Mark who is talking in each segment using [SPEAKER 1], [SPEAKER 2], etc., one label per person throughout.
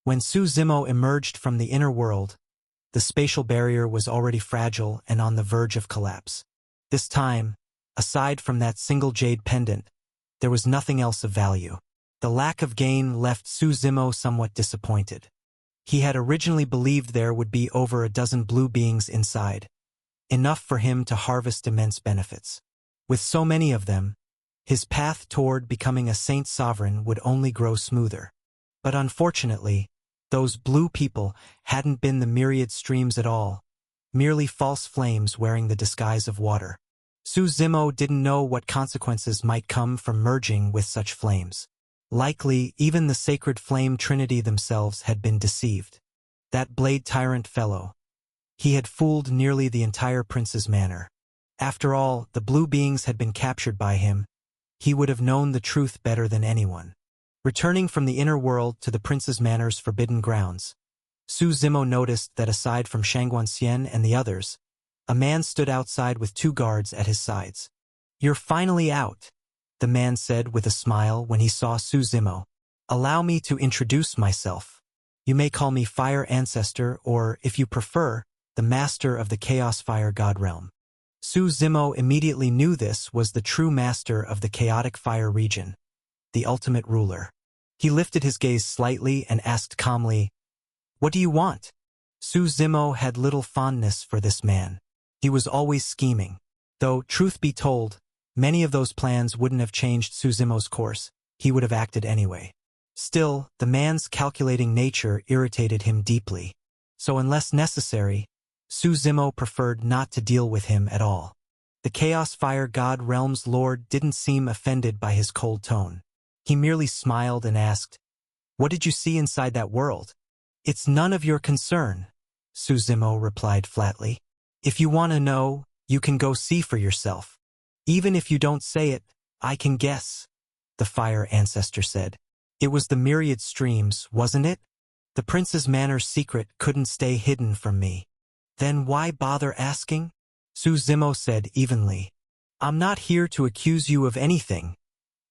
[SPEAKER 1] When Su Zimo emerged from the inner world, the spatial barrier was already fragile and on the verge of collapse. This time, aside from that single jade pendant, there was nothing else of value. The lack of gain left Su Zimo somewhat disappointed. He had originally believed there would be over a dozen blue beings inside, enough for him to harvest immense benefits. With so many of them, his path toward becoming a saint sovereign would only grow smoother. But unfortunately, those blue people hadn't been the myriad streams at all, merely false flames wearing the disguise of water. Su Zimo didn't know what consequences might come from merging with such flames. Likely, even the sacred flame trinity themselves had been deceived. That blade tyrant fellow. He had fooled nearly the entire prince's manor. After all, the blue beings had been captured by him. He would have known the truth better than anyone. Returning from the inner world to the prince's manor's forbidden grounds, Su Zimo noticed that aside from Shangguan Xian and the others, a man stood outside with 2 guards at his sides. "You're finally out," the man said with a smile when he saw Su Zimo. "Allow me to introduce myself. You may call me Fire Ancestor or, if you prefer, the Master of the Chaos Fire God Realm." Su Zimo immediately knew this was the true master of the chaotic fire region, the ultimate ruler. He lifted his gaze slightly and asked calmly, "What do you want?" Su Zimo had little fondness for this man. He was always scheming. Though, truth be told, many of those plans wouldn't have changed Su Zimo's course. He would have acted anyway. Still, the man's calculating nature irritated him deeply. So unless necessary, Su Zimo preferred not to deal with him at all. The Chaos Fire God Realm's lord didn't seem offended by his cold tone. He merely smiled and asked, "What did you see inside that world?" "It's none of your concern," Su Zimo replied flatly. "If you want to know, you can go see for yourself. Even if you don't say it, I can guess," the Fire Ancestor said. "It was the myriad streams, wasn't it? The prince's manor's secret couldn't stay hidden from me." "Then why bother asking?" Su Zimo said evenly. "I'm not here to accuse you of anything,"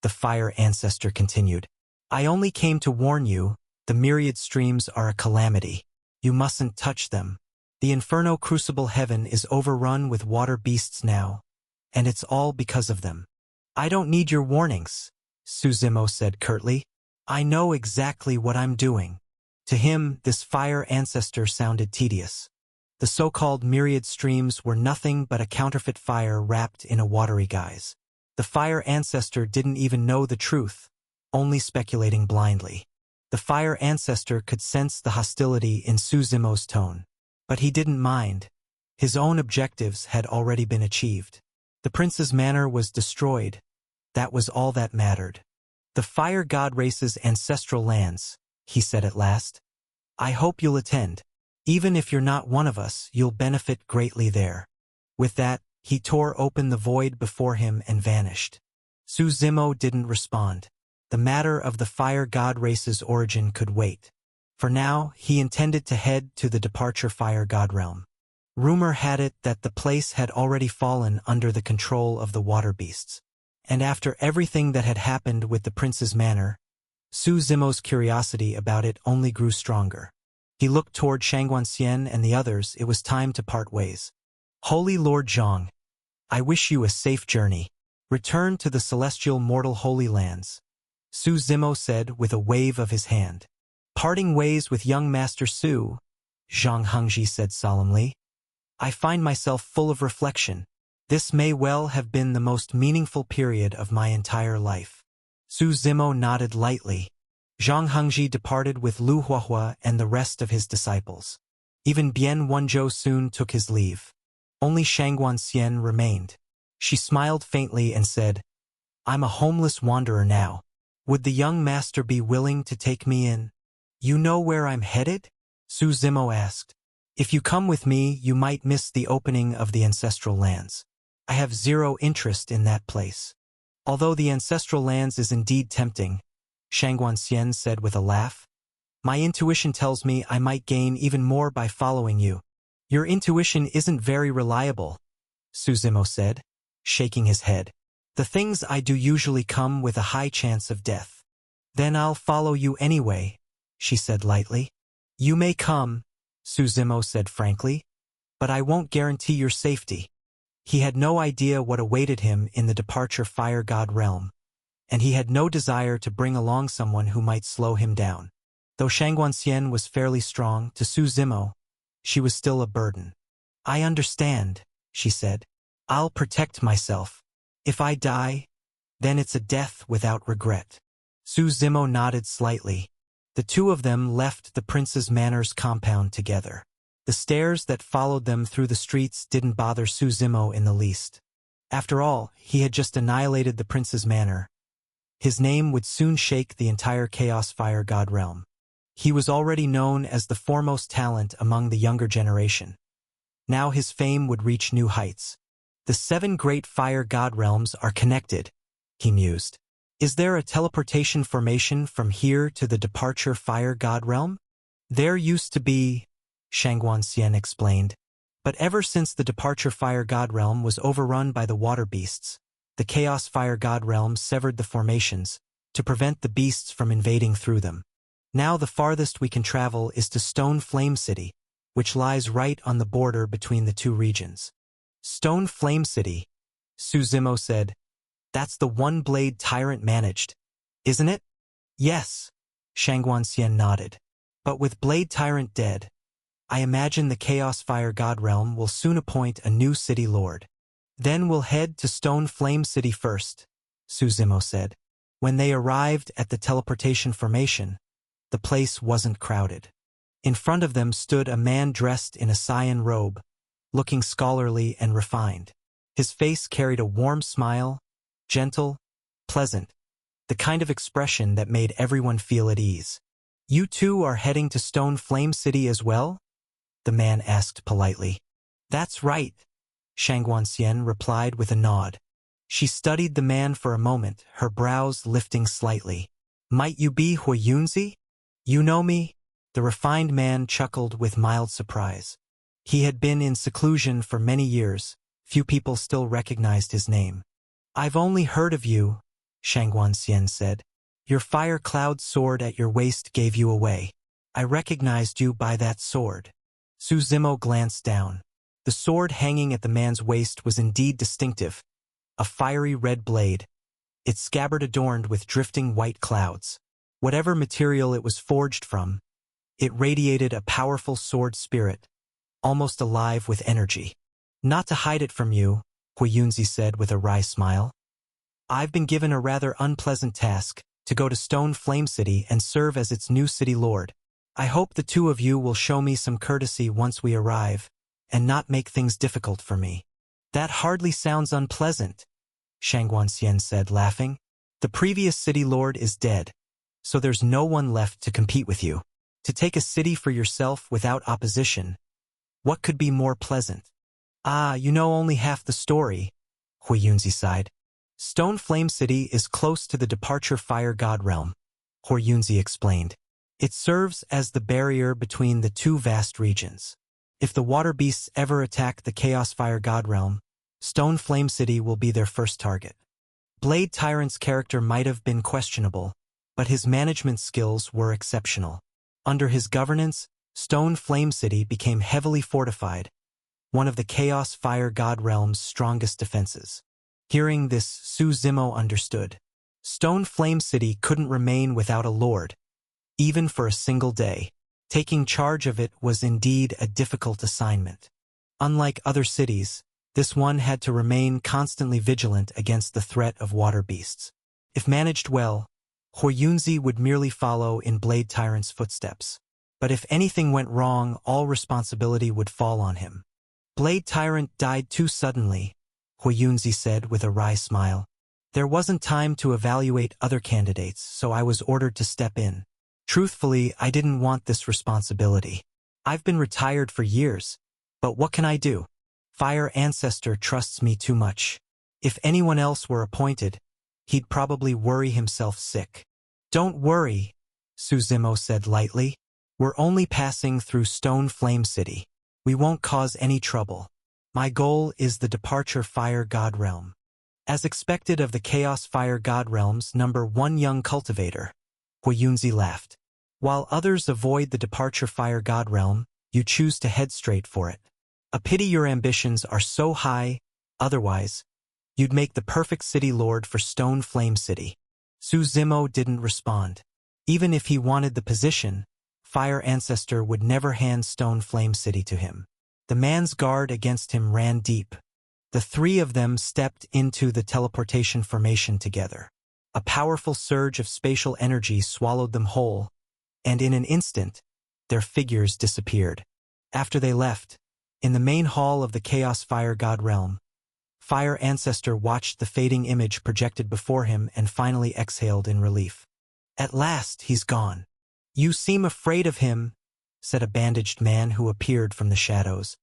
[SPEAKER 1] the Fire Ancestor continued. "I only came to warn you, the myriad streams are a calamity. You mustn't touch them. The Inferno Crucible Heaven is overrun with water beasts now, and it's all because of them." "I don't need your warnings," Su Zimo said curtly. "I know exactly what I'm doing." To him, this Fire Ancestor sounded tedious. The so-called myriad streams were nothing but a counterfeit fire wrapped in a watery guise. The Fire Ancestor didn't even know the truth, only speculating blindly. The Fire Ancestor could sense the hostility in Su Zimo's tone. But he didn't mind. His own objectives had already been achieved. The prince's manor was destroyed. That was all that mattered. "The Fire God Race's ancestral lands," he said at last. "I hope you'll attend. Even if you're not one of us, you'll benefit greatly there." With that, he tore open the void before him and vanished. Su Zimo didn't respond. The matter of the Fire God Race's origin could wait. For now, he intended to head to the departure Fire God Realm. Rumor had it that the place had already fallen under the control of the water beasts. And after everything that had happened with the prince's manor, Su Zimo's curiosity about it only grew stronger. He looked toward Shangguan Xian and the others. It was time to part ways. "Holy Lord Zhang, I wish you a safe journey. Return to the celestial mortal holy lands," Su Zimo said with a wave of his hand. "Parting ways with young Master Su," Zhang Hengji said solemnly. "I find myself full of reflection. This may well have been the most meaningful period of my entire life." Su Zimo nodded lightly. Zhang Hengji departed with Lu Huahua and the rest of his disciples. Even Bian Wenzhou soon took his leave. Only Shangguan Xian remained. She smiled faintly and said, "I'm a homeless wanderer now. Would the young master be willing to take me in?" "You know where I'm headed?" Su Zimo asked. "If you come with me, you might miss the opening of the ancestral lands. I have zero interest in that place." "Although the ancestral lands is indeed tempting," Shangguan Xian said with a laugh, "my intuition tells me I might gain even more by following you." "Your intuition isn't very reliable," Su Zimo said, shaking his head. "The things I do usually come with a high chance of death." "Then I'll follow you anyway," she said lightly. You may come, Suzimo said frankly, but I won't guarantee your safety. He had no idea what awaited him in the departure fire god realm, and he had no desire to bring along someone who might slow him down. Though Shangguanxian was fairly strong, to Suzimo, she was still a burden. I understand, she said. I'll protect myself. If I die, then it's a death without regret. Suzimo nodded slightly. The two of them left the Prince's Manor's compound together. The stairs that followed them through the streets didn't bother Suzimo in the least. After all, he had just annihilated the Prince's Manor. His name would soon shake the entire Chaos Fire God realm. He was already known as the foremost talent among the younger generation. Now his fame would reach new heights. The 7 great fire god realms are connected, he mused. Is there a teleportation formation from here to the departure fire god realm? There used to be, Shangguanxian explained. But ever since the departure fire god realm was overrun by the water beasts, the chaos fire god realm severed the formations to prevent the beasts from invading through them. Now the farthest we can travel is to Stone Flame City, which lies right on the border between the two regions. Stone Flame City, Suzimo said. That's the one-blade tyrant managed, isn't it? Yes, Shangguanxian nodded. But with Blade Tyrant dead, I imagine the Chaos Fire God realm will soon appoint a new city lord. Then we'll head to Stone Flame City first, Suzimo said. When they arrived at the teleportation formation, the place wasn't crowded. In front of them stood a man dressed in a cyan robe, looking scholarly and refined. His face carried a warm smile, gentle, pleasant, the kind of expression that made everyone feel at ease. You two are heading to Stone Flame City as well? The man asked politely. That's right, Shangguanxian replied with a nod. She studied the man for a moment, her brows lifting slightly. Might you be Huiyunzi? You know me? The refined man chuckled with mild surprise. He had been in seclusion for many years. Few people still recognized his name. I've only heard of you, Shangguanxian said. Your fire cloud sword at your waist gave you away. I recognized you by that sword. Suzimo glanced down. The sword hanging at the man's waist was indeed distinctive, a fiery red blade, its scabbard adorned with drifting white clouds. Whatever material it was forged from, it radiated a powerful sword spirit, almost alive with energy. Not to hide it from you, Huiyunzi said with a wry smile. I've been given a rather unpleasant task, to go to Stone Flame City and serve as its new city lord. I hope the two of you will show me some courtesy once we arrive, and not make things difficult for me. That hardly sounds unpleasant, Shangguanxian said, laughing. The previous city lord is dead, so there's no one left to compete with you. To take a city for yourself without opposition, what could be more pleasant? Ah, you know only half the story, Huiyunzi sighed. Stone Flame City is close to the departure fire god realm, Huiyunzi explained. It serves as the barrier between the two vast regions. If the water beasts ever attack the Chaos Fire God realm, Stone Flame City will be their first target. Blade Tyrant's character might have been questionable, but his management skills were exceptional. Under his governance, Stone Flame City became heavily fortified, one of the Chaos Fire God realm's strongest defenses. Hearing this, Suzimo understood. Stone Flame City couldn't remain without a lord, even for a single day. Taking charge of it was indeed a difficult assignment. Unlike other cities, this one had to remain constantly vigilant against the threat of water beasts. If managed well, Huiyunzi would merely follow in Blade Tyrant's footsteps. But if anything went wrong, all responsibility would fall on him. Blade Tyrant died too suddenly, Huiyunzi said with a wry smile. There wasn't time to evaluate other candidates, so I was ordered to step in. Truthfully, I didn't want this responsibility. I've been retired for years, but what can I do? Fire Ancestor trusts me too much. If anyone else were appointed, he'd probably worry himself sick. Don't worry, Suzimo said lightly. We're only passing through Stone Flame City. We won't cause any trouble. My goal is the departure Fire God realm. As expected of the Chaos Fire God realm's #1 young cultivator, Huiyunzi laughed. While others avoid the departure fire god realm, you choose to head straight for it. A pity your ambitions are so high, otherwise, you'd make the perfect city lord for Stone Flame City. Su Zimo didn't respond. Even if he wanted the position, Fire Ancestor would never hand Stone Flame City to him. The man's guard against him ran deep. The three of them stepped into the teleportation formation together. A powerful surge of spatial energy swallowed them whole, and in an instant, their figures disappeared. After they left, in the main hall of the Chaos Fire God realm, Fire Ancestor watched the fading image projected before him and finally exhaled in relief. At last, he's gone. You seem afraid of him, said a bandaged man who appeared from the shadows.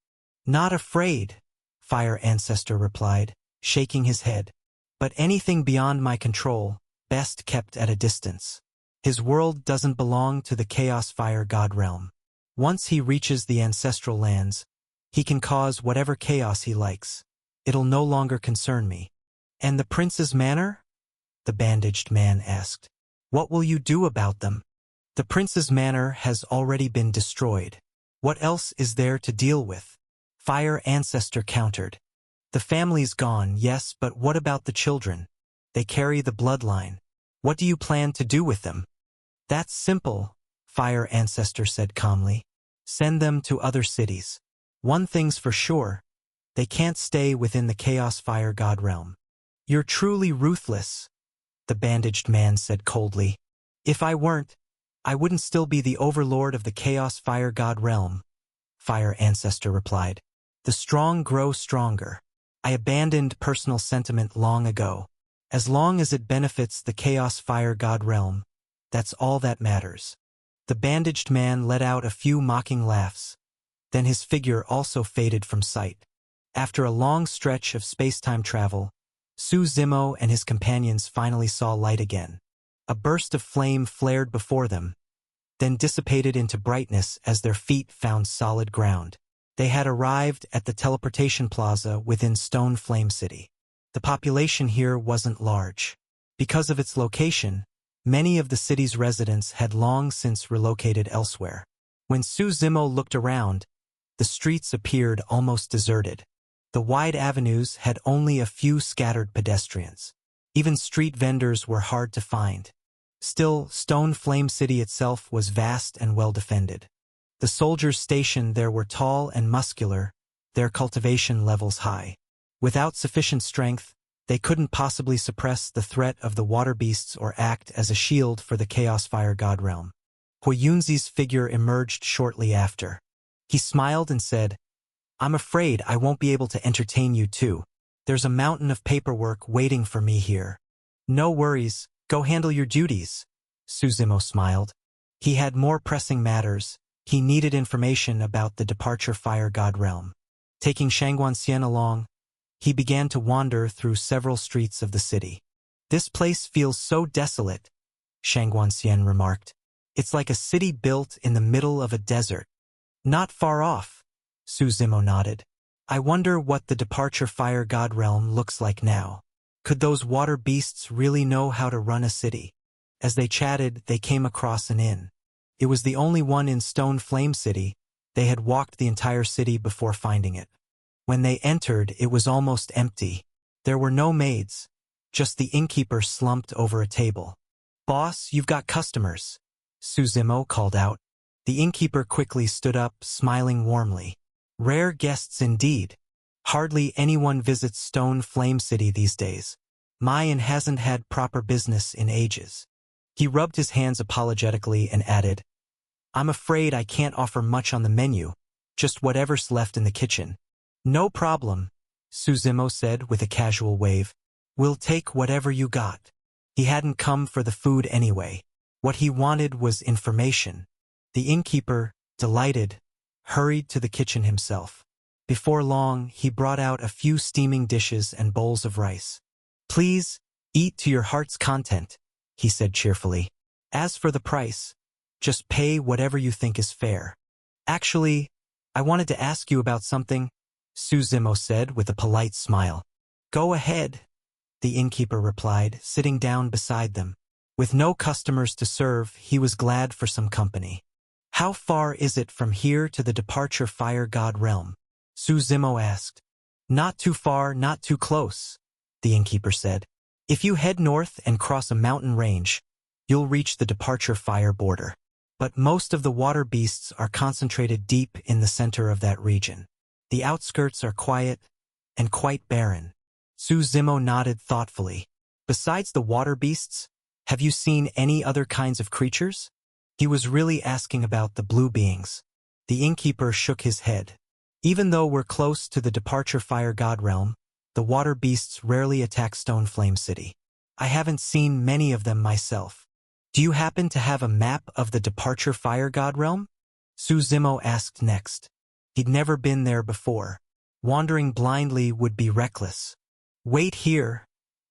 [SPEAKER 1] Not afraid, Fire Ancestor replied, shaking his head. But anything beyond my control, best kept at a distance. His world doesn't belong to the Chaos Fire God realm. Once he reaches the ancestral lands, he can cause whatever chaos he likes. It'll no longer concern me. And the prince's manor? The bandaged man asked. What will you do about them? The prince's manor has already been destroyed. What else is there to deal with? Fire Ancestor countered. The family's gone, yes, but what about the children? They carry the bloodline. What do you plan to do with them? That's simple, Fire Ancestor said calmly. Send them to other cities. One thing's for sure, they can't stay within the Chaos Fire God realm. You're truly ruthless, the bandaged man said coldly. If I weren't, I wouldn't still be the overlord of the Chaos Fire God realm, Fire Ancestor replied. The strong grow stronger. I abandoned personal sentiment long ago. As long as it benefits the Chaos Fire God realm, that's all that matters. The bandaged man let out a few mocking laughs. Then his figure also faded from sight. After a long stretch of space-time travel, Su Zimo and his companions finally saw light again. A burst of flame flared before them, then dissipated into brightness as their feet found solid ground. They had arrived at the teleportation plaza within Stone Flame City. The population here wasn't large. Because of its location, many of the city's residents had long since relocated elsewhere. When Su Zimo looked around, the streets appeared almost deserted. The wide avenues had only a few scattered pedestrians. Even street vendors were hard to find. Still, Stone Flame City itself was vast and well defended. The soldiers stationed there were tall and muscular, their cultivation levels high. Without sufficient strength, they couldn't possibly suppress the threat of the water beasts or act as a shield for the Chaos Fire God realm. Huiyunzi's figure emerged shortly after. He smiled and said, I'm afraid I won't be able to entertain you too. There's a mountain of paperwork waiting for me here. No worries, go handle your duties. Su Zimo smiled. He had more pressing matters. He needed information about the departure Fire God realm. Taking Shangguan Xian along, he began to wander through several streets of the city. This place feels so desolate, Shangguan Xian remarked. It's like a city built in the middle of a desert. Not far off, Su Zimo nodded. I wonder what the departure Fire God realm looks like now. Could those water beasts really know how to run a city? As they chatted, they came across an inn. It was the only one in Stone Flame City. They had walked the entire city before finding it. When they entered, it was almost empty. There were no maids, just the innkeeper slumped over a table. Boss, you've got customers, Su Zimo called out. The innkeeper quickly stood up, smiling warmly. Rare guests indeed. Hardly anyone visits Stone Flame City these days. Mayan hasn't had proper business in ages. He rubbed his hands apologetically and added, I'm afraid I can't offer much on the menu, just whatever's left in the kitchen. No problem, Su Zimo said with a casual wave. We'll take whatever you got. He hadn't come for the food anyway. What he wanted was information. The innkeeper, delighted, hurried to the kitchen himself. Before long, he brought out a few steaming dishes and bowls of rice. Please, eat to your heart's content, he said cheerfully. As for the price, just pay whatever you think is fair. Actually, I wanted to ask you about something, Su Zimo said with a polite smile. Go ahead, the innkeeper replied, sitting down beside them. With no customers to serve, he was glad for some company. How far is it from here to the departure fire god realm? Su Zimo asked. Not too far, not too close, the innkeeper said. If you head north and cross a mountain range, you'll reach the departure fire border. But most of the water beasts are concentrated deep in the center of that region. The outskirts are quiet and quite barren. Su Zimo nodded thoughtfully. Besides the water beasts, have you seen any other kinds of creatures? He was really asking about the blue beings. The innkeeper shook his head. Even though we're close to the departure fire god realm, the water beasts rarely attack Stone Flame City. I haven't seen many of them myself. Do you happen to have a map of the departure fire god realm? Su Zimo asked next. He'd never been there before. Wandering blindly would be reckless. Wait here,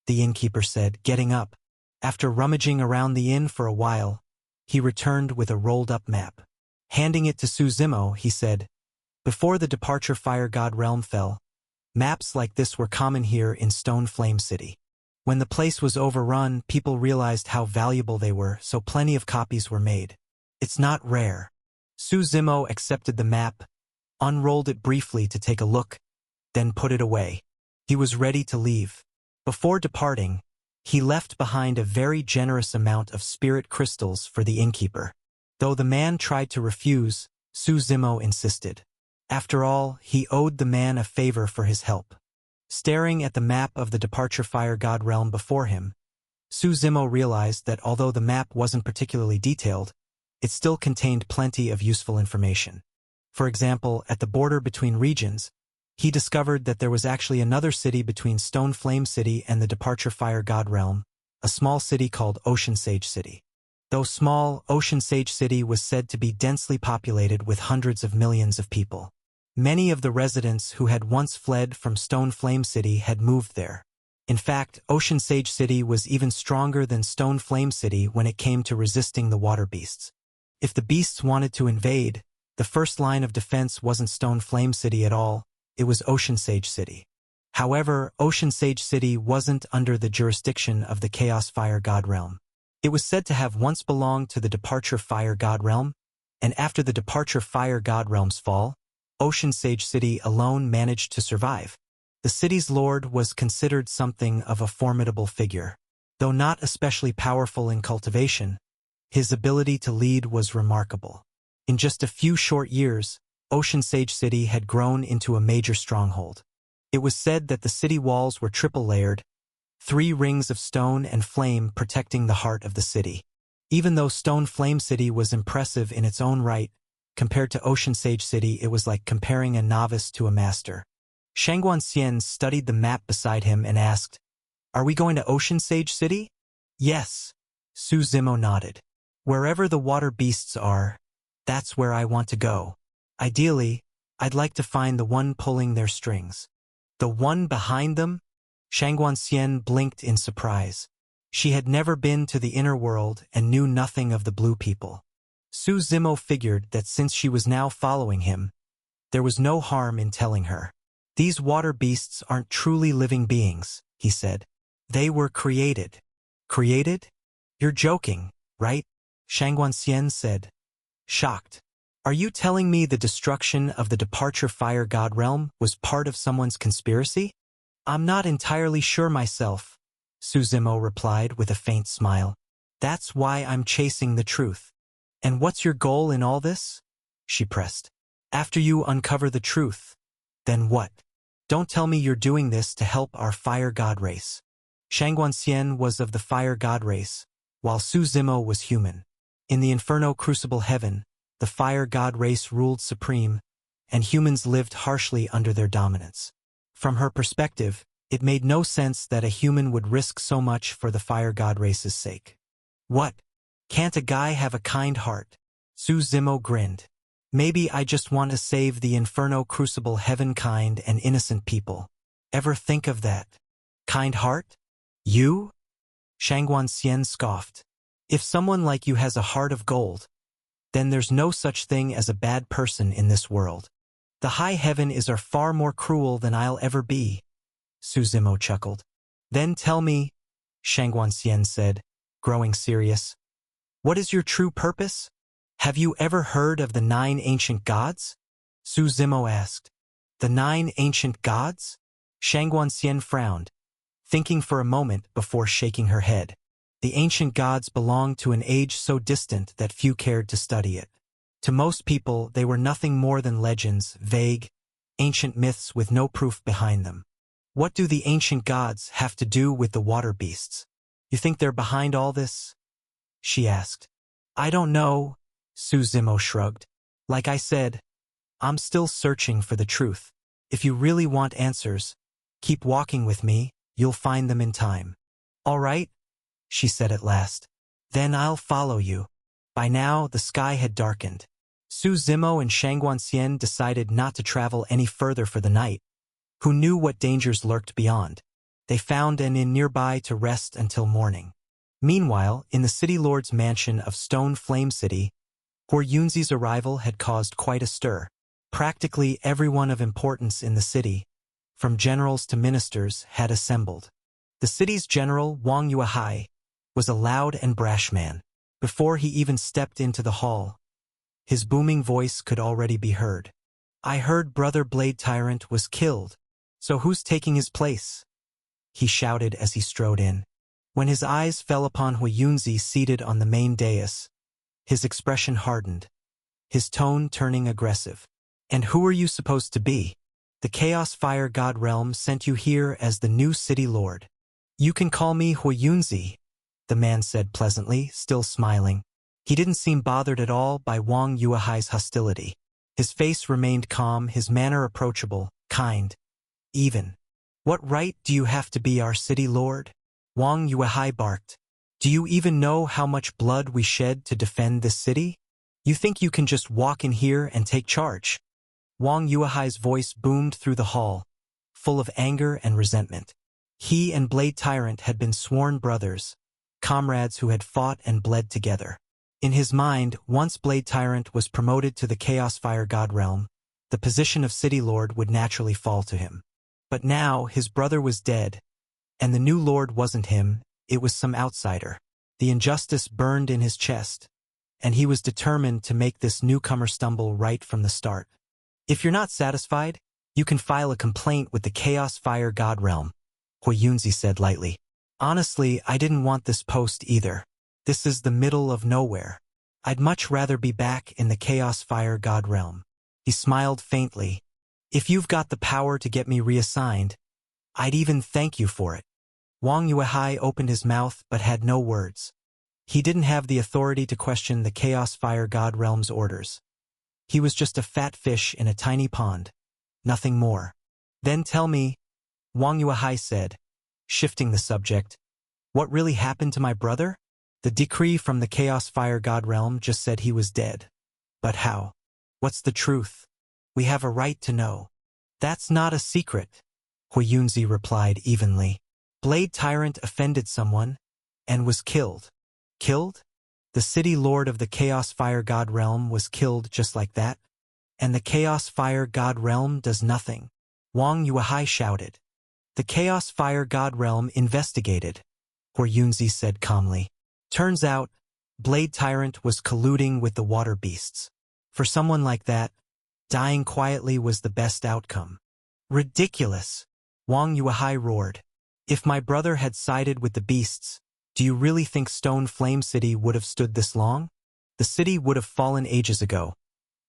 [SPEAKER 1] the innkeeper said, getting up. After rummaging around the inn for a while, he returned with a rolled-up map. Handing it to Su Zimo, he said, Before the departure fire god realm fell, maps like this were common here in Stone Flame City. When the place was overrun, people realized how valuable they were, so plenty of copies were made. It's not rare. Su Zimo accepted the map, unrolled it briefly to take a look, then put it away. He was ready to leave. Before departing, he left behind a very generous amount of spirit crystals for the innkeeper. Though the man tried to refuse, Su Zimo insisted. After all, he owed the man a favor for his help. Staring at the map of the departure fire god realm before him, Su Zimo realized that although the map wasn't particularly detailed, it still contained plenty of useful information. For example, at the border between regions, he discovered that there was actually another city between Stone Flame City and the departure fire god realm, a small city called Ocean Sage City. Though small, Ocean Sage City was said to be densely populated with hundreds of millions of people. Many of the residents who had once fled from Stone Flame City had moved there. In fact, Ocean Sage City was even stronger than Stone Flame City when it came to resisting the water beasts. If the beasts wanted to invade, the first line of defense wasn't Stone Flame City at all, it was Ocean Sage City. However, Ocean Sage City wasn't under the jurisdiction of the Chaos Fire God Realm. It was said to have once belonged to the Departure Fire God Realm, and after the Departure Fire God Realm's fall, Ocean Sage City alone managed to survive. The city's lord was considered something of a formidable figure. Though not especially powerful in cultivation, his ability to lead was remarkable. In just a few short years, Ocean Sage City had grown into a major stronghold. It was said that the city walls were triple-layered, 3 rings of stone and flame protecting the heart of the city. Even though Stone Flame City was impressive in its own right, compared to Ocean Sage City it was like comparing a novice to a master. Shangguan Xian studied the map beside him and asked, "Are we going to Ocean Sage City?" "Yes," Su Zimo nodded. "Wherever the water beasts are, that's where I want to go. Ideally, I'd like to find the one pulling their strings." "The one behind them?" Shangguan Xian blinked in surprise. She had never been to the inner world and knew nothing of the blue people. Su Zimo figured that since she was now following him, there was no harm in telling her. "These water beasts aren't truly living beings," he said. "They were created." "Created? You're joking, right?" Shangguan Xian said, shocked. "Are you telling me the destruction of the Departure Fire God Realm was part of someone's conspiracy?" "I'm not entirely sure myself," Su Zimo replied with a faint smile. "That's why I'm chasing the truth." "And what's your goal in all this?" she pressed. "After you uncover the truth, then what? Don't tell me you're doing this to help our fire god race." Shangguan Xian was of the fire god race, while Su Zimo was human. In the Inferno Crucible Heaven, the fire god race ruled supreme, and humans lived harshly under their dominance. From her perspective, it made no sense that a human would risk so much for the fire god race's sake. "What? Can't a guy have a kind heart?" Su Zimo grinned. "Maybe I just want to save the Inferno Crucible Heaven kind and innocent people. Ever think of that? Kind heart? You?" Shangguan Xian scoffed. "If someone like you has a heart of gold, then there's no such thing as a bad person in this world. The high heaven are far more cruel than I'll ever be." Su Zimo chuckled. "Then tell me," Shangguan Xian said, growing serious. What is your true purpose? Have you ever heard of the 9 ancient gods? Su Zimo asked. The 9 ancient gods? Shang Guanxian frowned, thinking for a moment before shaking her head. The ancient gods belonged to an age so distant that few cared to study it. To most people, they were nothing more than legends, vague, ancient myths with no proof behind them. What do the ancient gods have to do with the water beasts? You think they're behind all this? She asked. I don't know, Su Zimo shrugged. Like I said, I'm still searching for the truth. If you really want answers, keep walking with me, you'll find them in time. All right, she said at last. Then I'll follow you. By now, the sky had darkened. Su Zimo and Shang Guanxian decided not to travel any further for the night. Who knew what dangers lurked beyond? They found an inn nearby to rest until morning. Meanwhile, in the city lord's mansion of Stone Flame City, Huo Yunzi's arrival had caused quite a stir. Practically everyone of importance in the city, from generals to ministers, had assembled. The city's general, Wang Yuehai, was a loud and brash man. Before he even stepped into the hall, his booming voice could already be heard. I heard Brother Blade Tyrant was killed, so who's taking his place? He shouted as he strode in. When his eyes fell upon Huo Yunzi seated on the main dais, his expression hardened, his tone turning aggressive. And who are you supposed to be? The Chaos Fire God Realm sent you here as the new city lord. You can call me Huo Yunzi, the man said pleasantly, still smiling. He didn't seem bothered at all by Wang Yuehai's hostility. His face remained calm, his manner approachable, kind, even. What right do you have to be our city lord? Wang Yuehai barked. Do you even know how much blood we shed to defend this city? You think you can just walk in here and take charge? Wang Yuehai's voice boomed through the hall, full of anger and resentment. He and Blade Tyrant had been sworn brothers, comrades who had fought and bled together. In his mind, once Blade Tyrant was promoted to the Chaos Fire God Realm, the position of City Lord would naturally fall to him. But now his brother was dead, and the new lord wasn't him, it was some outsider. The injustice burned in his chest, and he was determined to make this newcomer stumble right from the start. If you're not satisfied, you can file a complaint with the Chaos Fire God Realm, Huo Yunzi said lightly. Honestly, I didn't want this post either. This is the middle of nowhere. I'd much rather be back in the Chaos Fire God Realm. He smiled faintly. If you've got the power to get me reassigned, I'd even thank you for it. Wang Yuehai opened his mouth but had no words. He didn't have the authority to question the Chaos Fire God Realm's orders. He was just a fat fish in a tiny pond. Nothing more. Then tell me, Wang Yuehai said, shifting the subject, what really happened to my brother? The decree from the Chaos Fire God Realm just said he was dead. But how? What's the truth? We have a right to know. That's not a secret, Huo Yunzi replied evenly. Blade Tyrant offended someone and was killed. Killed? The city lord of the Chaos Fire God Realm was killed just like that? And the Chaos Fire God Realm does nothing? Wang Yuehai shouted. The Chaos Fire God Realm investigated, Huo Yunzi said calmly. Turns out, Blade Tyrant was colluding with the water beasts. For someone like that, dying quietly was the best outcome. Ridiculous, Wang Yuehai roared. If my brother had sided with the beasts, do you really think Stone Flame City would have stood this long? The city would have fallen ages ago.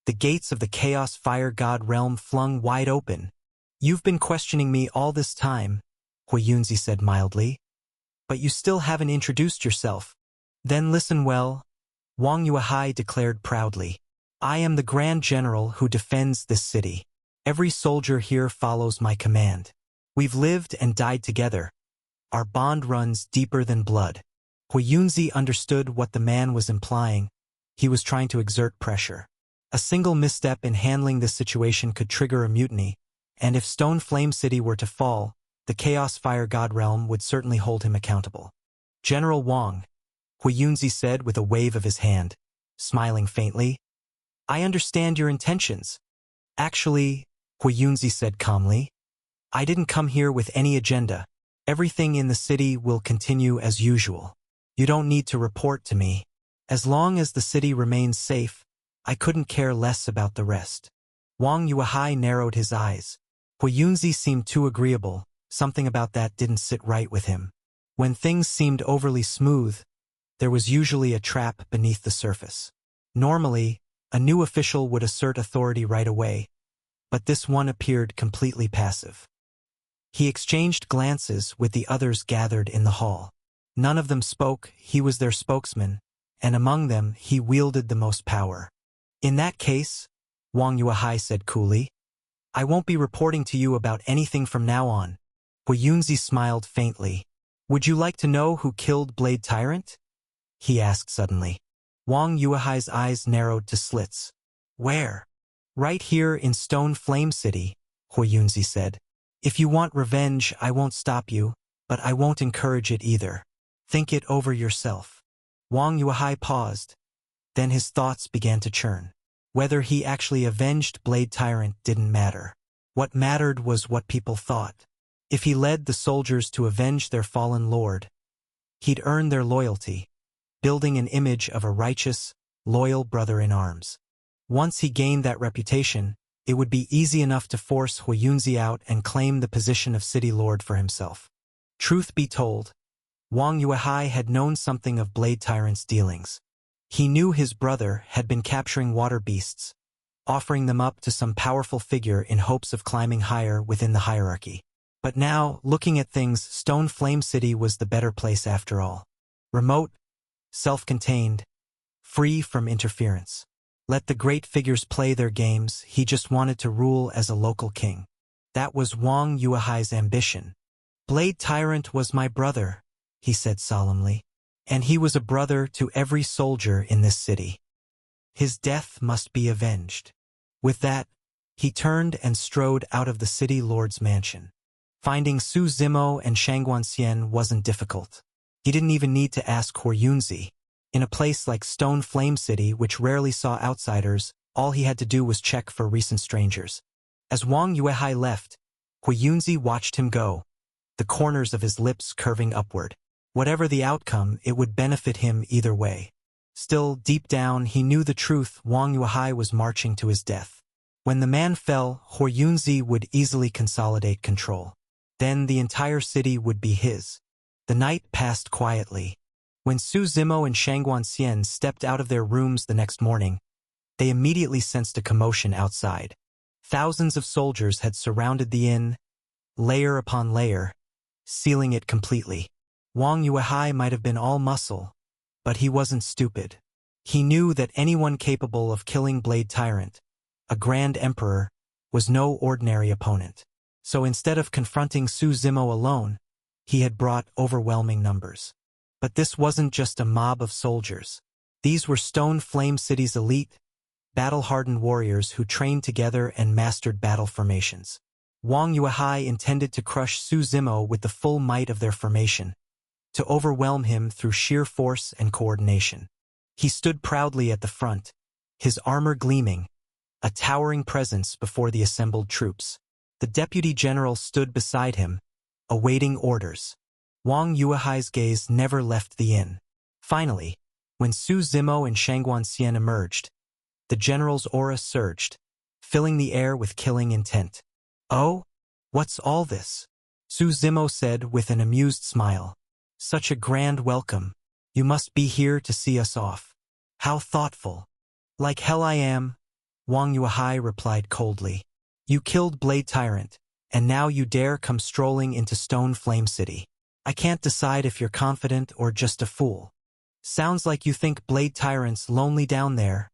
[SPEAKER 1] The gates of the Chaos Fire God Realm flung wide open. You've been questioning me all this time, Huo Yunzi said mildly. But you still haven't introduced yourself. Then listen well, Wang Yuehai declared proudly. I am the Grand General who defends this city. Every soldier here follows my command. We've lived and died together. Our bond runs deeper than blood. Huo Yunzi understood what the man was implying. He was trying to exert pressure. A single misstep in handling this situation could trigger a mutiny, and if Stone Flame City were to fall, the Chaos Fire God Realm would certainly hold him accountable. General Wang, Huo Yunzi said with a wave of his hand, smiling faintly. I understand your intentions. Actually, Huo Yunzi said calmly, I didn't come here with any agenda. Everything in the city will continue as usual. You don't need to report to me. As long as the city remains safe, I couldn't care less about the rest. Wang Yuehai narrowed his eyes. Hu Yunzi seemed too agreeable. Something about that didn't sit right with him. When things seemed overly smooth, there was usually a trap beneath the surface. Normally, a new official would assert authority right away, but this one appeared completely passive. He exchanged glances with the others gathered in the hall. None of them spoke. He was their spokesman, and among them he wielded the most power. In that case, Wang Yuehai said coolly, I won't be reporting to you about anything from now on. Hu Yunzi smiled faintly. Would you like to know who killed Blade Tyrant? He asked suddenly. Wang Yuehai's eyes narrowed to slits. Where? Right here in Stone Flame City, Hu Yunzi said. If you want revenge, I won't stop you, but I won't encourage it either. Think it over yourself. Wang Yuehai paused. Then his thoughts began to churn. Whether he actually avenged Blade Tyrant didn't matter. What mattered was what people thought. If he led the soldiers to avenge their fallen lord, he'd earn their loyalty, building an image of a righteous, loyal brother-in-arms. Once he gained that reputation, it would be easy enough to force Hu Yunzi out and claim the position of city lord for himself. Truth be told, Wang Yuehai had known something of Blade Tyrant's dealings. He knew his brother had been capturing water beasts, offering them up to some powerful figure in hopes of climbing higher within the hierarchy. But now, looking at things, Stone Flame City was the better place after all. Remote, self-contained, free from interference. Let the great figures play their games, he just wanted to rule as a local king. That was Wang Yuehai's ambition. Blade Tyrant was my brother, he said solemnly, and he was a brother to every soldier in this city. His death must be avenged. With that, he turned and strode out of the city lord's mansion. Finding Su Zimo and Shangguan Xian wasn't difficult. He didn't even need to ask Hu Yunzi. In a place like Stone Flame City, which rarely saw outsiders, all he had to do was check for recent strangers. As Wang Yuehai left, Hu Yunzi watched him go, the corners of his lips curving upward. Whatever the outcome, it would benefit him either way. Still, deep down, he knew the truth. Wang Yuehai was marching to his death. When the man fell, Hu Yunzi would easily consolidate control. Then the entire city would be his. The night passed quietly. When Su Zimo and Shangguan Xian stepped out of their rooms the next morning, they immediately sensed a commotion outside. Thousands of soldiers had surrounded the inn, layer upon layer, sealing it completely. Wang Yuehai might have been all muscle, but he wasn't stupid. He knew that anyone capable of killing Blade Tyrant, a Grand Emperor, was no ordinary opponent. So instead of confronting Su Zimo alone, he had brought overwhelming numbers. But this wasn't just a mob of soldiers. These were Stone Flame City's elite, battle-hardened warriors who trained together and mastered battle formations. Wang Yuehai intended to crush Su Zimo with the full might of their formation, to overwhelm him through sheer force and coordination. He stood proudly at the front, his armor gleaming, a towering presence before the assembled troops. The deputy general stood beside him, awaiting orders. Wang Yuehai's gaze never left the inn. Finally, when Su Zimo and Shangguan Xian emerged, the general's aura surged, filling the air with killing intent. Oh, what's all this? Su Zimo said with an amused smile. Such a grand welcome. You must be here to see us off. How thoughtful. Like hell I am, Wang Yuehai replied coldly. You killed Blade Tyrant, and now you dare come strolling into Stone Flame City. I can't decide if you're confident or just a fool. Sounds like you think Blade Tyrant's lonely down there,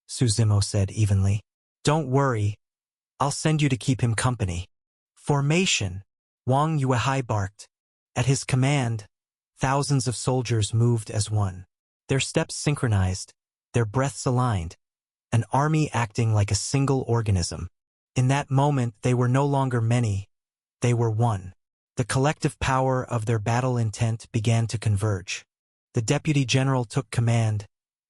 [SPEAKER 1] Su Zimo said evenly. Don't worry, I'll send you to keep him company. Formation, Wang Yuehai barked. At his command, thousands of soldiers moved as one. Their steps synchronized, their breaths aligned, an army acting like a single organism. In that moment, they were no longer many, they were one. The collective power of their battle intent began to converge. The deputy general took command,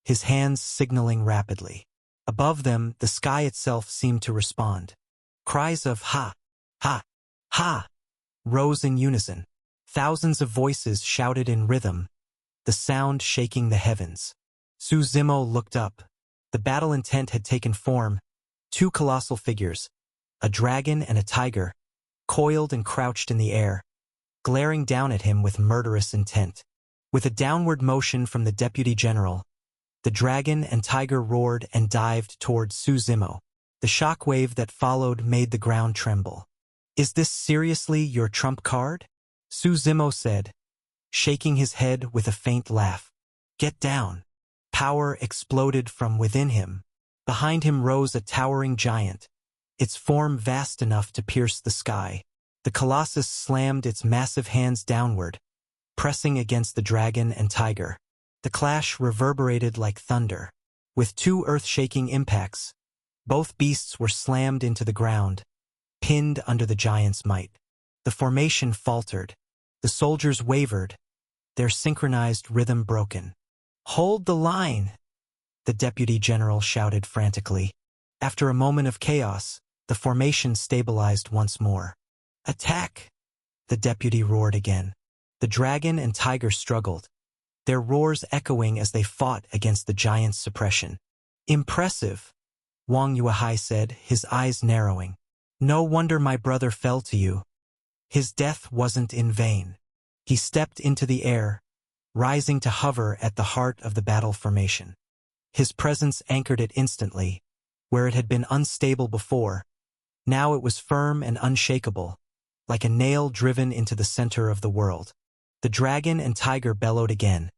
[SPEAKER 1] his hands signaling rapidly. Above them, the sky itself seemed to respond. Cries of ha, ha, ha rose in unison. Thousands of voices shouted in rhythm, the sound shaking the heavens. Su Zimo looked up. The battle intent had taken form. Two colossal figures, a dragon and a tiger, coiled and crouched in the air, glaring down at him with murderous intent. With a downward motion from the deputy general, the dragon and tiger roared and dived toward Su Zimo. The shock wave that followed made the ground tremble. "Is this seriously your trump card?" Su Zimo said, shaking his head with a faint laugh. "Get down." Power exploded from within him. Behind him rose a towering giant, its form vast enough to pierce the sky. The colossus slammed its massive hands downward, pressing against the dragon and tiger. The clash reverberated like thunder. With two earth-shaking impacts, both beasts were slammed into the ground, pinned under the giant's might. The formation faltered. The soldiers wavered, their synchronized rhythm broken. "Hold the line!" the deputy general shouted frantically. After a moment of chaos, the formation stabilized once more. "Attack!" the deputy roared again. The dragon and tiger struggled, their roars echoing as they fought against the giant's suppression. "Impressive," Wang Yuehai said, his eyes narrowing. "No wonder my brother fell to you. His death wasn't in vain." He stepped into the air, rising to hover at the heart of the battle formation. His presence anchored it instantly. Where it had been unstable before, now it was firm and unshakable, like a nail driven into the center of the world. The dragon and tiger bellowed again,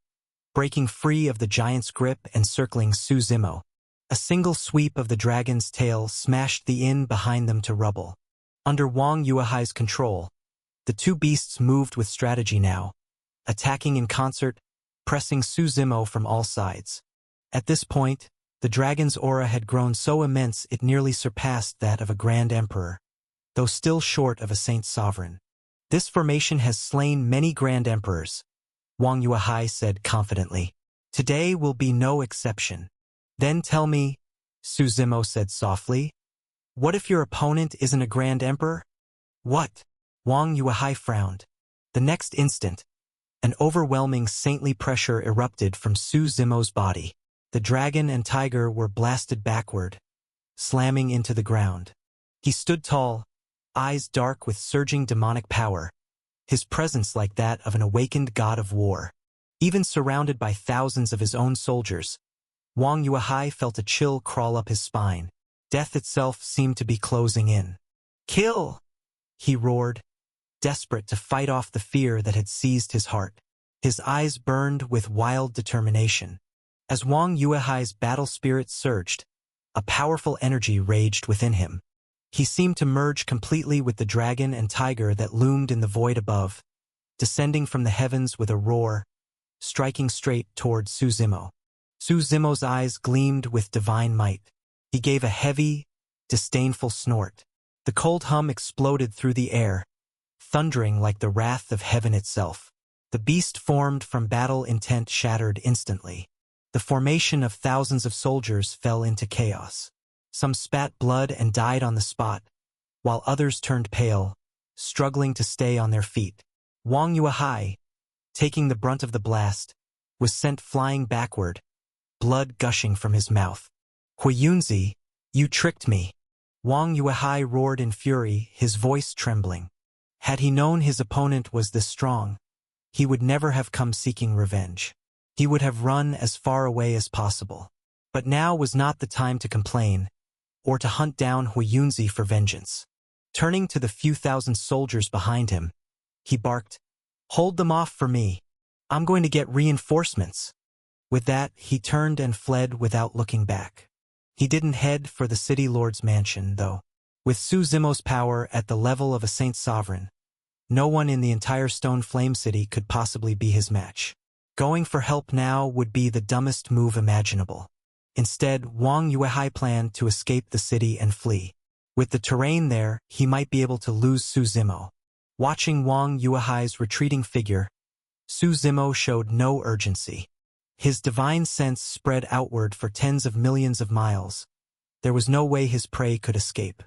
[SPEAKER 1] breaking free of the giant's grip and circling Su Zimo. A single sweep of the dragon's tail smashed the inn behind them to rubble. Under Wang Yuehai's control, the two beasts moved with strategy now, attacking in concert, pressing Su Zimo from all sides. At this point, the dragon's aura had grown so immense it nearly surpassed that of a grand emperor, though still short of a saint sovereign. "This formation has slain many grand emperors," Wang Yuehai said confidently. "Today will be no exception." "Then tell me," Su Zimo said softly, "what if your opponent isn't a grand emperor?" "What?" Wang Yuehai frowned. The next instant, an overwhelming saintly pressure erupted from Su Zimo's body. The dragon and tiger were blasted backward, slamming into the ground. He stood tall, eyes dark with surging demonic power, his presence like that of an awakened god of war. Even surrounded by thousands of his own soldiers, Wang Yuehai felt a chill crawl up his spine. Death itself seemed to be closing in. "Kill!" he roared, desperate to fight off the fear that had seized his heart. His eyes burned with wild determination. As Wang Yuehai's battle spirit surged, a powerful energy raged within him. He seemed to merge completely with the dragon and tiger that loomed in the void above, descending from the heavens with a roar, striking straight toward Su Zimo. Su Zimo's eyes gleamed with divine might. He gave a heavy, disdainful snort. The cold hum exploded through the air, thundering like the wrath of heaven itself. The beast formed from battle intent shattered instantly. The formation of thousands of soldiers fell into chaos. Some spat blood and died on the spot, while others turned pale, struggling to stay on their feet. Wang Yuehai, taking the brunt of the blast, was sent flying backward, blood gushing from his mouth. "Huiyunzi, you tricked me!" Wang Yuehai roared in fury, his voice trembling. Had he known his opponent was this strong, he would never have come seeking revenge. He would have run as far away as possible. But now was not the time to complain, or to hunt down Huiyunzi for vengeance. Turning to the few thousand soldiers behind him, he barked, "Hold them off for me. I'm going to get reinforcements." With that, he turned and fled without looking back. He didn't head for the city lord's mansion, though. With Su Zimo's power at the level of a saint sovereign, no one in the entire Stone Flame City could possibly be his match. Going for help now would be the dumbest move imaginable. Instead, Wang Yuehai planned to escape the city and flee. With the terrain there, he might be able to lose Su Zimo. Watching Wang Yuehai's retreating figure, Su Zimo showed no urgency. His divine sense spread outward for tens of millions of miles. There was no way his prey could escape.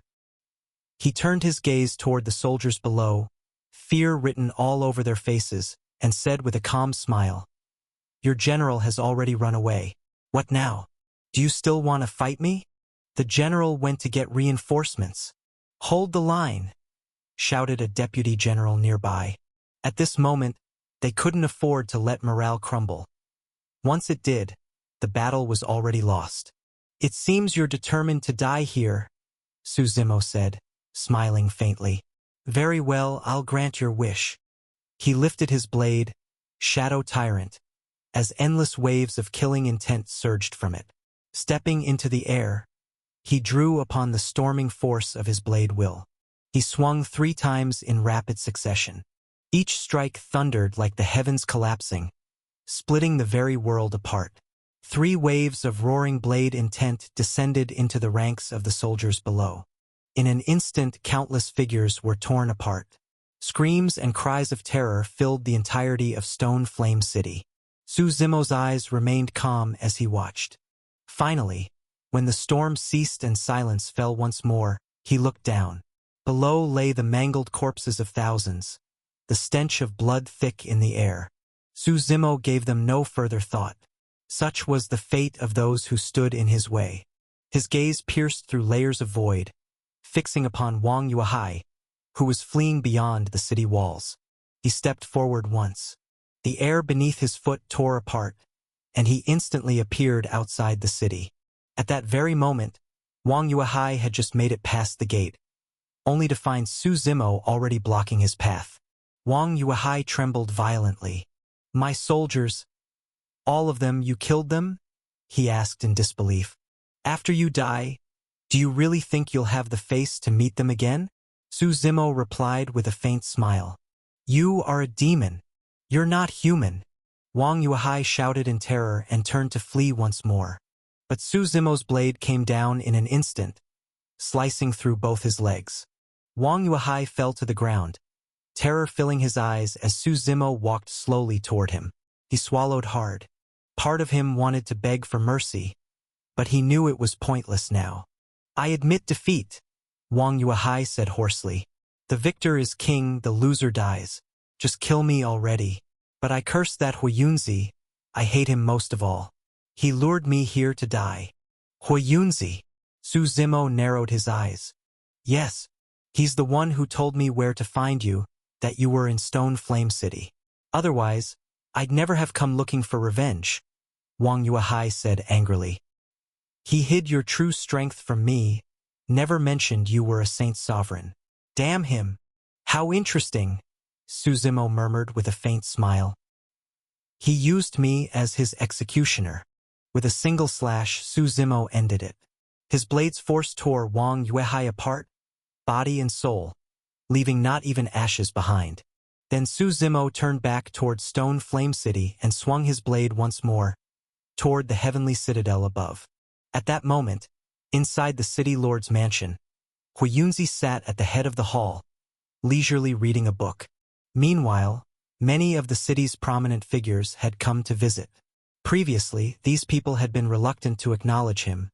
[SPEAKER 1] He turned his gaze toward the soldiers below, fear written all over their faces, and said with a calm smile, Your general has already run away. What now? Do you still want to fight me? The general went to get reinforcements. Hold the line, shouted a deputy general nearby. At this moment, they couldn't afford to let morale crumble. Once it did, the battle was already lost. It seems you're determined to die here, Suzimo said, smiling faintly. Very well, I'll grant your wish. He lifted his blade, Shadow Tyrant, as endless waves of killing intent surged from it. Stepping into the air, he drew upon the storming force of his blade will. He swung 3 times in rapid succession. Each strike thundered like the heavens collapsing, splitting the very world apart. 3 waves of roaring blade intent descended into the ranks of the soldiers below. In an instant, countless figures were torn apart. Screams and cries of terror filled the entirety of Stone Flame City. Suzimo's eyes remained calm as he watched. Finally, when the storm ceased and silence fell once more, he looked down. Below lay the mangled corpses of thousands, the stench of blood thick in the air. Suzimo gave them no further thought. Such was the fate of those who stood in his way. His gaze pierced through layers of void, fixing upon Wang Yuehai, who was fleeing beyond the city walls. He stepped forward once. The air beneath his foot tore apart, and he instantly appeared outside the city. At that very moment, Wang Yuehai had just made it past the gate, only to find Suzimo already blocking his path. Wang Yuehai trembled violently. My soldiers, all of them, you killed them? He asked in disbelief. After you die, do you really think you'll have the face to meet them again? Suzimo replied with a faint smile. You are a demon. You're not human. Wang Yuehai shouted in terror and turned to flee once more. But Suzimo's blade came down in an instant, slicing through both his legs. Wang Yuehai fell to the ground, terror filling his eyes as Suzimo walked slowly toward him. He swallowed hard. Part of him wanted to beg for mercy, but he knew it was pointless now. I admit defeat, Wang Yuehai said hoarsely. The victor is king, the loser dies. Just kill me already. But I curse that Huiyunzi. I hate him most of all. He lured me here to die. Huiyunzi. Suzimo narrowed his eyes. Yes, he's the one who told me where to find you, that you were in Stone Flame City. Otherwise, I'd never have come looking for revenge, Wang Yuehai said angrily. He hid your true strength from me, never mentioned you were a saint sovereign. Damn him. How interesting, Suzimo murmured with a faint smile. He used me as his executioner. With a single slash, Suzimo ended it. His blade's force tore Wang Yuehai apart, body and soul, leaving not even ashes behind. Then Suzimo turned back toward Stone Flame City and swung his blade once more, toward the heavenly citadel above. At that moment, inside the city lord's mansion, Huiyunzi sat at the head of the hall, leisurely reading a book. Meanwhile, many of the city's prominent figures had come to visit. Previously, these people had been reluctant to acknowledge him,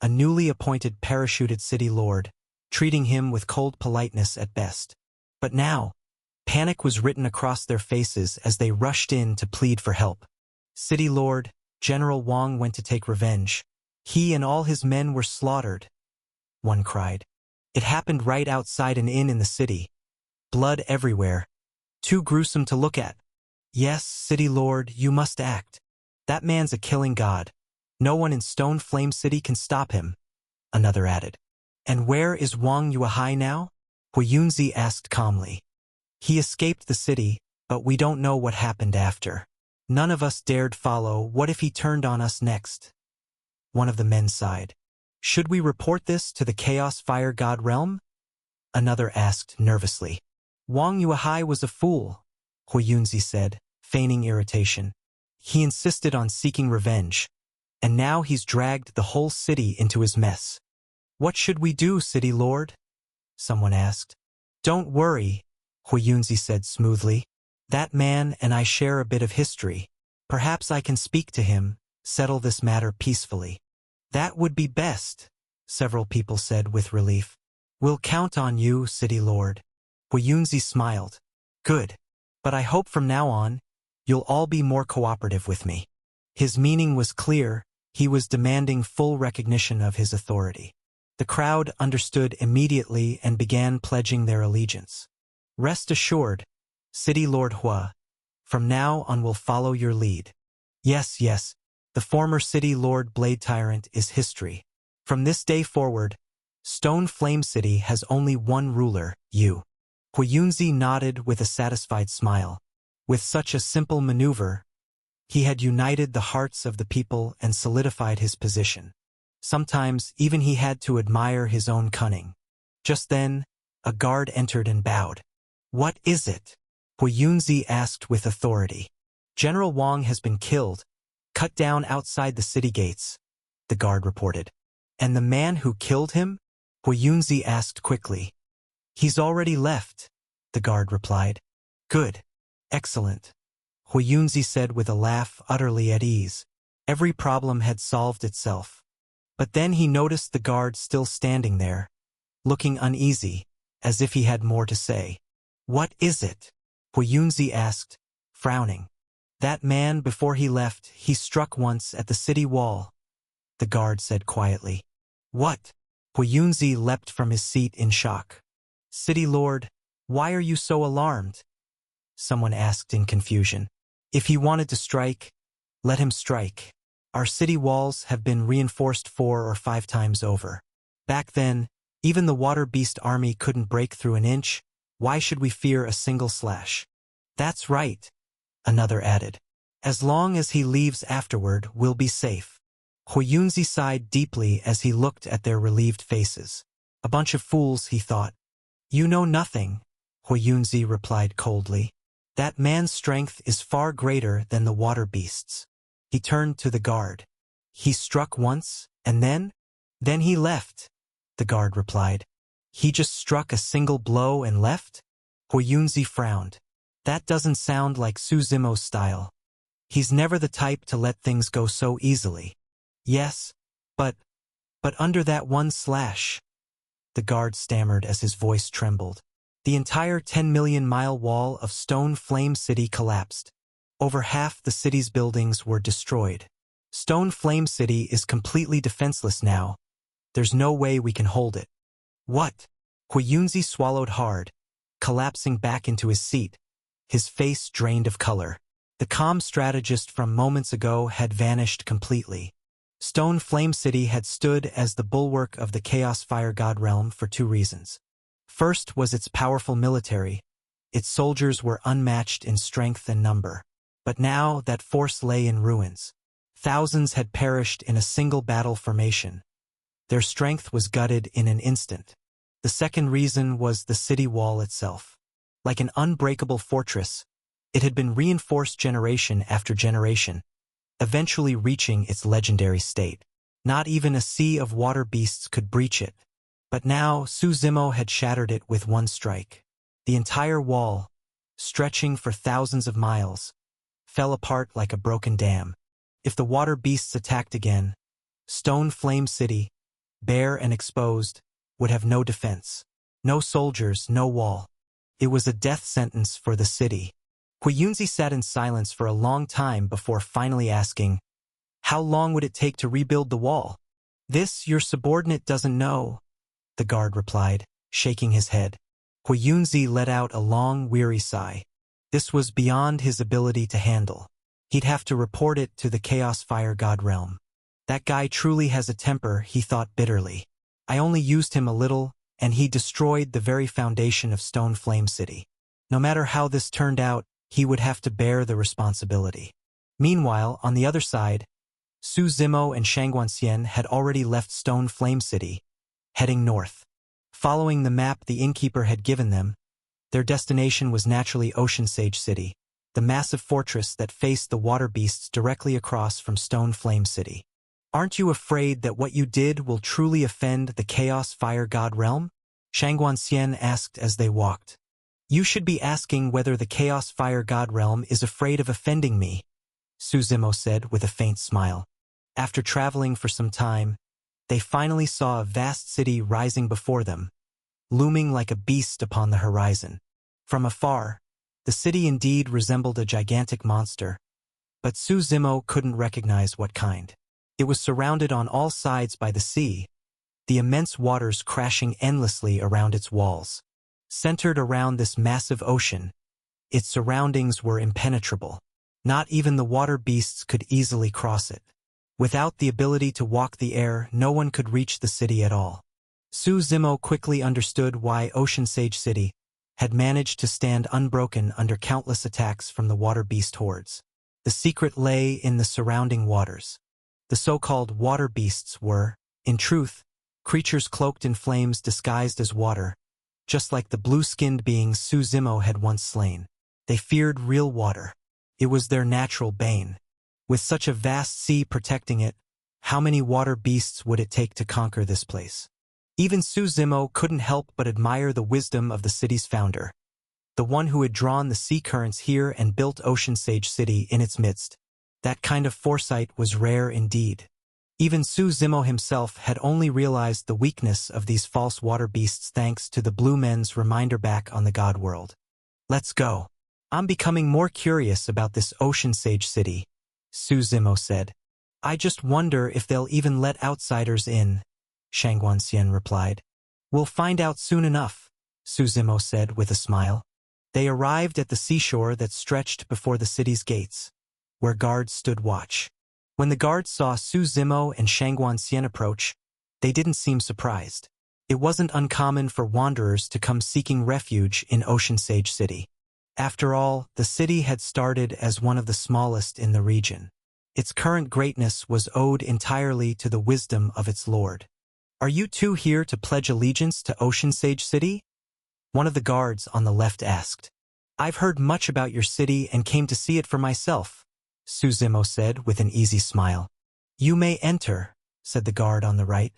[SPEAKER 1] a newly appointed parachuted city lord, treating him with cold politeness at best. But now, panic was written across their faces as they rushed in to plead for help. City Lord, General Wang went to take revenge. He and all his men were slaughtered, one cried. It happened right outside an inn in the city. Blood everywhere. Too gruesome to look at. Yes, City Lord, you must act. That man's a killing god. No one in Stone Flame City can stop him, another added. And where is Wang Yuehai now? Huiyunzi asked calmly. He escaped the city, but we don't know what happened after. None of us dared follow. What if he turned on us next? One of the men sighed. Should we report this to the Chaos Fire God realm? Another asked nervously. Wang Yuehai was a fool, Huiyunzi said, feigning irritation. He insisted on seeking revenge, and now he's dragged the whole city into his mess. What should we do, City Lord? Someone asked. Don't worry, Huiyunzi said smoothly. That man and I share a bit of history. Perhaps I can speak to him, settle this matter peacefully. That would be best, several people said with relief. We'll count on you, City Lord. Huiyunzi smiled. Good. But I hope from now on, you'll all be more cooperative with me. His meaning was clear. He was demanding full recognition of his authority. The crowd understood immediately and began pledging their allegiance. Rest assured, City Lord Hua, from now on we'll follow your lead. Yes, yes, the former City Lord Blade Tyrant is history. From this day forward, Stone Flame City has only one ruler, you. Huiyunzi nodded with a satisfied smile. With such a simple maneuver, he had united the hearts of the people and solidified his position. Sometimes even he had to admire his own cunning. Just then, a guard entered and bowed. What is it? Huiyunzi asked with authority. General Wang has been killed, cut down outside the city gates, the guard reported. And the man who killed him? Huiyunzi asked quickly. He's already left, the guard replied. Good. Excellent. Huiyunzi said with a laugh, utterly at ease. Every problem had solved itself. But then he noticed the guard still standing there, looking uneasy, as if he had more to say. What is it? Huiyunzi asked, frowning. That man, before he left, he struck once at the city wall, the guard said quietly. What? Huiyunzi leapt from his seat in shock. City Lord, why are you so alarmed? Someone asked in confusion. If he wanted to strike, let him strike. Our city walls have been reinforced 4 or 5 times over. Back then, even the water beast army couldn't break through an inch. Why should we fear a single slash? That's right, another added. As long as he leaves afterward, we'll be safe. Huiyunzi sighed deeply as he looked at their relieved faces. A bunch of fools, he thought. You know nothing, Huiyunzi replied coldly. That man's strength is far greater than the water beasts. He turned to the guard. He struck once, and then? Then he left, the guard replied. He just struck a single blow and left? Huiyunzi frowned. That doesn't sound like Su Zimo's style. He's never the type to let things go so easily. Yes, but under that one slash, the guard stammered as his voice trembled. The entire 10-million-mile wall of Stone Flame City collapsed. Over half the city's buildings were destroyed. Stone Flame City is completely defenseless now. There's no way we can hold it. What? Huiyunzi swallowed hard, collapsing back into his seat, his face drained of color. The calm strategist from moments ago had vanished completely. Stone Flame City had stood as the bulwark of the Chaos Fire God realm for 2 reasons. First was its powerful military. Its soldiers were unmatched in strength and number. But now that force lay in ruins. Thousands had perished in a single battle formation. Their strength was gutted in an instant. The second reason was the city wall itself. Like an unbreakable fortress, it had been reinforced generation after generation, eventually reaching its legendary state. Not even a sea of water beasts could breach it. But now Su Zimo had shattered it with one strike. The entire wall, stretching for thousands of miles, fell apart like a broken dam. If the water beasts attacked again, Stone Flame City, bare and exposed, would have no defense. No soldiers, no wall. It was a death sentence for the city. Huiyunzi sat in silence for a long time before finally asking, how long would it take to rebuild the wall? This your subordinate doesn't know, the guard replied, shaking his head. Huiyunzi let out a long, weary sigh. This was beyond his ability to handle. He'd have to report it to the Chaos Fire God realm. That guy truly has a temper, he thought bitterly. I only used him a little, and he destroyed the very foundation of Stone Flame City. No matter how this turned out, he would have to bear the responsibility. Meanwhile, on the other side, Su Zimo and Shangguanxian had already left Stone Flame City, heading north. Following the map the innkeeper had given them, their destination was naturally Ocean Sage City, the massive fortress that faced the water beasts directly across from Stone Flame City. Aren't you afraid that what you did will truly offend the Chaos Fire God realm? Shangguanxian asked as they walked. You should be asking whether the Chaos Fire God realm is afraid of offending me, Su Zimo said with a faint smile. After traveling for some time, they finally saw a vast city rising before them, looming like a beast upon the horizon. From afar, the city indeed resembled a gigantic monster, but Su Zimo couldn't recognize what kind. It was surrounded on all sides by the sea, the immense waters crashing endlessly around its walls. Centered around this massive ocean, its surroundings were impenetrable. Not even the water beasts could easily cross it. Without the ability to walk the air, no one could reach the city at all. Su Zimo quickly understood why Ocean Sage City had managed to stand unbroken under countless attacks from the water beast hordes. The secret lay in the surrounding waters. The so-called water beasts were, in truth, creatures cloaked in flames disguised as water, just like the blue-skinned beings Su Zimo had once slain. They feared real water. It was their natural bane. With such a vast sea protecting it, how many water beasts would it take to conquer this place? Even Su Zimo couldn't help but admire the wisdom of the city's founder, the one who had drawn the sea currents here and built Ocean Sage City in its midst. That kind of foresight was rare indeed. Even Su Zimo himself had only realized the weakness of these false water beasts thanks to the Blue Men's reminder back on the God world. Let's go. I'm becoming more curious about this Ocean Sage City, Su Zimo said. I just wonder if they'll even let outsiders in, Shang Guanxian replied. We'll find out soon enough, Su Zimo said with a smile. They arrived at the seashore that stretched before the city's gates, where guards stood watch. When the guards saw Su Zimo and Shang Guanxian approach, they didn't seem surprised. It wasn't uncommon for wanderers to come seeking refuge in Ocean Sage City. After all, the city had started as one of the smallest in the region. Its current greatness was owed entirely to the wisdom of its lord. Are you two here to pledge allegiance to Ocean Sage City? One of the guards on the left asked. I've heard much about your city and came to see it for myself, Su Zimo said with an easy smile. You may enter, said the guard on the right.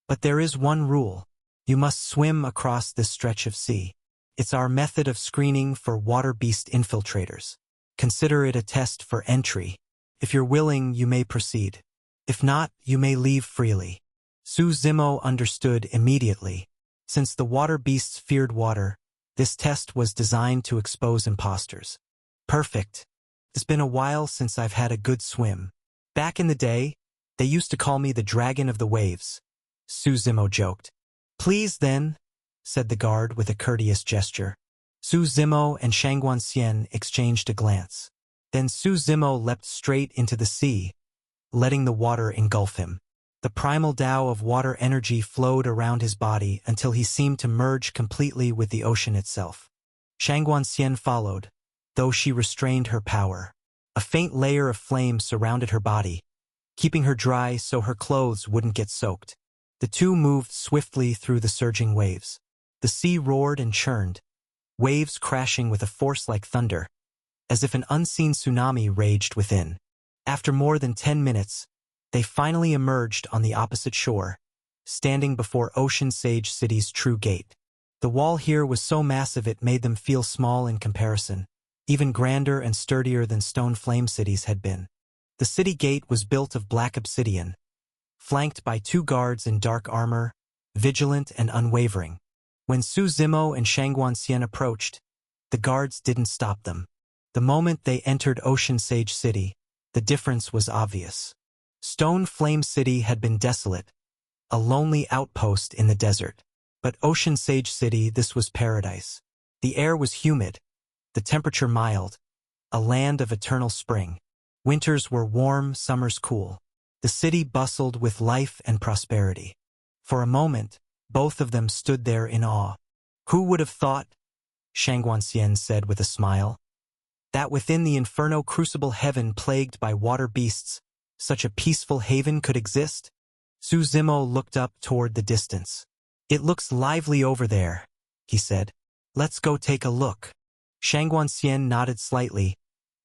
[SPEAKER 1] But there is one rule. You must swim across this stretch of sea. It's our method of screening for water beast infiltrators. Consider it a test for entry. If you're willing, you may proceed. If not, you may leave freely. Su Zimo understood immediately. Since the water beasts feared water, this test was designed to expose imposters. Perfect. It's been a while since I've had a good swim. Back in the day, they used to call me the Dragon of the Waves, Su Zimo joked. Please then, said the guard with a courteous gesture. Su Zimo and Shang Guanxian exchanged a glance. Then Su Zimo leapt straight into the sea, letting the water engulf him. The primal Tao of water energy flowed around his body until he seemed to merge completely with the ocean itself. Shang Guanxian followed, though she restrained her power. A faint layer of flame surrounded her body, keeping her dry so her clothes wouldn't get soaked. The two moved swiftly through the surging waves. The sea roared and churned, waves crashing with a force like thunder, as if an unseen tsunami raged within. After more than 10 minutes, they finally emerged on the opposite shore, standing before Ocean Sage City's true gate. The wall here was so massive it made them feel small in comparison, even grander and sturdier than Stone Flame cities had been. The city gate was built of black obsidian, flanked by 2 guards in dark armor, vigilant and unwavering. When Su Zimo and Shang Guanxian approached, the guards didn't stop them. The moment they entered Ocean Sage City, the difference was obvious. Stone Flame City had been desolate, a lonely outpost in the desert. But Ocean Sage City, this was paradise. The air was humid, the temperature mild, a land of eternal spring. Winters were warm, summers cool. The city bustled with life and prosperity. For a moment, both of them stood there in awe. Who would have thought, Shang Guanxian said with a smile, that within the inferno crucible heaven plagued by water beasts, such a peaceful haven could exist? Su Zimo looked up toward the distance. It looks lively over there, he said. Let's go take a look. Shang Guanxian nodded slightly,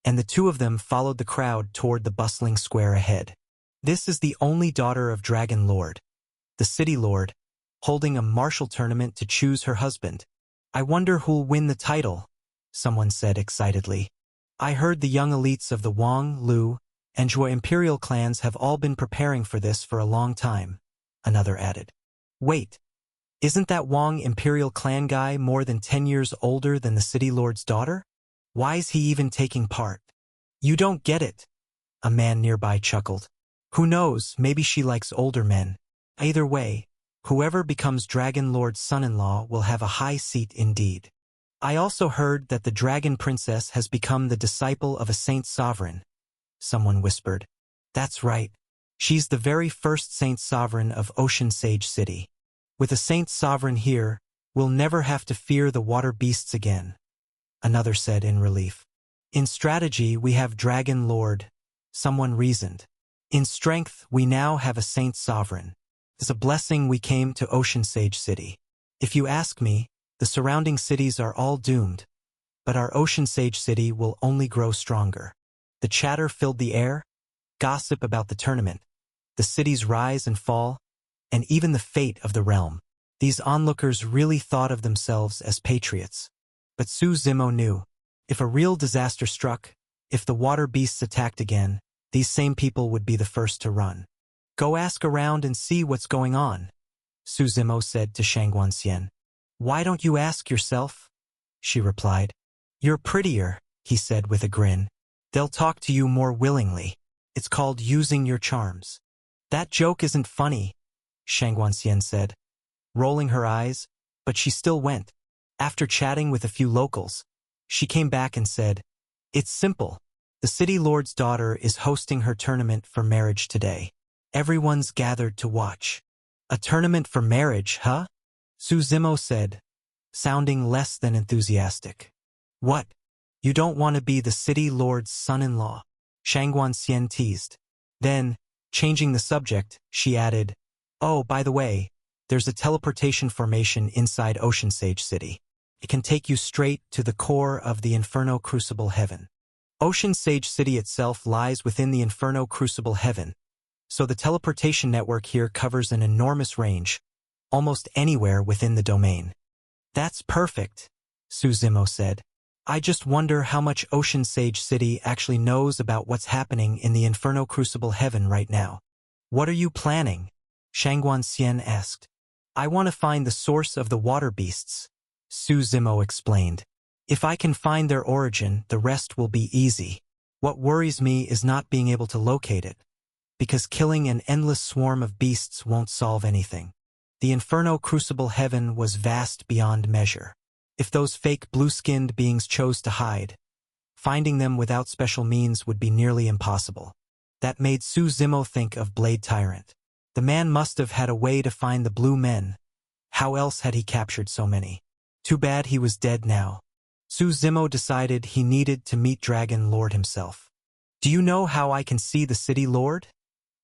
[SPEAKER 1] and the two of them followed the crowd toward the bustling square ahead. This is the only daughter of Dragon Lord, the city lord, holding a martial tournament to choose her husband. I wonder who'll win the title, someone said excitedly. I heard the young elites of the Wang, Lu, and Zhuo imperial clans have all been preparing for this for a long time, another added. Wait, isn't that Wang imperial clan guy more than 10 years older than the city lord's daughter? Why is he even taking part? You don't get it, A man nearby chuckled. Who knows, maybe she likes older men. Either way, whoever becomes Dragon Lord's son-in-law will have a high seat indeed. I also heard that the Dragon Princess has become the disciple of a Saint Sovereign, someone whispered. That's right. She's the very first Saint Sovereign of Ocean Sage City. With a Saint Sovereign here, we'll never have to fear the water beasts again, another said in relief. In strategy, we have Dragon Lord, someone reasoned. In strength, we now have a Saint Sovereign. It's a blessing we came to Ocean Sage City. If you ask me, the surrounding cities are all doomed, but our Ocean Sage City will only grow stronger. The chatter filled the air, gossip about the tournament, the city's rise and fall, and even the fate of the realm. These onlookers really thought of themselves as patriots. But Su Zimo knew, if a real disaster struck, if the water beasts attacked again, these same people would be the first to run. Go ask around and see what's going on, Su Zimo said to Shang Guanxian. Why don't you ask yourself? She replied. You're prettier, he said with a grin. They'll talk to you more willingly. It's called using your charms. That joke isn't funny, Shang Guanxian said, rolling her eyes, but she still went. After chatting with a few locals, she came back and said, It's simple. The city lord's daughter is hosting her tournament for marriage today. Everyone's gathered to watch. A tournament for marriage, huh? Su Zimo said, sounding less than enthusiastic. What? You don't want to be the city lord's son-in-law? Shang Guanxian teased. Then, changing the subject, she added, Oh, by the way, there's a teleportation formation inside Ocean Sage City. It can take you straight to the core of the Inferno Crucible Heaven. Ocean Sage City itself lies within the Inferno Crucible Heaven, so the teleportation network here covers an enormous range, almost anywhere within the domain. That's perfect, Su Zimo said. I just wonder how much Ocean Sage City actually knows about what's happening in the Inferno Crucible Heaven right now. What are you planning? Shang Guanxian asked. I want to find the source of the water beasts, Su Zimo explained. If I can find their origin, the rest will be easy. What worries me is not being able to locate it, because killing an endless swarm of beasts won't solve anything. The Inferno Crucible Heaven was vast beyond measure. If those fake blue-skinned beings chose to hide, finding them without special means would be nearly impossible. That made Su Zimo think of Blade Tyrant. The man must have had a way to find the blue men. How else had he captured so many? Too bad he was dead now. Su Zimo decided he needed to meet Dragon Lord himself. Do you know how I can see the city lord?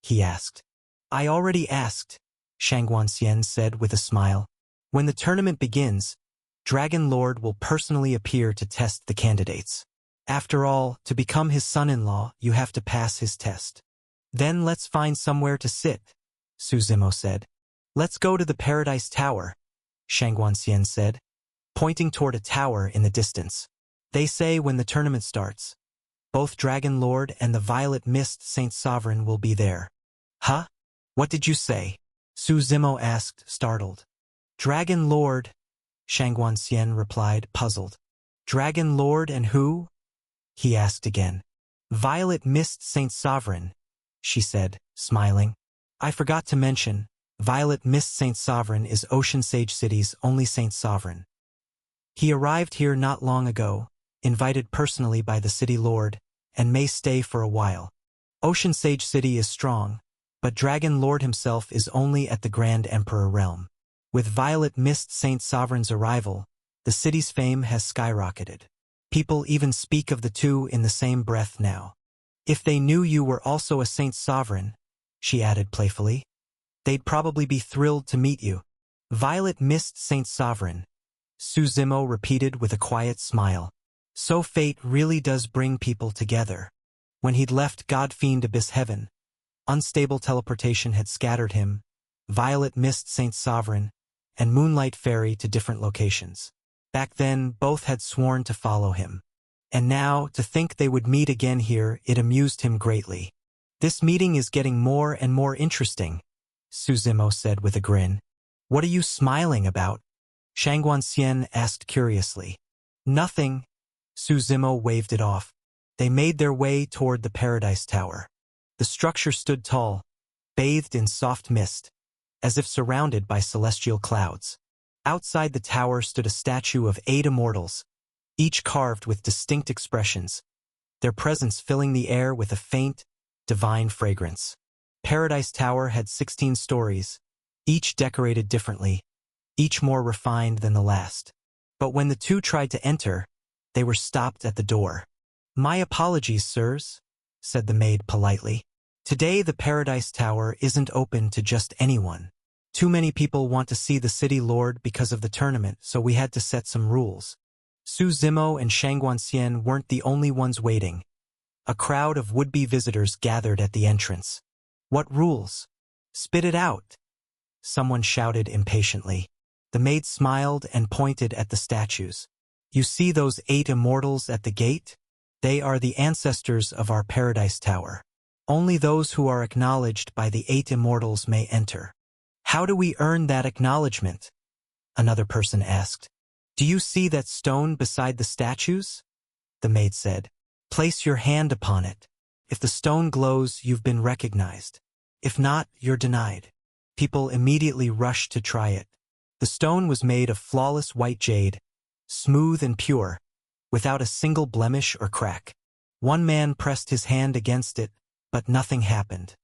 [SPEAKER 1] He asked. I already asked, Shang Guanxian said with a smile. When the tournament begins, Dragon Lord will personally appear to test the candidates. After all, to become his son-in-law, you have to pass his test. Then let's find somewhere to sit, Su Zimo said. Let's go to the Paradise Tower, Shang Guanxian said, pointing toward a tower in the distance. They say when the tournament starts, both Dragon Lord and the Violet Mist Saint Sovereign will be there. Huh? What did you say? Su Zimo asked, startled. Dragon Lord, Shang Guanxian replied, puzzled. Dragon Lord and who? He asked again. Violet Mist Saint Sovereign, she said, smiling. I forgot to mention, Violet Mist Saint Sovereign is Ocean Sage City's only Saint Sovereign. He arrived here not long ago, invited personally by the city lord, and may stay for a while. Ocean Sage City is strong, but Dragon Lord himself is only at the Grand Emperor realm. With Violet Mist Saint Sovereign's arrival, the city's fame has skyrocketed. People even speak of the two in the same breath now. If they knew you were also a Saint Sovereign, she added playfully, they'd probably be thrilled to meet you. Violet Mist Saint Sovereign, Su Zimo repeated with a quiet smile. So fate really does bring people together. When he'd left God-fiend Abyss Heaven, unstable teleportation had scattered him, Violet Mist Saint Sovereign, and Moonlight Fairy to different locations. Back then, both had sworn to follow him. And now, to think they would meet again here, it amused him greatly. This meeting is getting more and more interesting, Su Zimo said with a grin. What are you smiling about? Shang Guanxian asked curiously. Nothing, Su Zimo waved it off. They made their way toward the Paradise Tower. The structure stood tall, bathed in soft mist, as if surrounded by celestial clouds. Outside the tower stood a statue of 8 immortals, each carved with distinct expressions, their presence filling the air with a faint, divine fragrance. Paradise Tower had 16 stories, each decorated differently, each more refined than the last. But when the two tried to enter, they were stopped at the door. "My apologies, sirs," said the maid politely. "Today the Paradise Tower isn't open to just anyone. Too many people want to see the city lord because of the tournament, so we had to set some rules." Su Zimo and Shang Guanxian weren't the only ones waiting. A crowd of would-be visitors gathered at the entrance. "What rules? Spit it out," someone shouted impatiently. The maid smiled and pointed at the statues. "You see those 8 immortals at the gate? They are the ancestors of our Paradise Tower. Only those who are acknowledged by the 8 immortals may enter." "How do we earn that acknowledgement?" another person asked. "Do you see that stone beside the statues?" the maid said. "Place your hand upon it. If the stone glows, you've been recognized. If not, you're denied." People immediately rushed to try it. The stone was made of flawless white jade, smooth and pure, without a single blemish or crack. One man pressed his hand against it, but nothing happened.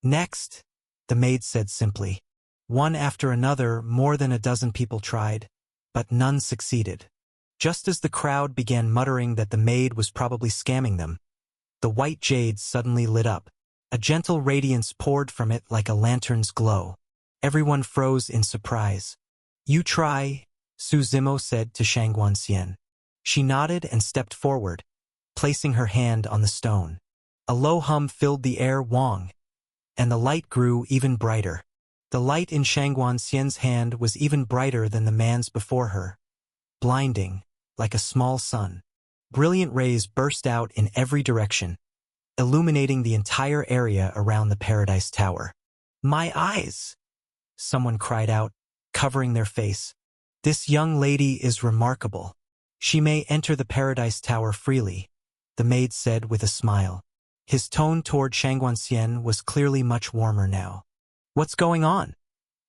[SPEAKER 1] "Next," the maid said simply. One after another, more than a dozen people tried, but none succeeded. Just as the crowd began muttering that the maid was probably scamming them, the white jade suddenly lit up. A gentle radiance poured from it like a lantern's glow. Everyone froze in surprise. "You try," Su Zimo said to Shang Guanxian. She nodded and stepped forward, placing her hand on the stone. A low hum filled the air, "Wong," and the light grew even brighter. The light in Shang Guanxian's hand was even brighter than the man's before her, blinding, like a small sun. Brilliant rays burst out in every direction, illuminating the entire area around the Paradise Tower. "My eyes!" someone cried out, covering their face. "This young lady is remarkable. She may enter the Paradise Tower freely," the maid said with a smile. His tone toward Shang Guanxian was clearly much warmer now. "What's going on?"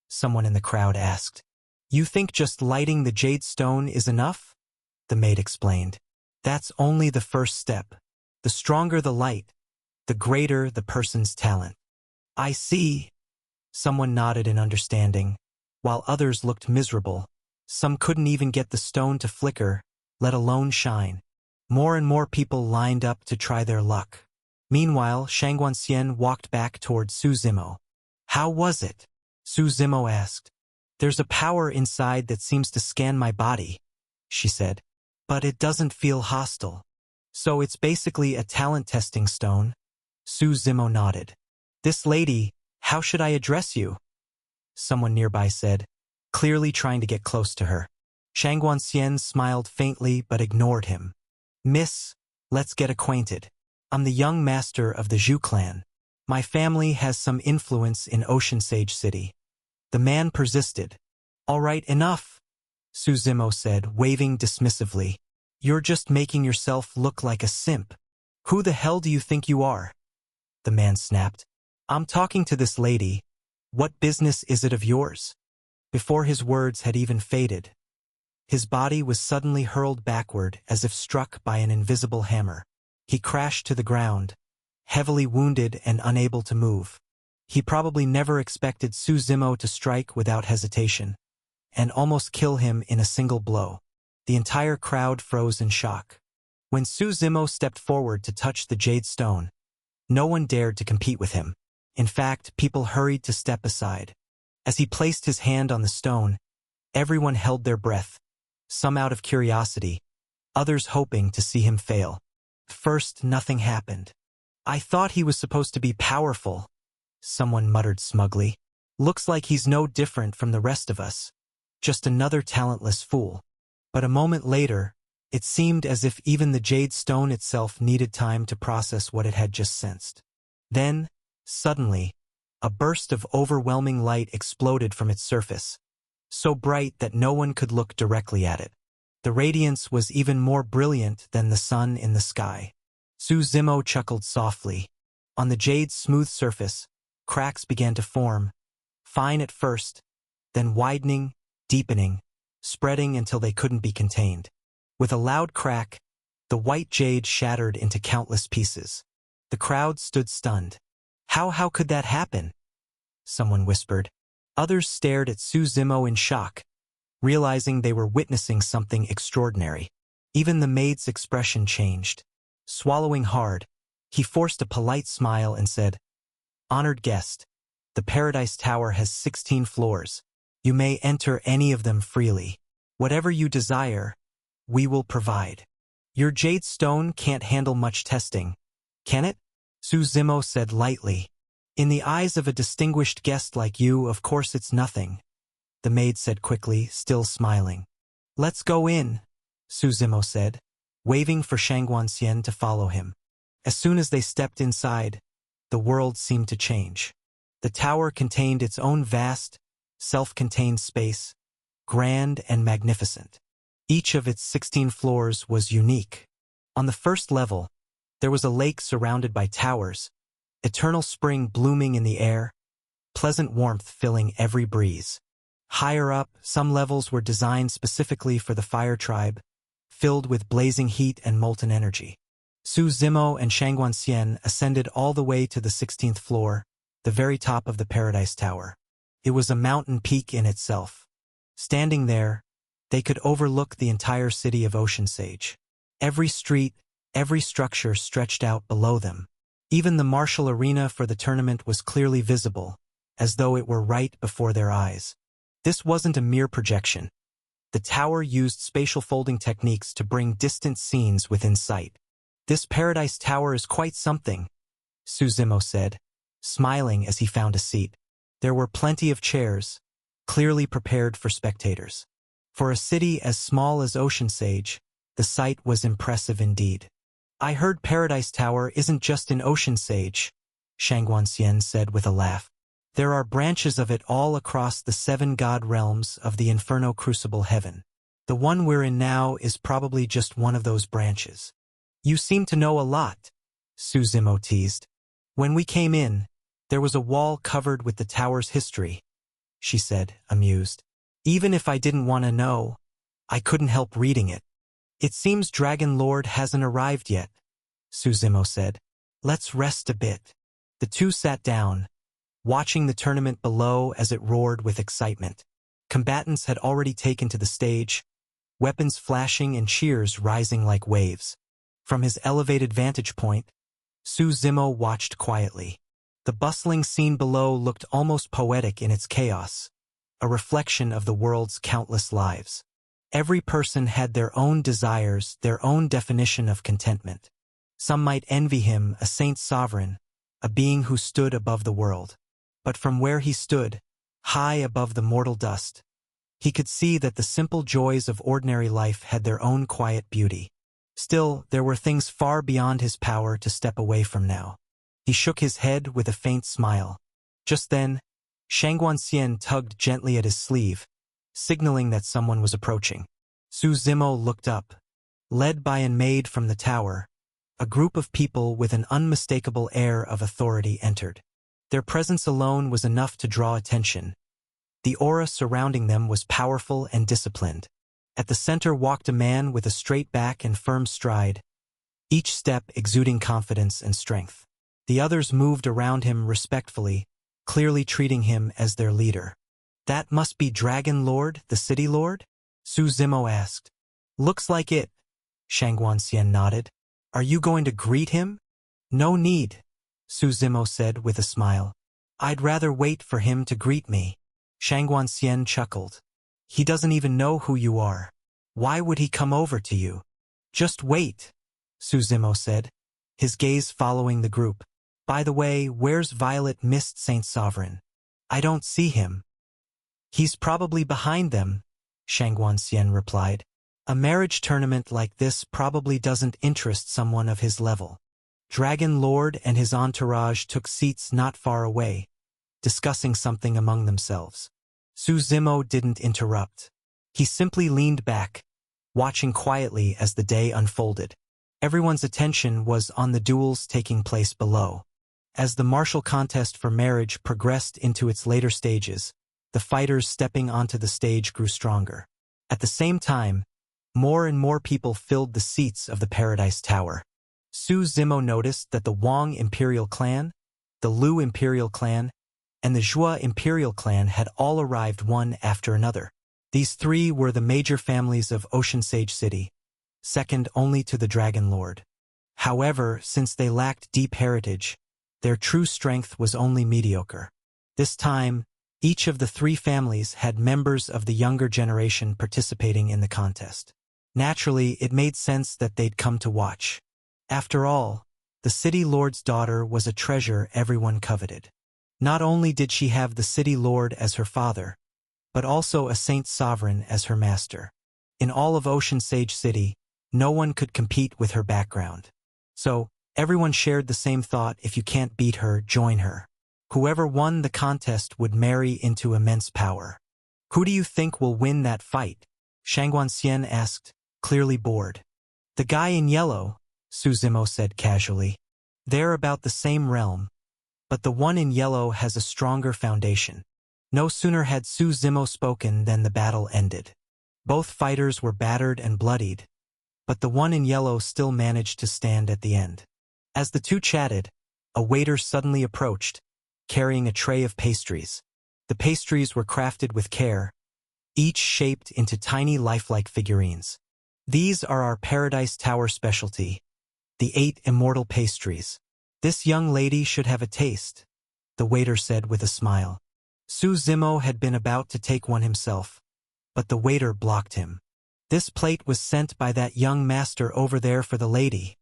[SPEAKER 1] someone in the crowd asked. "You think just lighting the jade stone is enough?" the maid explained. "That's only the first step. The stronger the light, the greater the person's talent." "I see." Someone nodded in understanding, while others looked miserable. Some couldn't even get the stone to flicker, let alone shine. More and more people lined up to try their luck. Meanwhile, Shang Guanxian walked back toward Su Zimo. "How was it?" Su Zimo asked. "There's a power inside that seems to scan my body," she said. "But it doesn't feel hostile. So it's basically a talent testing stone." Su Zimo nodded. "This lady, how should I address you?" someone nearby said, clearly trying to get close to her. Shang Guanxian smiled faintly but ignored him. "Miss, let's get acquainted. I'm the young master of the Zhu clan. My family has some influence in Ocean Sage City." The man persisted. "All right, enough," Su Zimo said, waving dismissively. "You're just making yourself look like a simp. Who the hell do you think you are?" the man snapped. "I'm talking to this lady. What business is it of yours?" Before his words had even faded, his body was suddenly hurled backward as if struck by an invisible hammer. He crashed to the ground, heavily wounded and unable to move. He probably never expected Su Zimo to strike without hesitation, and almost kill him in a single blow. The entire crowd froze in shock. When Su Zimo stepped forward to touch the jade stone, no one dared to compete with him. In fact, people hurried to step aside. As he placed his hand on the stone, everyone held their breath, some out of curiosity, others hoping to see him fail. First, nothing happened. "I thought he was supposed to be powerful," someone muttered smugly. "Looks like he's no different from the rest of us. Just another talentless fool." But a moment later, it seemed as if even the jade stone itself needed time to process what it had just sensed. Then, suddenly, a burst of overwhelming light exploded from its surface, so bright that no one could look directly at it. The radiance was even more brilliant than the sun in the sky. Su Zimo chuckled softly. On the jade's smooth surface, cracks began to form, fine at first, then widening, deepening, spreading until they couldn't be contained. With a loud crack, the white jade shattered into countless pieces. The crowd stood stunned. How could that happen? Someone whispered. Others stared at Su Zimo in shock, realizing they were witnessing something extraordinary. Even the maid's expression changed. Swallowing hard, he forced a polite smile and said, "Honored guest, the Paradise Tower has 16 floors. You may enter any of them freely. Whatever you desire, we will provide. Your jade stone can't handle much testing, can it?" Su Zimo said lightly. "In the eyes of a distinguished guest like you, of course it's nothing," the maid said quickly, still smiling. "Let's go in," Su Zimo said, waving for Shangguanxian to follow him. As soon as they stepped inside, the world seemed to change. The tower contained its own vast, self-contained space, grand and magnificent. Each of its 16 floors was unique. On the first level, there was a lake surrounded by towers, eternal spring blooming in the air, pleasant warmth filling every breeze. Higher up, some levels were designed specifically for the fire tribe, filled with blazing heat and molten energy. Su Zimo and Shangguanxian ascended all the way to the 16th floor, the very top of the Paradise Tower. It was a mountain peak in itself. Standing there, they could overlook the entire city of Oceansage. Every street, every structure stretched out below them. Even the martial arena for the tournament was clearly visible, as though it were right before their eyes. This wasn't a mere projection. The tower used spatial folding techniques to bring distant scenes within sight. "This Paradise Tower is quite something," Su Zimo said, smiling as he found a seat. There were plenty of chairs, clearly prepared for spectators. For a city as small as Oceansage, the sight was impressive indeed. "I heard Paradise Tower isn't just in Oceansage," Shangguanxian said with a laugh. "There are branches of it all across the 7 god realms of the Inferno Crucible Heaven. The one we're in now is probably just one of those branches." "You seem to know a lot," Su Zimo teased. "When we came in, there was a wall covered with the tower's history," she said, amused. "Even if I didn't want to know, I couldn't help reading it." "It seems Dragon Lord hasn't arrived yet," Su Zimo said. "Let's rest a bit." The two sat down, watching the tournament below as it roared with excitement. Combatants had already taken to the stage, weapons flashing and cheers rising like waves. From his elevated vantage point, Su Zimo watched quietly. The bustling scene below looked almost poetic in its chaos, a reflection of the world's countless lives. Every person had their own desires, their own definition of contentment. Some might envy him, a saint sovereign, a being who stood above the world. But from where he stood, high above the mortal dust, he could see that the simple joys of ordinary life had their own quiet beauty. Still, there were things far beyond his power to step away from now. He shook his head with a faint smile. Just then, Shangguanxian tugged gently at his sleeve, signaling that someone was approaching. Su Zimo looked up. Led by a maid from the tower, a group of people with an unmistakable air of authority entered. Their presence alone was enough to draw attention. The aura surrounding them was powerful and disciplined. At the center walked a man with a straight back and firm stride, each step exuding confidence and strength. The others moved around him respectfully, clearly treating him as their leader. "That must be Dragon Lord, the City Lord?" Su Zimo asked. "Looks like it," Shangguanxian nodded. "Are you going to greet him?" "No need," Su Zimo said with a smile. "I'd rather wait for him to greet me." Shangguanxian chuckled. "He doesn't even know who you are. Why would he come over to you?" "Just wait," Su Zimo said, his gaze following the group. "By the way, where's Violet Mist Saint Sovereign? I don't see him." "He's probably behind them," Shangguanxian replied. "A marriage tournament like this probably doesn't interest someone of his level." Dragon Lord and his entourage took seats not far away, discussing something among themselves. Su Zimo didn't interrupt. He simply leaned back, watching quietly as the day unfolded. Everyone's attention was on the duels taking place below. As the martial contest for marriage progressed into its later stages, the fighters stepping onto the stage grew stronger. At the same time, more and more people filled the seats of the Paradise Tower. Su Zimo noticed that the Wang Imperial Clan, the Lu Imperial Clan, and the Zhua Imperial Clan had all arrived one after another. These three were the major families of Ocean Sage City, second only to the Dragon Lord. However, since they lacked deep heritage, their true strength was only mediocre. This time, each of the three families had members of the younger generation participating in the contest. Naturally, it made sense that they'd come to watch. After all, the city lord's daughter was a treasure everyone coveted. Not only did she have the city lord as her father, but also a saint sovereign as her master. In all of Ocean Sage City, no one could compete with her background. So, everyone shared the same thought: if you can't beat her, join her. Whoever won the contest would marry into immense power. Who do you think will win that fight? Shangguan Xian asked, clearly bored. The guy in yellow, Su Zimo said casually. They're about the same realm, but the one in yellow has a stronger foundation. No sooner had Su Zimo spoken than the battle ended. Both fighters were battered and bloodied, but the one in yellow still managed to stand at the end. As the two chatted, a waiter suddenly approached, carrying a tray of pastries. The pastries were crafted with care, each shaped into tiny lifelike figurines. These are our Paradise Tower specialty, the 8 immortal pastries. This young lady should have a taste, the waiter said with a smile. Su Zimo had been about to take one himself, but the waiter blocked him. This plate was sent by that young master over there for the lady,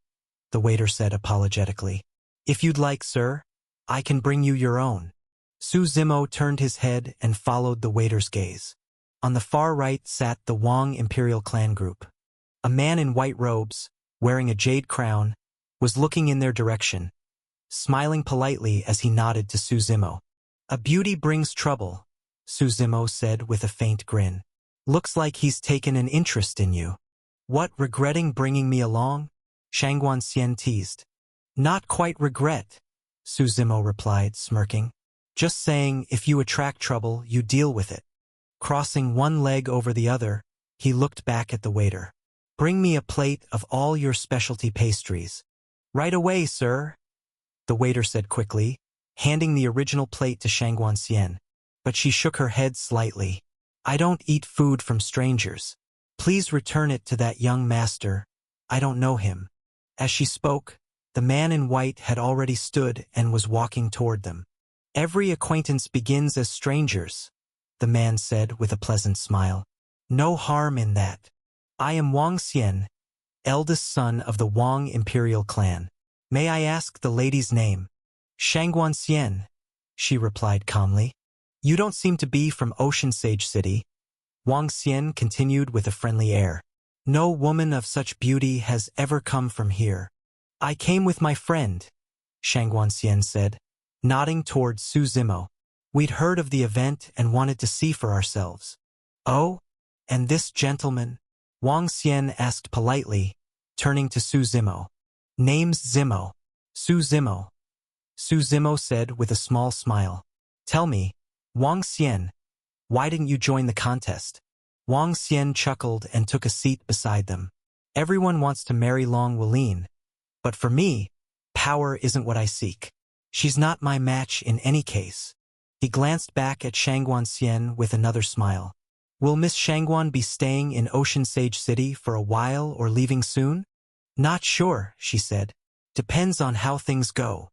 [SPEAKER 1] the waiter said apologetically. If you'd like, sir, I can bring you your own. Su Zimo turned his head and followed the waiter's gaze. On the far right sat the Wang Imperial Clan group. A man in white robes, wearing a jade crown, was looking in their direction, smiling politely as he nodded to Su Zimo. A beauty brings trouble, Su Zimo said with a faint grin. Looks like he's taken an interest in you. What, regretting bringing me along? Shangguan Xian teased. Not quite regret, Su Zimo replied, smirking. Just saying, if you attract trouble, you deal with it. Crossing one leg over the other, he looked back at the waiter. Bring me a plate of all your specialty pastries. Right away, sir, the waiter said quickly, handing the original plate to Shangguan Xian. But she shook her head slightly. I don't eat food from strangers. Please return it to that young master. I don't know him. As she spoke, the man in white had already stood and was walking toward them. Every acquaintance begins as strangers, the man said with a pleasant smile. No harm in that. I am Wang Xian, eldest son of the Wang Imperial Clan. May I ask the lady's name? Shangguan Xian, she replied calmly. You don't seem to be from Ocean Sage City, Wang Xian continued with a friendly air. No woman of such beauty has ever come from here. I came with my friend, Shangguan Xian said, nodding towards Su Zimo. We'd heard of the event and wanted to see for ourselves. Oh? And this gentleman? Wang Xian asked politely, turning to Su Zimo. Name's Zimo. Su Zimo. Su Zimo said with a small smile. Tell me, Wang Xian, why didn't you join the contest? Wang Xian chuckled and took a seat beside them. Everyone wants to marry Long Weilin, but for me, power isn't what I seek. She's not my match in any case. He glanced back at Shangguan Xian with another smile. Will Miss Shangguan be staying in Ocean Sage City for a while or leaving soon? Not sure, she said. Depends on how things go.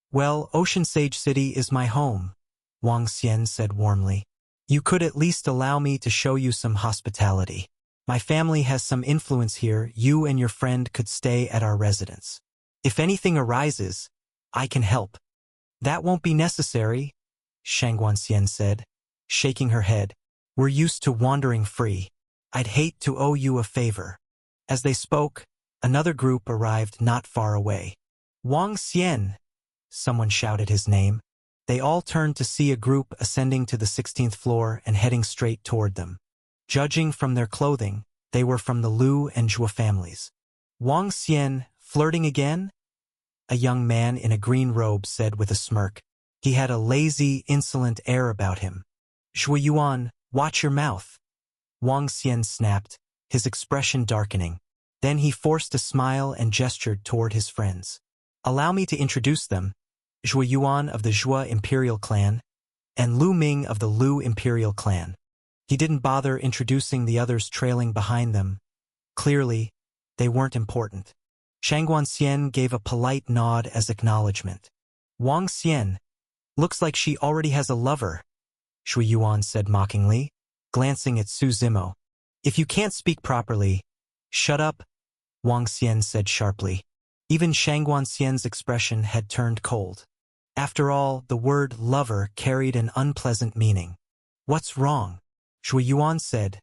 [SPEAKER 1] Well, Ocean Sage City is my home, Wang Xian said warmly. You could at least allow me to show you some hospitality. My family has some influence here. You and your friend could stay at our residence. If anything arises, I can help. That won't be necessary, Shangguan Xian said, shaking her head. We're used to wandering free. I'd hate to owe you a favor. As they spoke, another group arrived not far away. Wang Xian, someone shouted his name. They all turned to see a group ascending to the 16th floor and heading straight toward them. Judging from their clothing, they were from the Lu and Zhua families. Wang Xian Flirting again? A young man in a green robe said with a smirk. He had a lazy, insolent air about him. Zhuo Yuan, watch your mouth. Wang Xian snapped, his expression darkening. Then he forced a smile and gestured toward his friends. Allow me to introduce them. Zhuo Yuan of the Zhua Imperial clan, and Lu Ming of the Lu Imperial clan. He didn't bother introducing the others trailing behind them. Clearly, they weren't important. Shangguan Xian gave a polite nod as acknowledgement. Wang Xian, looks like she already has a lover, Zhuo Yuan said mockingly, glancing at Su Zimo. If you can't speak properly, shut up, Wang Xian said sharply. Even Shangguan Xian's expression had turned cold. After all, the word lover carried an unpleasant meaning. What's wrong? Zhuo Yuan said,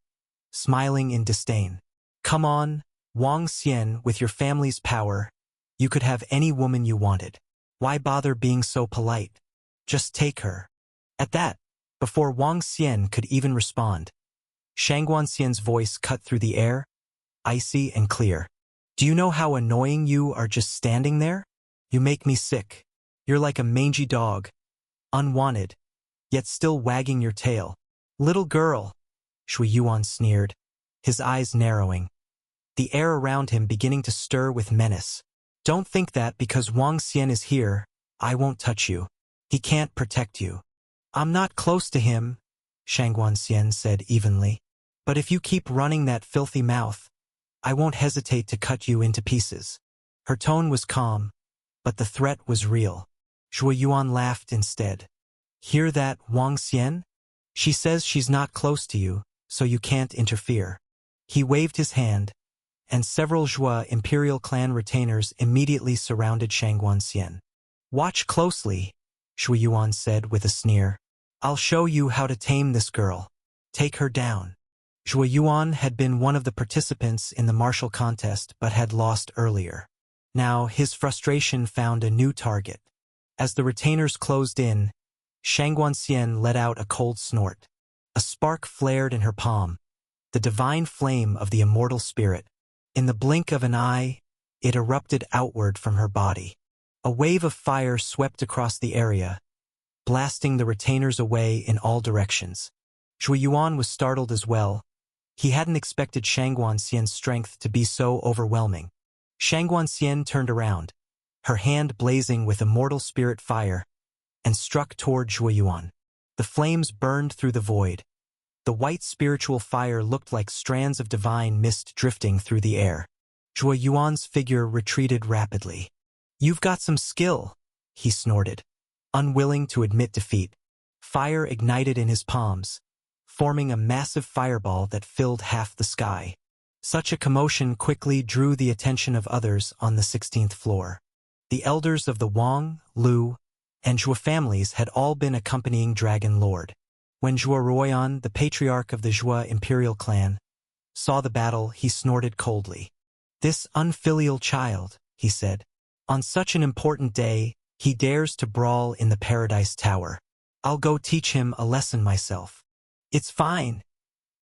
[SPEAKER 1] smiling in disdain. Come on, Wang Xian, with your family's power, you could have any woman you wanted. Why bother being so polite? Just take her. At that, before Wang Xian could even respond, Shangguan Xian's voice cut through the air, icy and clear. Do you know how annoying you are just standing there? You make me sick. You're like a mangy dog, unwanted, yet still wagging your tail. Little girl, Zhuo Yuan sneered, his eyes narrowing, the air around him beginning to stir with menace. Don't think that because Wang Xian is here, I won't touch you. He can't protect you. I'm not close to him, Shangguan Xian said evenly. But if you keep running that filthy mouth, I won't hesitate to cut you into pieces. Her tone was calm, but the threat was real. Zhuo Yuan laughed instead. Hear that, Wang Xian? She says she's not close to you, so you can't interfere. He waved his hand, and several Zhua Imperial clan retainers immediately surrounded Shangguan Xian. Watch closely, Zhuo Yuan said with a sneer. I'll show you how to tame this girl. Take her down. Zhuo Yuan had been one of the participants in the martial contest but had lost earlier. Now his frustration found a new target. As the retainers closed in, Shangguan Xian let out a cold snort. A spark flared in her palm, the divine flame of the immortal spirit. In the blink of an eye, it erupted outward from her body. A wave of fire swept across the area, blasting the retainers away in all directions. Zhuo Yuan was startled as well. He hadn't expected Shangguan Xian's strength to be so overwhelming. Shangguan Xian turned around, her hand blazing with immortal spirit fire, and struck toward Zhuo Yuan. The flames burned through the void. The white spiritual fire looked like strands of divine mist drifting through the air. Zhuo Yuan's figure retreated rapidly. You've got some skill, he snorted, unwilling to admit defeat. Fire ignited in his palms, forming a massive fireball that filled half the sky. Such a commotion quickly drew the attention of others on the 16th floor. The elders of the Wang, Lu, and Zhuo families had all been accompanying Dragon Lord. When Zhuo Ruoyan, the patriarch of the Zhua Imperial clan, saw the battle, he snorted coldly. This unfilial child, he said. On such an important day, he dares to brawl in the Paradise Tower. I'll go teach him a lesson myself. It's fine.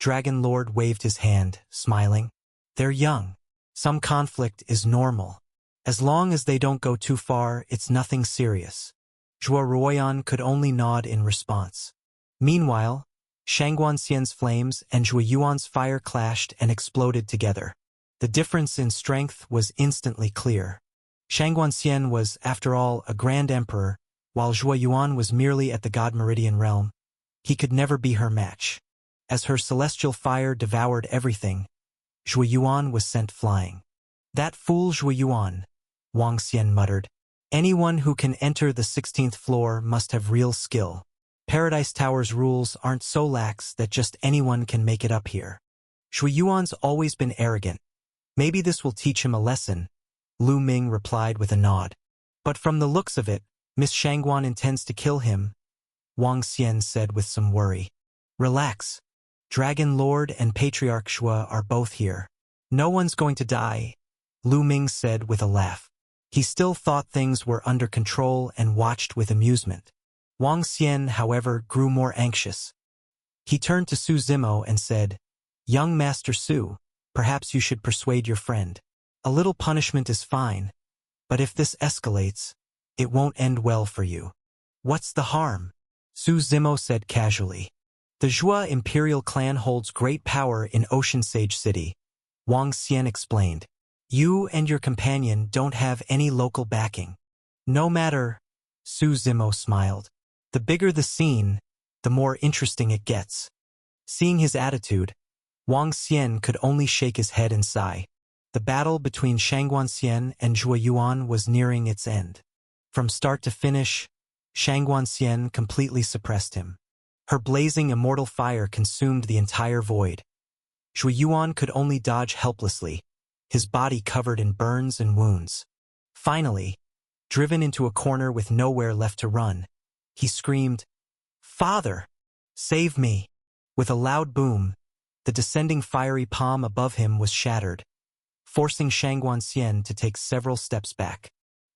[SPEAKER 1] Dragon Lord waved his hand, smiling. They're young. Some conflict is normal. As long as they don't go too far, it's nothing serious. Zhuo Ruoyan could only nod in response. Meanwhile, Shangguan Xian's flames and Zhuo Yuan's fire clashed and exploded together. The difference in strength was instantly clear. Shangguan Xian was, after all, a grand emperor, while Zhuo Yuan was merely at the God Meridian realm. He could never be her match. As her celestial fire devoured everything, Zhuo Yuan was sent flying. That fool Zhuo Yuan, Wang Xian muttered. Anyone who can enter the 16th floor must have real skill. Paradise Tower's rules aren't so lax that just anyone can make it up here. Zhuo Yuan's always been arrogant. Maybe this will teach him a lesson, Lu Ming replied with a nod. But from the looks of it, Miss Shangguan intends to kill him, Wang Xian said with some worry. Relax. Dragon Lord and Patriarch Zhua are both here. No one's going to die, Lu Ming said with a laugh. He still thought things were under control and watched with amusement. Wang Xian, however, grew more anxious. He turned to Su Zimo and said, Young Master Su, perhaps you should persuade your friend. A little punishment is fine, But if this escalates, it won't end well for you. What's the harm? Su Zimo said casually. The Zhua imperial clan holds great power in Ocean Sage City, Wang Xian explained. You and your companion don't have any local backing. No matter, Su Zimo smiled. The bigger the scene, the more interesting it gets. Seeing his attitude, Wang Xian could only shake his head and sigh. The battle between Shangguan Xian and Zhua Yuan was nearing its end. From start to finish, Shangguan Xian completely suppressed him. Her blazing immortal fire consumed the entire void. Zhua Yuan could only dodge helplessly, his body covered in burns and wounds. Finally, driven into a corner with nowhere left to run, he screamed, "Father! Save me!" With a loud boom, the descending fiery palm above him was shattered, forcing Shangguan Xian to take several steps back.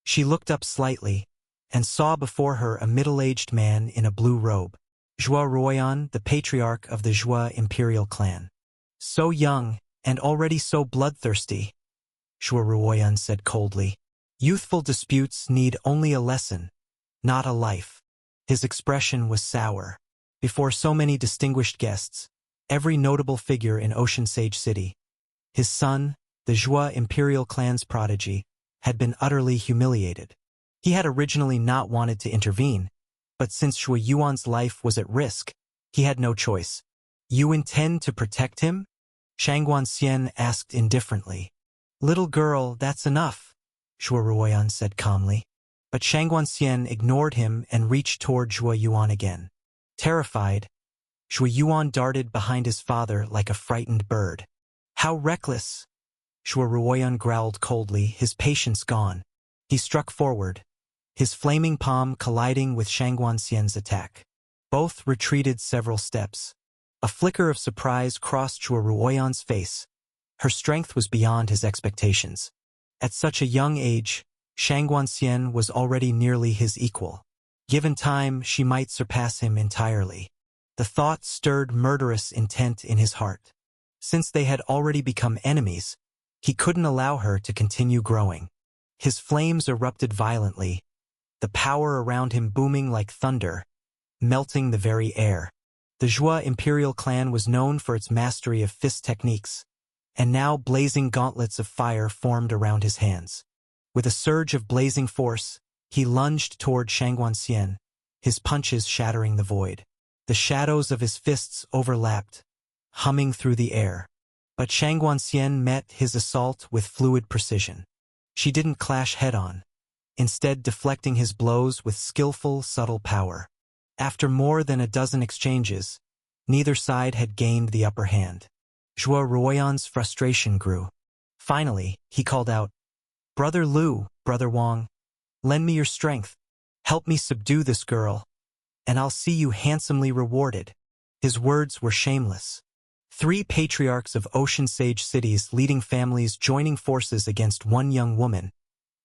[SPEAKER 1] She looked up slightly and saw before her a middle-aged man in a blue robe. Zhua Ruoyan, the patriarch of the Zhua imperial clan. So young and already so bloodthirsty, Zhua Ruoyan said coldly. Youthful disputes need only a lesson, not a life. His expression was sour. Before so many distinguished guests, every notable figure in Ocean Sage City, his son, the Zhua imperial clan's prodigy, had been utterly humiliated. He had originally not wanted to intervene, but since Zhua Yuan's life was at risk, he had no choice. You intend to protect him? Shangguan Xian asked indifferently. Little girl, that's enough, Zhua Ruoyan said calmly. But Shangguan Xian ignored him and reached toward Zhua Yuan again. Terrified, Zhua Yuan darted behind his father like a frightened bird. How reckless! Zhua Ruoyan growled coldly, his patience gone. He struck forward, his flaming palm colliding with Shangguan Xian's attack. Both retreated several steps. A flicker of surprise crossed Zhua Ruoyan's face. Her strength was beyond his expectations. At such a young age, Shangguan Xian was already nearly his equal. Given time, she might surpass him entirely. The thought stirred murderous intent in his heart. Since they had already become enemies, he couldn't allow her to continue growing. His flames erupted violently, the power around him booming like thunder, melting the very air. The Zhua imperial clan was known for its mastery of fist techniques, and now blazing gauntlets of fire formed around his hands. With a surge of blazing force, he lunged toward Shangguan Xian, his punches shattering the void. The shadows of his fists overlapped, humming through the air. But Shangguan Xian met his assault with fluid precision. She didn't clash head-on, instead deflecting his blows with skillful, subtle power. After more than a dozen exchanges, neither side had gained the upper hand. Zhua Ruoyan's frustration grew. Finally, he called out, "Brother Lu, Brother Wang, lend me your strength. Help me subdue this girl, and I'll see you handsomely rewarded." His words were shameless. 3 patriarchs of Ocean Sage City's leading families joining forces against one young woman.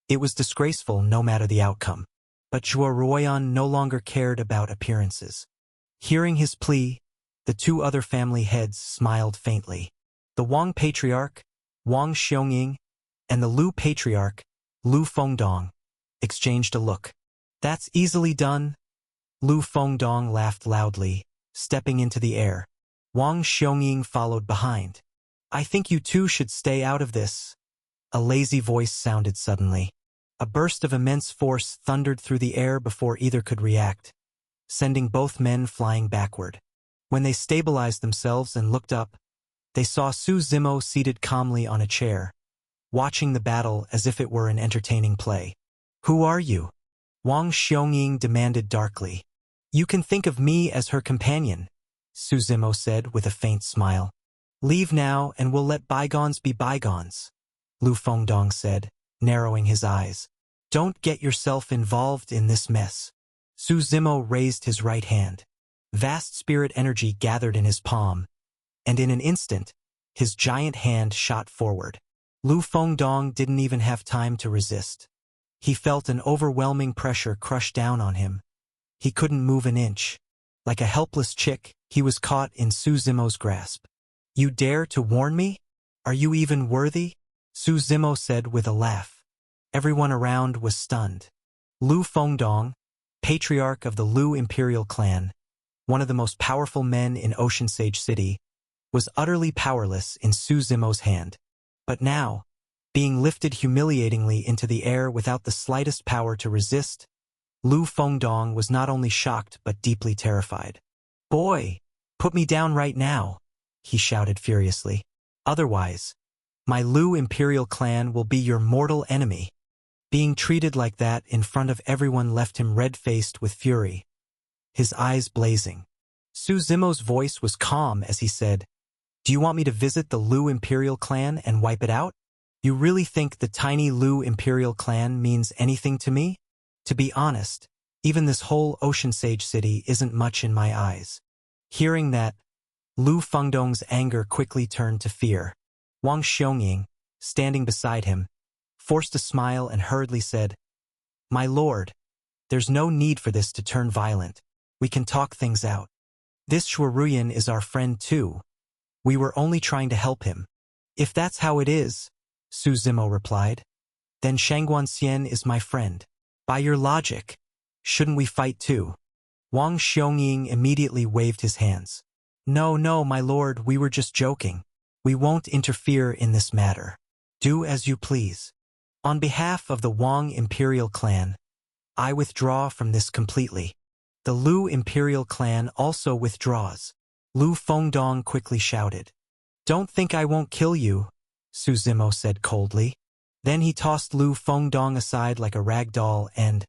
[SPEAKER 1] It was disgraceful no matter the outcome. But Zhua Ruoyan no longer cared about appearances. Hearing his plea, the 2 other family heads smiled faintly. The Wang patriarch, Wang Xiongying, and the Lu patriarch, Lu Fengdong, exchanged a look. "That's easily done." Lu Fengdong laughed loudly, stepping into the air. Wang Xiongying followed behind. "I think you two should stay out of this." A lazy voice sounded suddenly. A burst of immense force thundered through the air before either could react, sending both men flying backward. When they stabilized themselves and looked up, they saw Su Zimo seated calmly on a chair, watching the battle as if it were an entertaining play. "Who are you?" Wang Xiongying demanded darkly. "You can think of me as her companion," Su Zimo said with a faint smile. "Leave now and we'll let bygones be bygones," Lu Fengdong said, narrowing his eyes. "Don't get yourself involved in this mess." Su Zimo raised his right hand. Vast spirit energy gathered in his palm, and in an instant, his giant hand shot forward. Lu Fengdong didn't even have time to resist. He felt an overwhelming pressure crush down on him. He couldn't move an inch. Like a helpless chick, he was caught in Su Zimo's grasp. "You dare to warn me? Are you even worthy?" Su Zimo said with a laugh. Everyone around was stunned. Lu Fengdong, patriarch of the Lu imperial clan, one of the most powerful men in Ocean Sage City, was utterly powerless in Su Zimo's hand. But now, being lifted humiliatingly into the air without the slightest power to resist, Lu Fengdong was not only shocked but deeply terrified. "Boy, put me down right now," he shouted furiously. "Otherwise, my Lu imperial clan will be your mortal enemy." Being treated like that in front of everyone left him red-faced with fury, his eyes blazing. Su Zimo's voice was calm as he said, "Do you want me to visit the Lu imperial clan and wipe it out? You really think the tiny Lu imperial clan means anything to me? To be honest, even this whole Ocean Sage City isn't much in my eyes." Hearing that, Lu Fengdong's anger quickly turned to fear. Wang Xiongying, standing beside him, forced a smile and hurriedly said, "My lord, there's no need for this to turn violent. We can talk things out. This Shuoruyan is our friend too. We were only trying to help him." "If that's how it is," Su Zimo replied, "then Shangguan Xian is my friend. By your logic, shouldn't we fight too?" Wang Xiongying immediately waved his hands. "No, no, my lord, we were just joking. We won't interfere in this matter. Do as you please. On behalf of the Wang imperial clan, I withdraw from this completely." The Lu imperial clan also withdraws. Lu Fengdong quickly shouted. "Don't think I won't kill you," Su Zimo said coldly. Then he tossed Lu Fengdong aside like a rag doll and,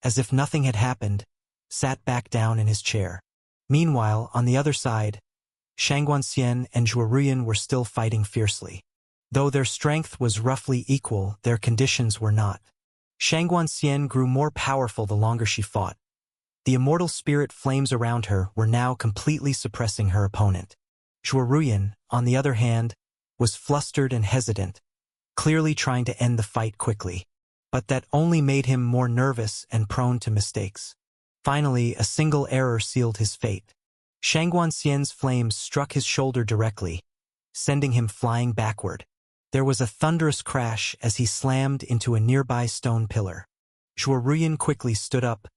[SPEAKER 1] as if nothing had happened, sat back down in his chair. Meanwhile, on the other side, Shangguan Xian and Shuoruyan were still fighting fiercely. Though their strength was roughly equal, their conditions were not. Shangguan Xian grew more powerful the longer she fought. The immortal spirit flames around her were now completely suppressing her opponent. Shuoruyan, on the other hand, was flustered and hesitant, clearly trying to end the fight quickly. But that only made him more nervous and prone to mistakes. Finally, a single error sealed his fate. Shangguan Xian's flames struck his shoulder directly, sending him flying backward. There was a thunderous crash as he slammed into a nearby stone pillar. Shuoruyan quickly stood up,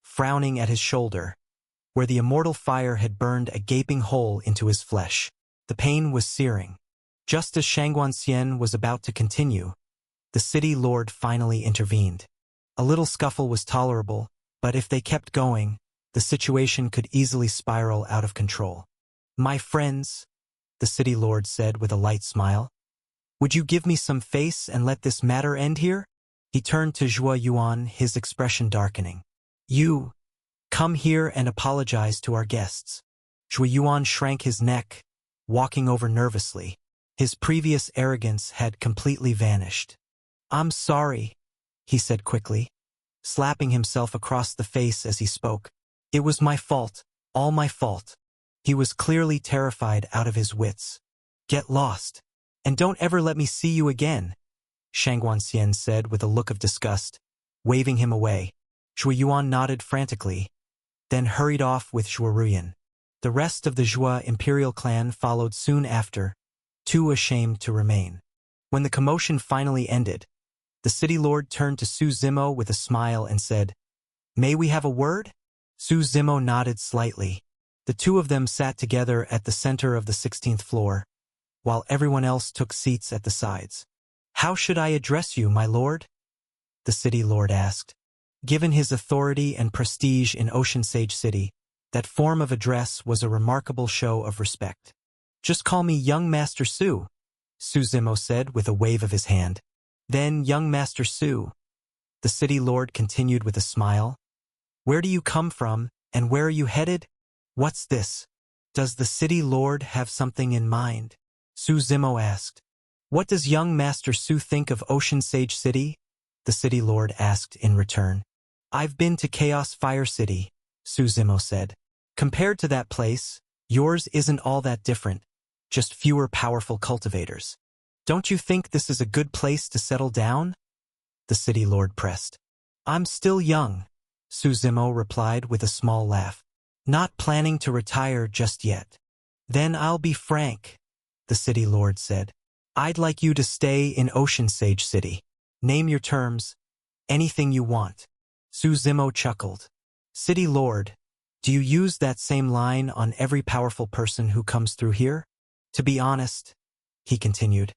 [SPEAKER 1] frowning at his shoulder, where the immortal fire had burned a gaping hole into his flesh. The pain was searing. Just as Shangguan Xian was about to continue, the city lord finally intervened. A little scuffle was tolerable, but if they kept going, the situation could easily spiral out of control. "My friends," the city lord said with a light smile, "would you give me some face and let this matter end here?" He turned to Zhuo Yuan, his expression darkening. "You, come here and apologize to our guests." Zhuo Yuan shrank his neck, walking over nervously. His previous arrogance had completely vanished. "I'm sorry," he said quickly, slapping himself across the face as he spoke. "It was my fault, all my fault." He was clearly terrified out of his wits. "Get lost, and don't ever let me see you again," Shangguan Xian said with a look of disgust, waving him away. Zhuo Yuan nodded frantically, then hurried off with Shuoruyan. The rest of the Zhua imperial clan followed soon after, too ashamed to remain. When the commotion finally ended, the city lord turned to Su Zimo with a smile and said, "May we have a word?" Su Zimo nodded slightly. The two of them sat together at the center of the 16th floor, while everyone else took seats at the sides. "How should I address you, my lord?" the city lord asked. Given his authority and prestige in Ocean Sage City, that form of address was a remarkable show of respect. "Just call me Young Master Su," Su Zimo said with a wave of his hand. Then, "Young Master Su," the city lord continued with a smile, "where do you come from, and where are you headed?" "What's this? Does the city lord have something in mind?" Su Zimo asked. "What does young Master Su think of Ocean Sage City?" the city lord asked in return. "I've been to Chaos Fire City," Su Zimo said. "Compared to that place, yours isn't all that different, just fewer powerful cultivators. Don't you think this is a good place to settle down?" the city lord pressed. "I'm still young," Su Zimo replied with a small laugh. "Not planning to retire just yet." "Then I'll be frank," the city lord said. "I'd like you to stay in Ocean Sage City." Name your terms. Anything you want. Su Zimo chuckled. City Lord, do you use that same line on every powerful person who comes through here? To be honest, he continued,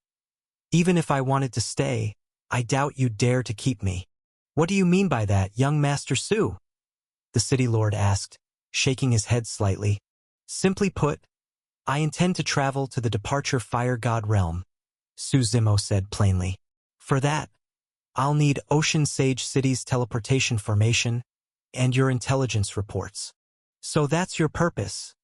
[SPEAKER 1] even if I wanted to stay, I doubt you'd dare to keep me. What do you mean by that, young Master Su? The City Lord asked, shaking his head slightly. Simply put, I intend to travel to the Departure Fire God realm, Su Zimo said plainly. For that, I'll need Ocean Sage City's teleportation formation and your intelligence reports. So that's your purpose,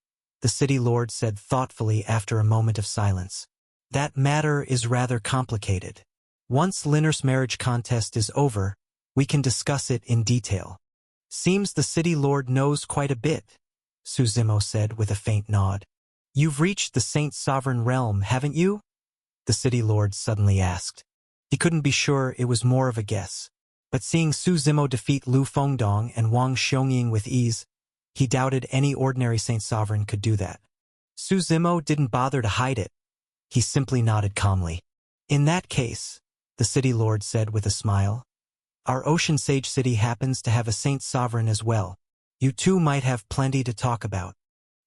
[SPEAKER 1] the City Lord said thoughtfully after a moment of silence. That matter is rather complicated. Once Linner's marriage contest is over, we can discuss it in detail. Seems the City Lord knows quite a bit, Su Zimo said with a faint nod. You've reached the Saint Sovereign realm, haven't you? The City Lord suddenly asked. He couldn't be sure it was more of a guess, but seeing Su Zimo defeat Lu Fengdong and Wang Xiongying with ease, he doubted any ordinary Saint Sovereign could do that. Su Zimo didn't bother to hide it. He simply nodded calmly. In that case, the City Lord said with a smile, our Ocean Sage City happens to have a Saint Sovereign as well. You two might have plenty to talk about.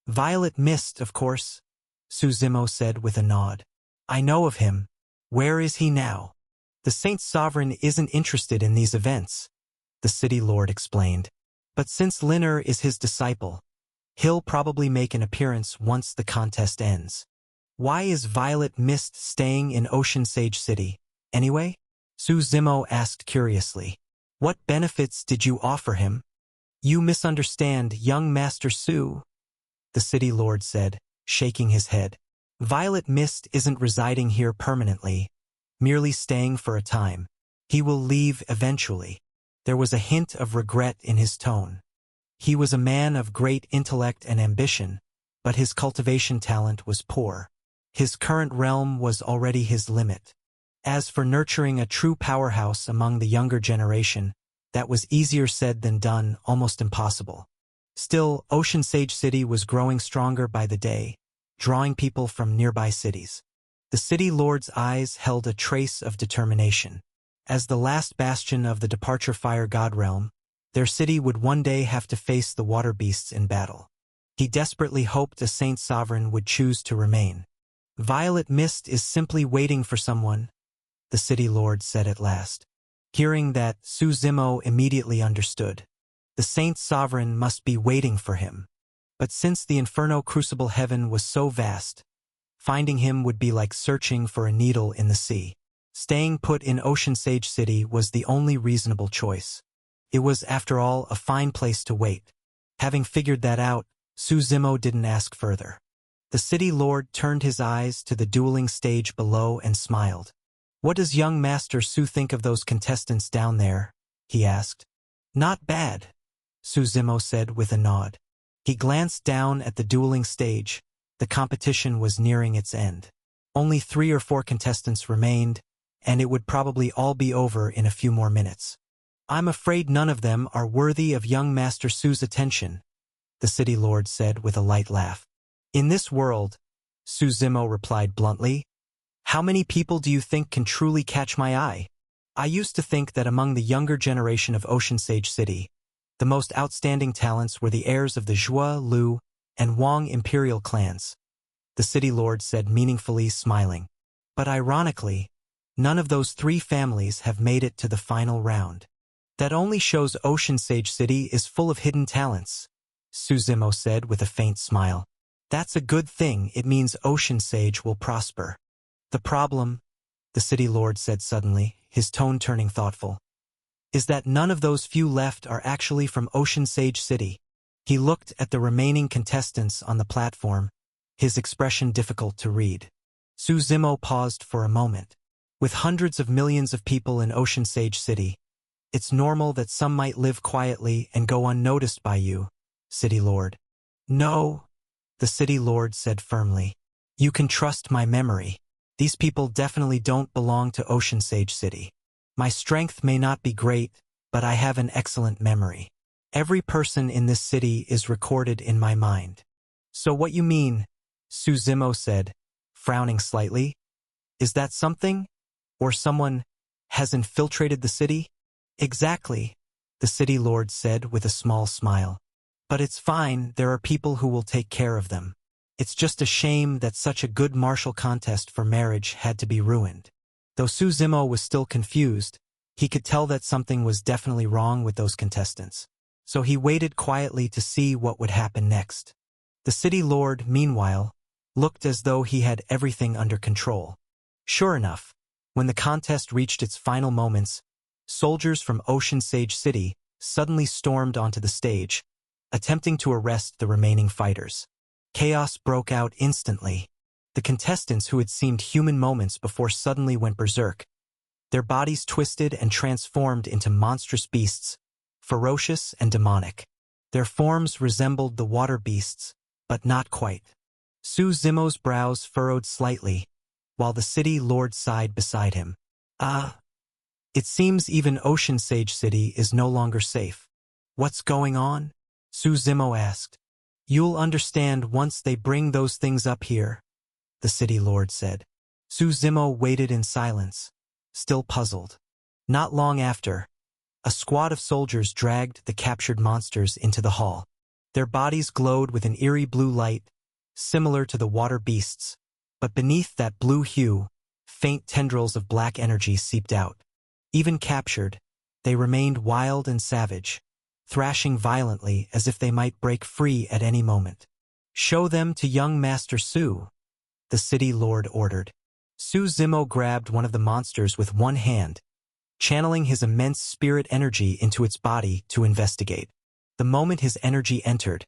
[SPEAKER 1] Violet Mist, of course, Su Zimo said with a nod. I know of him. Where is he now? The Saint Sovereign isn't interested in these events, the City Lord explained. But since Linner is his disciple, he'll probably make an appearance once the contest ends. Why is Violet Mist staying in Ocean Sage City, anyway? Su Zimo asked curiously. What benefits did you offer him? You misunderstand, young Master Su, the City Lord said, shaking his head. Violet Mist isn't residing here permanently, merely staying for a time. He will leave eventually. There was a hint of regret in his tone. He was a man of great intellect and ambition, but his cultivation talent was poor. His current realm was already his limit. As for nurturing a true powerhouse among the younger generation, that was easier said than done, almost impossible. Still, Ocean Sage City was growing stronger by the day, drawing people from nearby cities. The City Lord's eyes held a trace of determination. As the last bastion of the Departure Fire God realm, their city would one day have to face the water beasts in battle. He desperately hoped a Saint Sovereign would choose to remain. Violet Mist is simply waiting for someone, the City Lord said at last. Hearing that, Su Zimo immediately understood. The Saint Sovereign must be waiting for him. But since the Inferno Crucible Heaven was so vast, finding him would be like searching for a needle in the sea. Staying put in Ocean Sage City was the only reasonable choice. It was, after all, a fine place to wait. Having figured that out, Su Zimo didn't ask further. The City Lord turned his eyes to the dueling stage below and smiled. What does young Master Su think of those contestants down there? He asked. Not bad, Su Zimo said with a nod. He glanced down at the dueling stage. The competition was nearing its end. Only 3 or 4 contestants remained, and it would probably all be over in a few more minutes. I'm afraid none of them are worthy of young Master Su's attention, the City Lord said with a light laugh. In this world, Su Zimo replied bluntly, how many people do you think can truly catch my eye? I used to think that among the younger generation of Ocean Sage City, the most outstanding talents were the heirs of the Zhua, Lu, and Wang imperial clans, the City Lord said meaningfully, smiling. But ironically, none of those 3 families have made it to the final round. That only shows Ocean Sage City is full of hidden talents, Su Zimo said with a faint smile. That's a good thing, it means Ocean Sage will prosper. The problem, the City Lord said suddenly, his tone turning thoughtful, is that none of those few left are actually from Ocean Sage City. He looked at the remaining contestants on the platform, his expression difficult to read. Su Zimo paused for a moment. With hundreds of millions of people in Ocean Sage City, it's normal that some might live quietly and go unnoticed by you, City Lord. No, the City Lord said firmly. You can trust my memory. These people definitely don't belong to Ocean Sage City. My strength may not be great, but I have an excellent memory. Every person in this city is recorded in my mind. So what you mean, Su Zimo said, frowning slightly, is that something, or someone, has infiltrated the city? Exactly, the city lord said with a small smile. But it's fine, there are people who will take care of them. It's just a shame that such a good martial contest for marriage had to be ruined. Though Su Zimo was still confused, he could tell that something was definitely wrong with those contestants. So he waited quietly to see what would happen next. The city lord, meanwhile, looked as though he had everything under control. Sure enough, when the contest reached its final moments, soldiers from Ocean Sage City suddenly stormed onto the stage, attempting to arrest the remaining fighters. Chaos broke out instantly. The contestants who had seemed human moments before suddenly went berserk. Their bodies twisted and transformed into monstrous beasts, ferocious and demonic. Their forms resembled the water beasts, but not quite. Su Zimo's brows furrowed slightly, while the city lord sighed beside him. It seems even Ocean Sage City is no longer safe. What's going on? Su Zimo asked. You'll understand once they bring those things up here, the city lord said. Su Zimo waited in silence, still puzzled. Not long after, a squad of soldiers dragged the captured monsters into the hall. Their bodies glowed with an eerie blue light, similar to the water beasts, but beneath that blue hue, faint tendrils of black energy seeped out. Even captured, they remained wild and savage, thrashing violently as if they might break free at any moment. Show them to young Master Su, the city lord ordered. Su Zimo grabbed one of the monsters with one hand, channeling his immense spirit energy into its body to investigate. The moment his energy entered,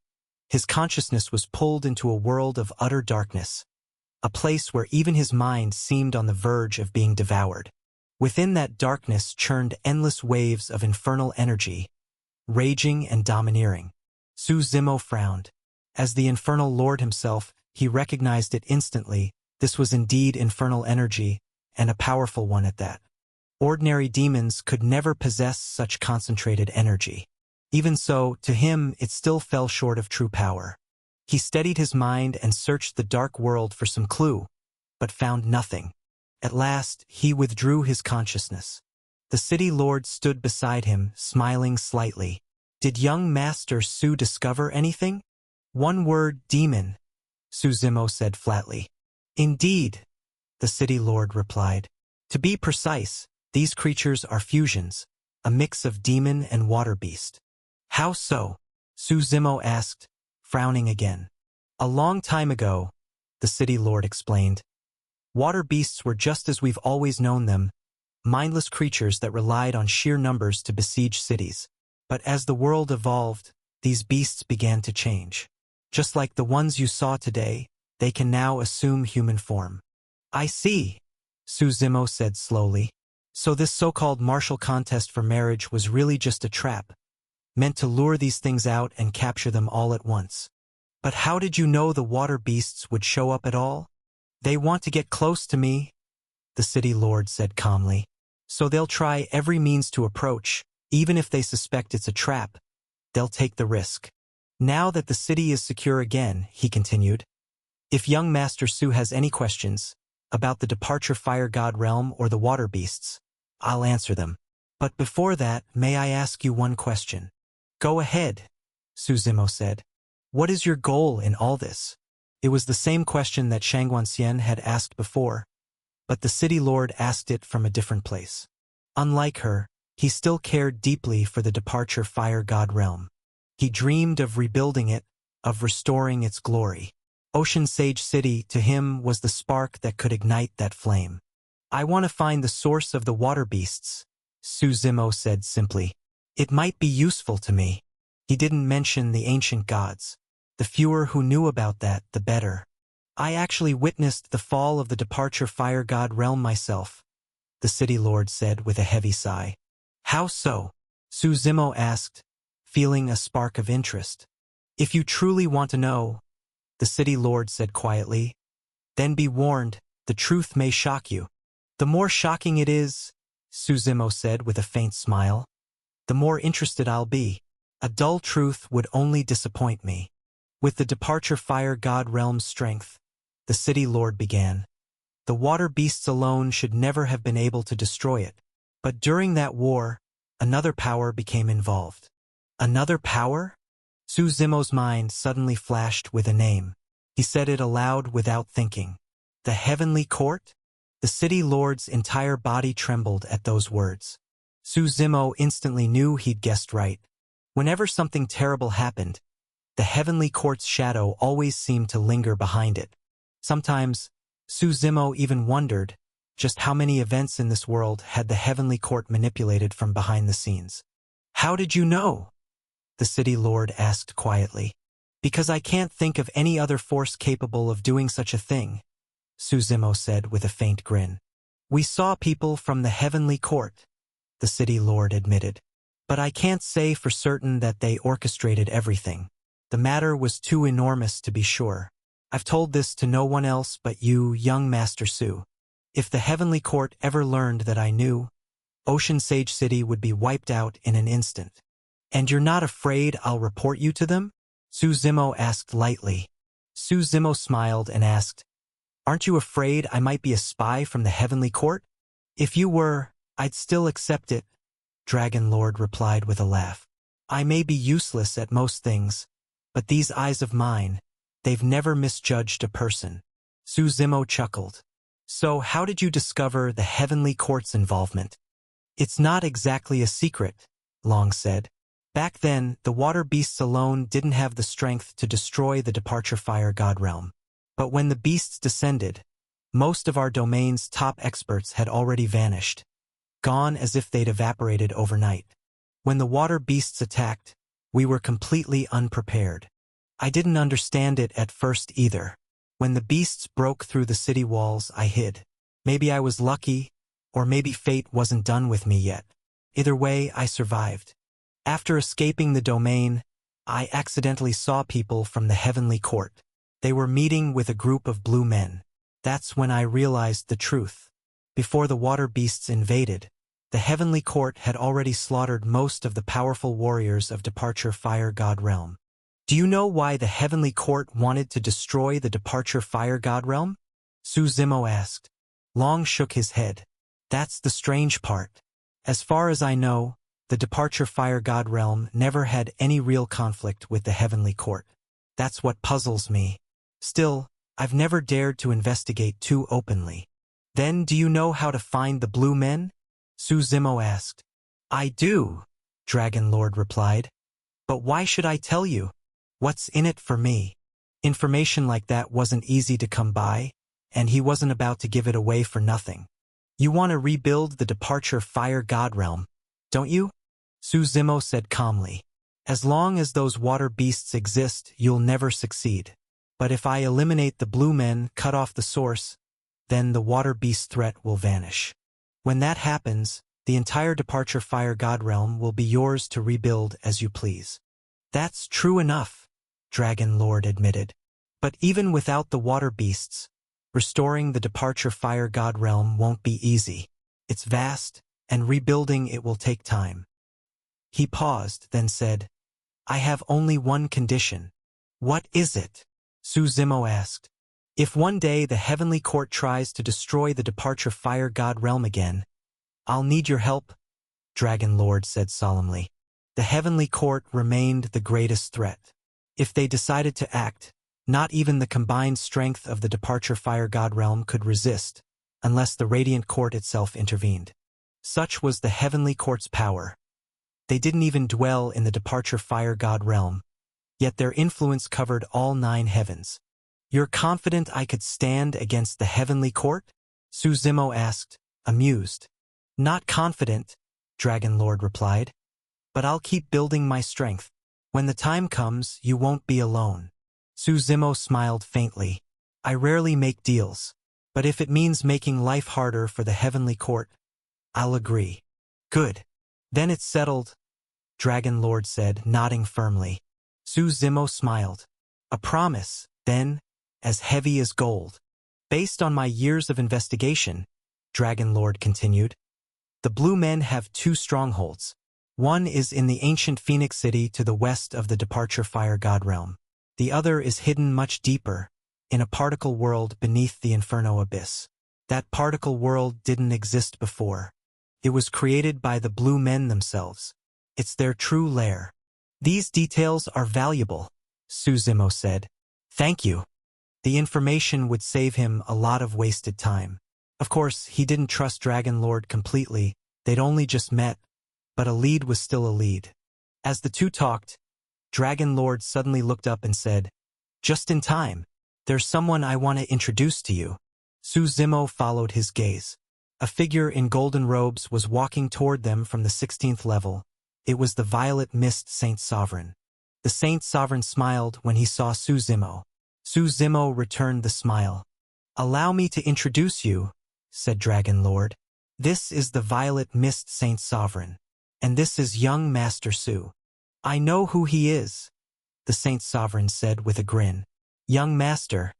[SPEAKER 1] his consciousness was pulled into a world of utter darkness, a place where even his mind seemed on the verge of being devoured. Within that darkness churned endless waves of infernal energy, raging and domineering. Su Zimo frowned. As the infernal lord himself, he recognized it instantly. This was indeed infernal energy, and a powerful one at that. Ordinary demons could never possess such concentrated energy. Even so, to him it still fell short of true power. He steadied his mind and searched the dark world for some clue, but found nothing. At last, he withdrew his consciousness. The city lord stood beside him, smiling slightly. Did young Master Su discover anything? One word, demon, Su Zimo said flatly. Indeed, the city lord replied. To be precise, these creatures are fusions, a mix of demon and water beast. How so? Su Zimo asked, frowning again. A long time ago, the city lord explained. Water beasts were just as we've always known them, mindless creatures that relied on sheer numbers to besiege cities. But as the world evolved, these beasts began to change. Just like the ones you saw today, they can now assume human form. I see, Su Zimo said slowly. So this so-called martial contest for marriage was really just a trap, meant to lure these things out and capture them all at once. But how did you know the water beasts would show up at all? They want to get close to me, the city lord said calmly. So they'll try every means to approach, even if they suspect it's a trap. They'll take the risk. Now that the city is secure again, he continued, if young Master Su has any questions about the Departure Fire God realm or the water beasts, I'll answer them. But before that, may I ask you one question? Go ahead, Su Zimo said. What is your goal in all this? It was the same question that Shangguan Xian had asked before, but the city lord asked it from a different place. Unlike her, he still cared deeply for the Departure Fire God realm. He dreamed of rebuilding it, of restoring its glory. Ocean Sage City, to him, was the spark that could ignite that flame. I want to find the source of the water beasts, Su Zimo said simply. It might be useful to me. He didn't mention the ancient gods. The fewer who knew about that, the better. I actually witnessed the fall of the Departure Fire God realm myself, the city lord said with a heavy sigh. How so? Su Zimo asked, feeling a spark of interest. If you truly want to know, the city lord said quietly, then be warned, the truth may shock you. The more shocking it is, Su Zimo said with a faint smile, the more interested I'll be. A dull truth would only disappoint me. With the Departure Fire God realm's strength, the city lord began. The water beasts alone should never have been able to destroy it. But during that war, another power became involved. Another power? Su Zimo's mind suddenly flashed with a name. He said it aloud without thinking. The Heavenly Court? The city lord's entire body trembled at those words. Su Zimo instantly knew he'd guessed right. Whenever something terrible happened, the Heavenly Court's shadow always seemed to linger behind it. Sometimes, Su Zimo even wondered just how many events in this world had the Heavenly Court manipulated from behind the scenes. "How did you know?" the city lord asked quietly. "Because I can't think of any other force capable of doing such a thing," Su Zimo said with a faint grin. "We saw people from the Heavenly Court," the city lord admitted. "But I can't say for certain that they orchestrated everything. The matter was too enormous to be sure. I've told this to no one else but you, young Master Su. If the Heavenly Court ever learned that I knew, Ocean Sage City would be wiped out in an instant." "And you're not afraid I'll report you to them?" Su Zimo asked lightly. Su Zimo smiled and asked, "Aren't you afraid I might be a spy from the Heavenly Court?" "If you were, I'd still accept it," Dragon Lord replied with a laugh. "I may be useless at most things, but these eyes of mine, they've never misjudged a person." Su Zimo chuckled. "So how did you discover the Heavenly Court's involvement?" "It's not exactly a secret," Long said. "Back then, the water beasts alone didn't have the strength to destroy the Departure Fire God Realm. But when the beasts descended, most of our domain's top experts had already vanished, gone as if they'd evaporated overnight. When the water beasts attacked, we were completely unprepared. I didn't understand it at first either. When the beasts broke through the city walls, I hid. Maybe I was lucky, or maybe fate wasn't done with me yet. Either way, I survived. After escaping the domain, I accidentally saw people from the Heavenly Court. They were meeting with a group of blue men. That's when I realized the truth. Before the water beasts invaded, the Heavenly Court had already slaughtered most of the powerful warriors of Departure Fire God Realm." "Do you know why the Heavenly Court wanted to destroy the Departure Fire God Realm?" Su Zimo asked. Long shook his head. "That's the strange part. As far as I know, the Departure Fire God Realm never had any real conflict with the Heavenly Court. That's what puzzles me. Still, I've never dared to investigate too openly." "Then do you know how to find the blue men?" Su Zimo asked. "I do," Dragon Lord replied. "But why should I tell you? What's in it for me?" Information like that wasn't easy to come by, and he wasn't about to give it away for nothing. "You want to rebuild the Departure Fire God Realm, don't you?" Su Zimo said calmly. "As long as those water beasts exist, you'll never succeed. But if I eliminate the blue men, cut off the source, then the water beast threat will vanish. When that happens, the entire Departure Fire God Realm will be yours to rebuild as you please." "That's true enough," Dragon Lord admitted. "But even without the water beasts, restoring the Departure Fire God Realm won't be easy. It's vast, and rebuilding it will take time." He paused, then said, "I have only one condition." "What is it?" Su Zimo asked. "If one day the Heavenly Court tries to destroy the Departure Fire God Realm again, I'll need your help," Dragon Lord said solemnly. The Heavenly Court remained the greatest threat. If they decided to act, not even the combined strength of the Departure Fire God Realm could resist, unless the Radiant Court itself intervened. Such was the Heavenly Court's power. They didn't even dwell in the Departure Fire God Realm, yet their influence covered all 9 heavens. "You're confident I could stand against the Heavenly Court?" Su Zimo asked, amused. "Not confident," Dragon Lord replied. "But I'll keep building my strength. When the time comes, you won't be alone." Su Zimo smiled faintly. "I rarely make deals, but if it means making life harder for the Heavenly Court, I'll agree." "Good. Then it's settled," Dragon Lord said, nodding firmly. Su Zimo smiled. "A promise, then, as heavy as gold." "Based on my years of investigation," Dragon Lord continued, "the blue men have 2 strongholds. One is in the ancient Phoenix City to the west of the Departure Fire God Realm. The other is hidden much deeper, in a particle world beneath the Inferno Abyss. That particle world didn't exist before. It was created by the Blue Men themselves. It's their true lair. These details are valuable, Suzimo said. Thank you. The information would save him a lot of wasted time. Of course, he didn't trust Dragon Lord completely. They'd only just met, but a lead was still a lead. As the two talked, Dragon Lord suddenly looked up and said, "Just in time. There's someone I want to introduce to you." Suzimo followed his gaze. A figure in golden robes was walking toward them from the 16th level. It was the Violet Mist Saint Sovereign. The Saint Sovereign smiled when he saw Suzimo. Suzimo returned the smile. "Allow me to introduce you," said Dragon Lord. "This is the Violet Mist Saint Sovereign. And this is young Master Su." "I know who he is," the Saint Sovereign said with a grin. "Young Master,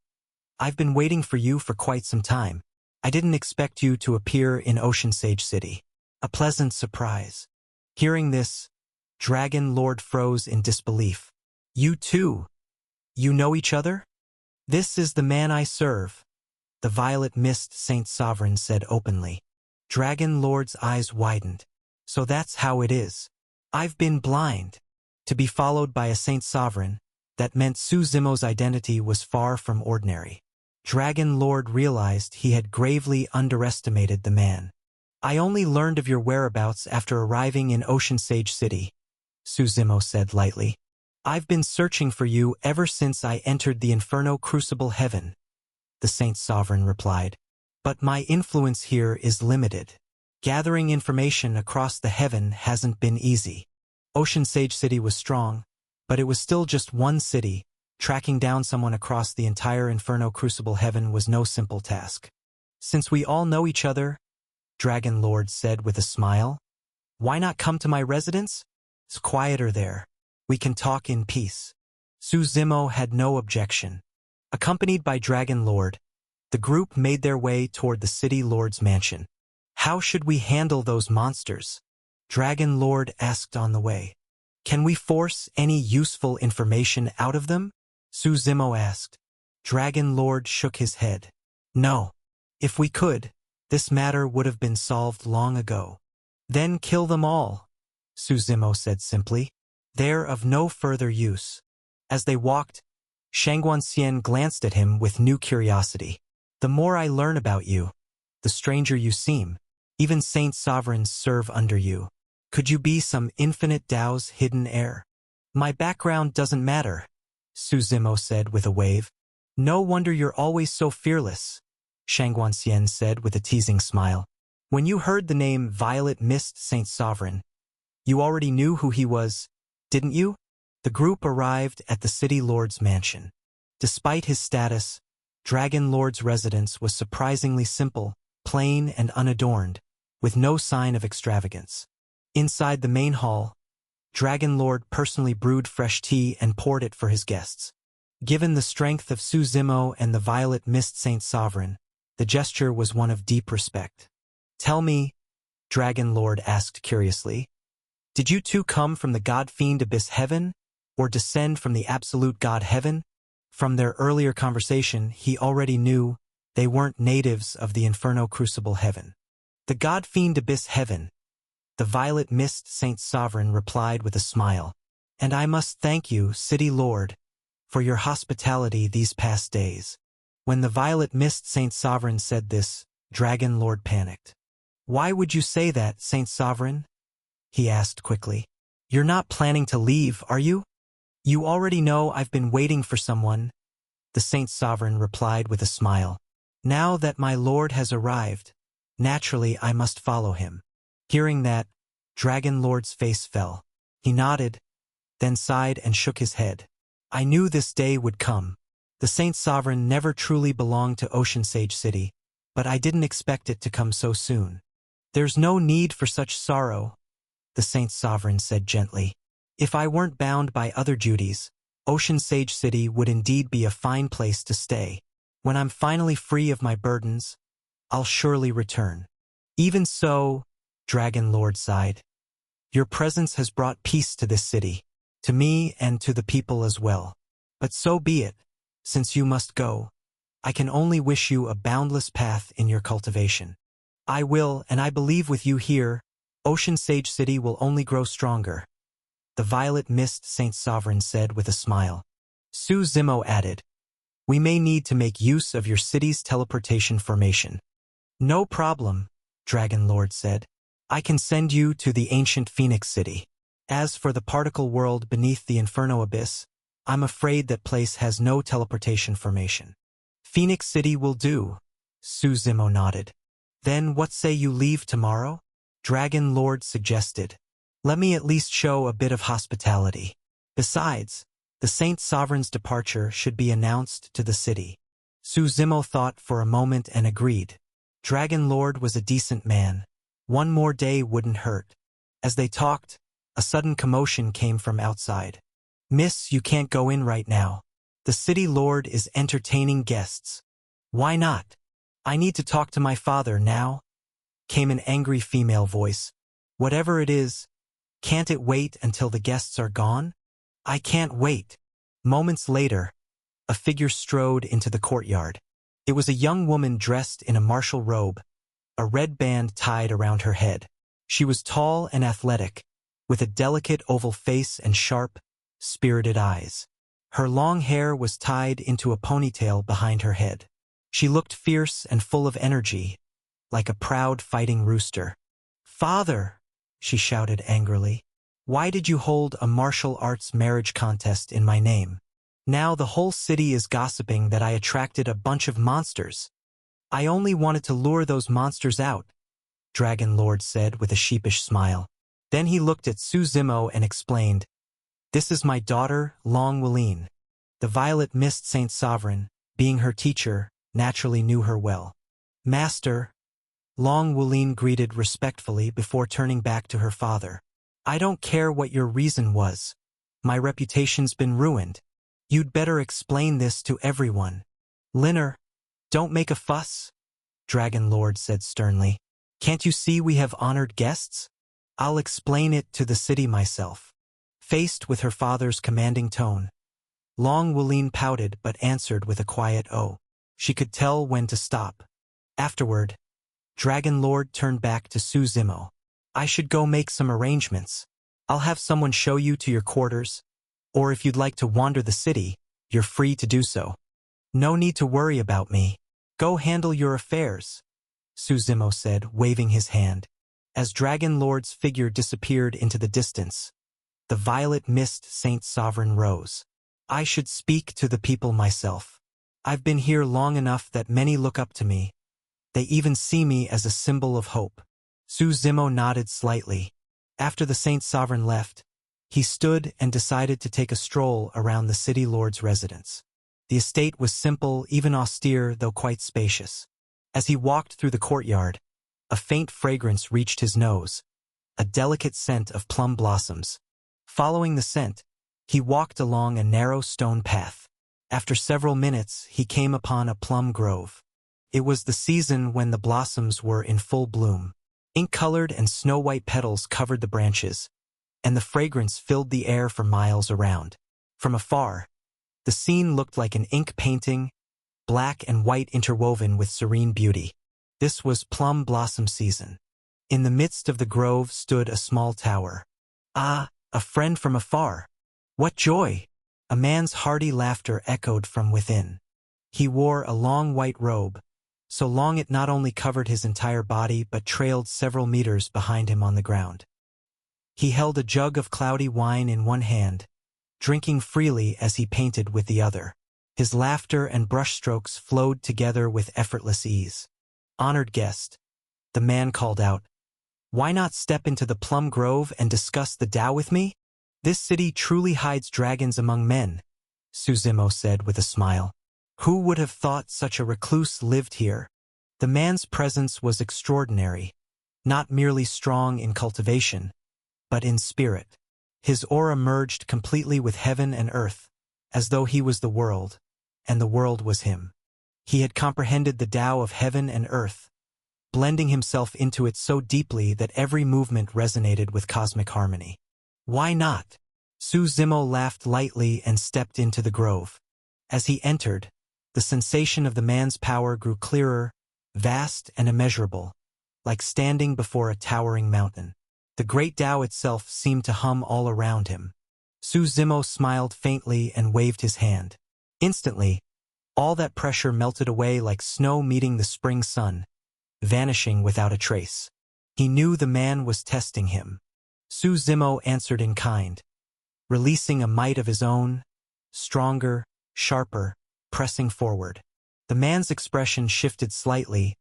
[SPEAKER 1] I've been waiting for you for quite some time. I didn't expect you to appear in Ocean Sage City. A pleasant surprise." Hearing this, Dragon Lord froze in disbelief. "You too? You know each other?" "This is the man I serve," the Violet Mist Saint Sovereign said openly. Dragon Lord's eyes widened. "So that's how it is. I've been blind." To be followed by a Saint Sovereign, that meant Suzimo's identity was far from ordinary. Dragon Lord realized he had gravely underestimated the man. "I only learned of your whereabouts after arriving in Ocean Sage City," Suzimo said lightly. "I've been searching for you ever since I entered the Inferno Crucible Heaven," the Saint Sovereign replied. "But my influence here is limited. Gathering information across the heaven hasn't been easy." Ocean Sage City was strong, but it was still just one city. Tracking down someone across the entire Inferno Crucible Heaven was no simple task. "Since we all know each other," Dragon Lord said with a smile, "why not come to my residence? It's quieter there. We can talk in peace." Suzimo had no objection. Accompanied by Dragon Lord, the group made their way toward the City Lord's mansion. "How should we handle those monsters?" Dragon Lord asked on the way. "Can we force any useful information out of them?" Suzimo asked. Dragon Lord shook his head. "No. If we could, this matter would have been solved long ago." "Then kill them all," Suzimo said simply. "They're of no further use." As they walked, Shangguan glanced at him with new curiosity. "The more I learn about you, the stranger you seem. Even Saint Sovereigns serve under you. Could you be some infinite Tao's hidden heir?" "My background doesn't matter," Suzimo said with a wave. "No wonder you're always so fearless," Shangguan said with a teasing smile. "When you heard the name Violet Mist Saint Sovereign, you already knew who he was, didn't you?" The group arrived at the City Lord's mansion. Despite his status, Dragon Lord's residence was surprisingly simple, plain and unadorned, with no sign of extravagance. Inside the main hall, Dragon Lord personally brewed fresh tea and poured it for his guests. Given the strength of Suzimo and the Violet Mist Saint Sovereign, the gesture was one of deep respect. "Tell me," Dragon Lord asked curiously, "did you two come from the God-Fiend Abyss Heaven, or descend from the Absolute God Heaven?" From their earlier conversation, he already knew they weren't natives of the Inferno Crucible Heaven. "The God-Fiend Abyss Heaven," the Violet Mist Saint Sovereign replied with a smile. "And I must thank you, City Lord, for your hospitality these past days." When the Violet Mist Saint Sovereign said this, Dragon Lord panicked. "Why would you say that, Saint Sovereign?" he asked quickly. "You're not planning to leave, are you?" "You already know I've been waiting for someone," the Saint Sovereign replied with a smile. "Now that my lord has arrived, naturally I must follow him." Hearing that, Dragon Lord's face fell. He nodded, then sighed and shook his head. "I knew this day would come. The Saint Sovereign never truly belonged to Ocean Sage City, but I didn't expect it to come so soon." "There's no need for such sorrow," the Saint Sovereign said gently. "If I weren't bound by other duties, Ocean Sage City would indeed be a fine place to stay. When I'm finally free of my burdens, I'll surely return." "Even so," Dragon Lord sighed, "your presence has brought peace to this city, to me and to the people as well. But so be it. Since you must go, I can only wish you a boundless path in your cultivation." I will, and I believe with you here, Ocean Sage City will only grow stronger. The Violet Mist Saint Sovereign said with a smile. Su Zimo added, we may need to make use of your city's teleportation formation. No problem, Dragon Lord said. I can send you to the ancient Phoenix City. As for the particle world beneath the Inferno Abyss, I'm afraid that place has no teleportation formation. Phoenix City will do, Su Zimo nodded. Then what say you leave tomorrow? Dragon Lord suggested. Let me at least show a bit of hospitality. Besides, the Saint Sovereign's departure should be announced to the city. Su Zimo thought for a moment and agreed. Dragon Lord was a decent man. One more day wouldn't hurt. As they talked, a sudden commotion came from outside. Miss, you can't go in right now. The city lord is entertaining guests. Why not? I need to talk to my father now, came an angry female voice. Whatever it is, can't it wait until the guests are gone? I can't wait. Moments later, a figure strode into the courtyard. It was a young woman dressed in a martial robe, a red band tied around her head. She was tall and athletic, with a delicate oval face and sharp, spirited eyes. Her long hair was tied into a ponytail behind her head. She looked fierce and full of energy, like a proud fighting rooster. Father, she shouted angrily, why did you hold a martial arts marriage contest in my name? Now the whole city is gossiping that I attracted a bunch of monsters. I only wanted to lure those monsters out, Dragon Lord said with a sheepish smile. Then he looked at Su Zimo and explained, this is my daughter, Long Wuline. The Violet Mist Saint Sovereign, being her teacher, naturally knew her well. Master, Long Wuline greeted respectfully before turning back to her father. I don't care what your reason was. My reputation's been ruined. You'd better explain this to everyone. Linner, don't make a fuss, Dragon Lord said sternly. Can't you see we have honored guests? I'll explain it to the city myself. Faced with her father's commanding tone, Long Wuline pouted but answered with a quiet "oh." She could tell when to stop. Afterward, Dragon Lord turned back to Su Zimo. I should go make some arrangements. I'll have someone show you to your quarters, or if you'd like to wander the city, you're free to do so. No need to worry about me. Go handle your affairs, Su Zimo said, waving his hand. As Dragon Lord's figure disappeared into the distance, the Violet Mist Saint Sovereign rose. I should speak to the people myself. I've been here long enough that many look up to me. They even see me as a symbol of hope. Su Zimo nodded slightly. After the Saint Sovereign left, he stood and decided to take a stroll around the city lord's residence. The estate was simple, even austere, though quite spacious. As he walked through the courtyard, a faint fragrance reached his nose, a delicate scent of plum blossoms. Following the scent, he walked along a narrow stone path. After several minutes, he came upon a plum grove. It was the season when the blossoms were in full bloom. Ink-colored and snow-white petals covered the branches, and the fragrance filled the air for miles around. From afar, the scene looked like an ink painting, black and white interwoven with serene beauty. This was plum blossom season. In the midst of the grove stood a small tower. Ah, a friend from afar! What joy! A man's hearty laughter echoed from within. He wore a long white robe, so long it not only covered his entire body but trailed several meters behind him on the ground. He held a jug of cloudy wine in one hand, drinking freely as he painted with the other. His laughter and brushstrokes flowed together with effortless ease. Honored guest, the man called out, why not step into the plum grove and discuss the Tao with me? This city truly hides dragons among men, Su Zimo said with a smile. Who would have thought such a recluse lived here? The man's presence was extraordinary, not merely strong in cultivation, but in spirit. His aura merged completely with heaven and earth, as though he was the world, and the world was him. He had comprehended the Tao of heaven and earth, blending himself into it so deeply that every movement resonated with cosmic harmony. Why not? Su Zimo laughed lightly and stepped into the grove. As he entered, the sensation of the man's power grew clearer, vast and immeasurable, like standing before a towering mountain. The great Tao itself seemed to hum all around him. Su Zimo smiled faintly and waved his hand. Instantly, all that pressure melted away like snow meeting the spring sun, vanishing without a trace. He knew the man was testing him. Su Zimo answered in kind, releasing a might of his own, stronger, sharper, pressing forward. The man's expression shifted slightly,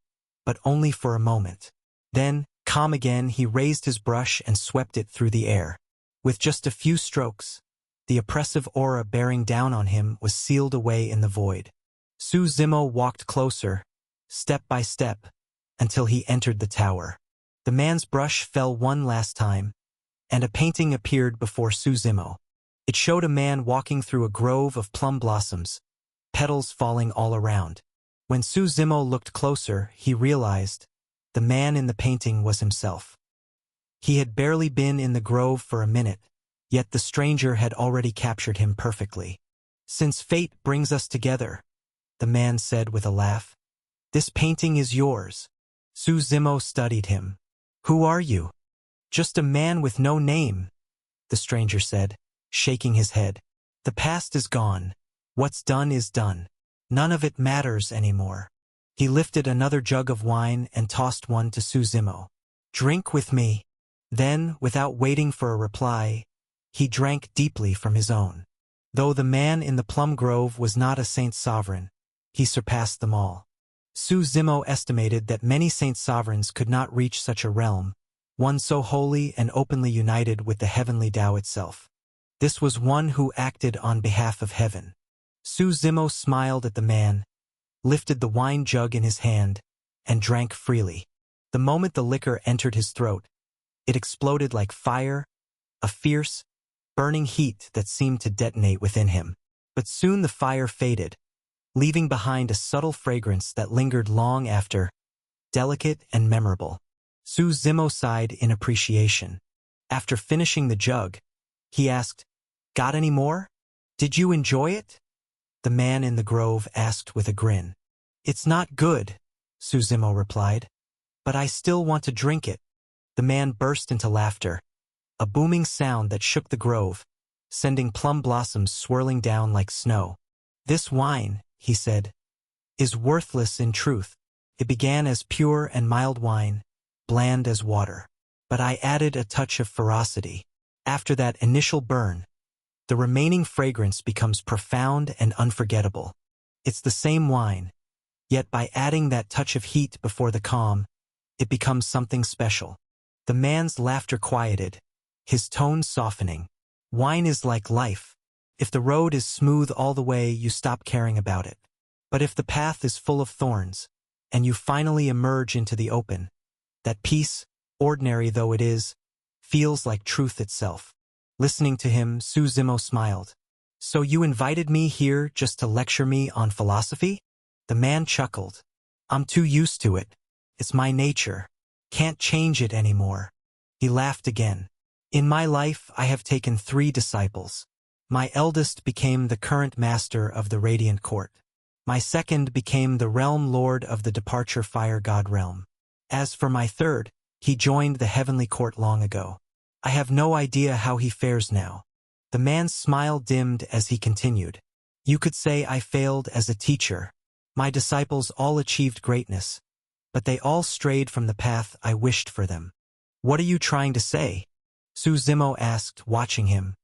[SPEAKER 1] but only for a moment. Then, calm again, he raised his brush and swept it through the air. With just a few strokes, the oppressive aura bearing down on him was sealed away in the void. Su Zimo walked closer, step by step, until he entered the tower. The man's brush fell one last time, and a painting appeared before Su Zimo. It showed a man walking through a grove of plum blossoms, petals falling all around. When Su Zimo looked closer, he realized the man in the painting was himself. He had barely been in the grove for a minute, yet the stranger had already captured him perfectly. "Since fate brings us together," the man said with a laugh, "this painting is yours." Su Zimo studied him. "Who are you?" "Just a man with no name," the stranger said, shaking his head. "The past is gone. What's done is done. None of it matters anymore." He lifted another jug of wine and tossed one to Su Zimo. "Drink with me." Then, without waiting for a reply, he drank deeply from his own. Though the man in the plum grove was not a saint sovereign, he surpassed them all. Su Zimo estimated that many saint sovereigns could not reach such a realm, one so holy and openly united with the heavenly Tao itself. This was one who acted on behalf of heaven. Su Zimo smiled at the man, lifted the wine jug in his hand, and drank freely. The moment the liquor entered his throat, it exploded like fire, a fierce, burning heat that seemed to detonate within him. But soon the fire faded, leaving behind a subtle fragrance that lingered long after, delicate and memorable. Su Zimo sighed in appreciation. After finishing the jug, he asked, "Got any more? Did you enjoy it?" The man in the grove asked with a grin. "It's not good," Su Zimo replied, "but I still want to drink it." The man burst into laughter, a booming sound that shook the grove, sending plum blossoms swirling down like snow. "This wine," he said, "is worthless in truth. It began as pure and mild wine, bland as water. But I added a touch of ferocity. After that initial burn, the remaining fragrance becomes profound and unforgettable. It's the same wine, yet by adding that touch of heat before the calm, it becomes something special." The man's laughter quieted, his tone softening. "Wine is like life. If the road is smooth all the way, you stop caring about it. But if the path is full of thorns, and you finally emerge into the open, that peace, ordinary though it is, feels like truth itself." Listening to him, Su Zimo smiled. "So you invited me here just to lecture me on philosophy?" The man chuckled. "I'm too used to it. It's my nature. Can't change it anymore." He laughed again. "In my life, I have taken 3 disciples. My eldest became the current master of the Radiant Court. My second became the realm lord of the Departure Fire God realm. As for my third, he joined the Heavenly Court long ago. I have no idea how he fares now." The man's smile dimmed as he continued. "You could say I failed as a teacher. My disciples all achieved greatness, but they all strayed from the path I wished for them." "What are you trying to say?" Su Zimo asked, watching him.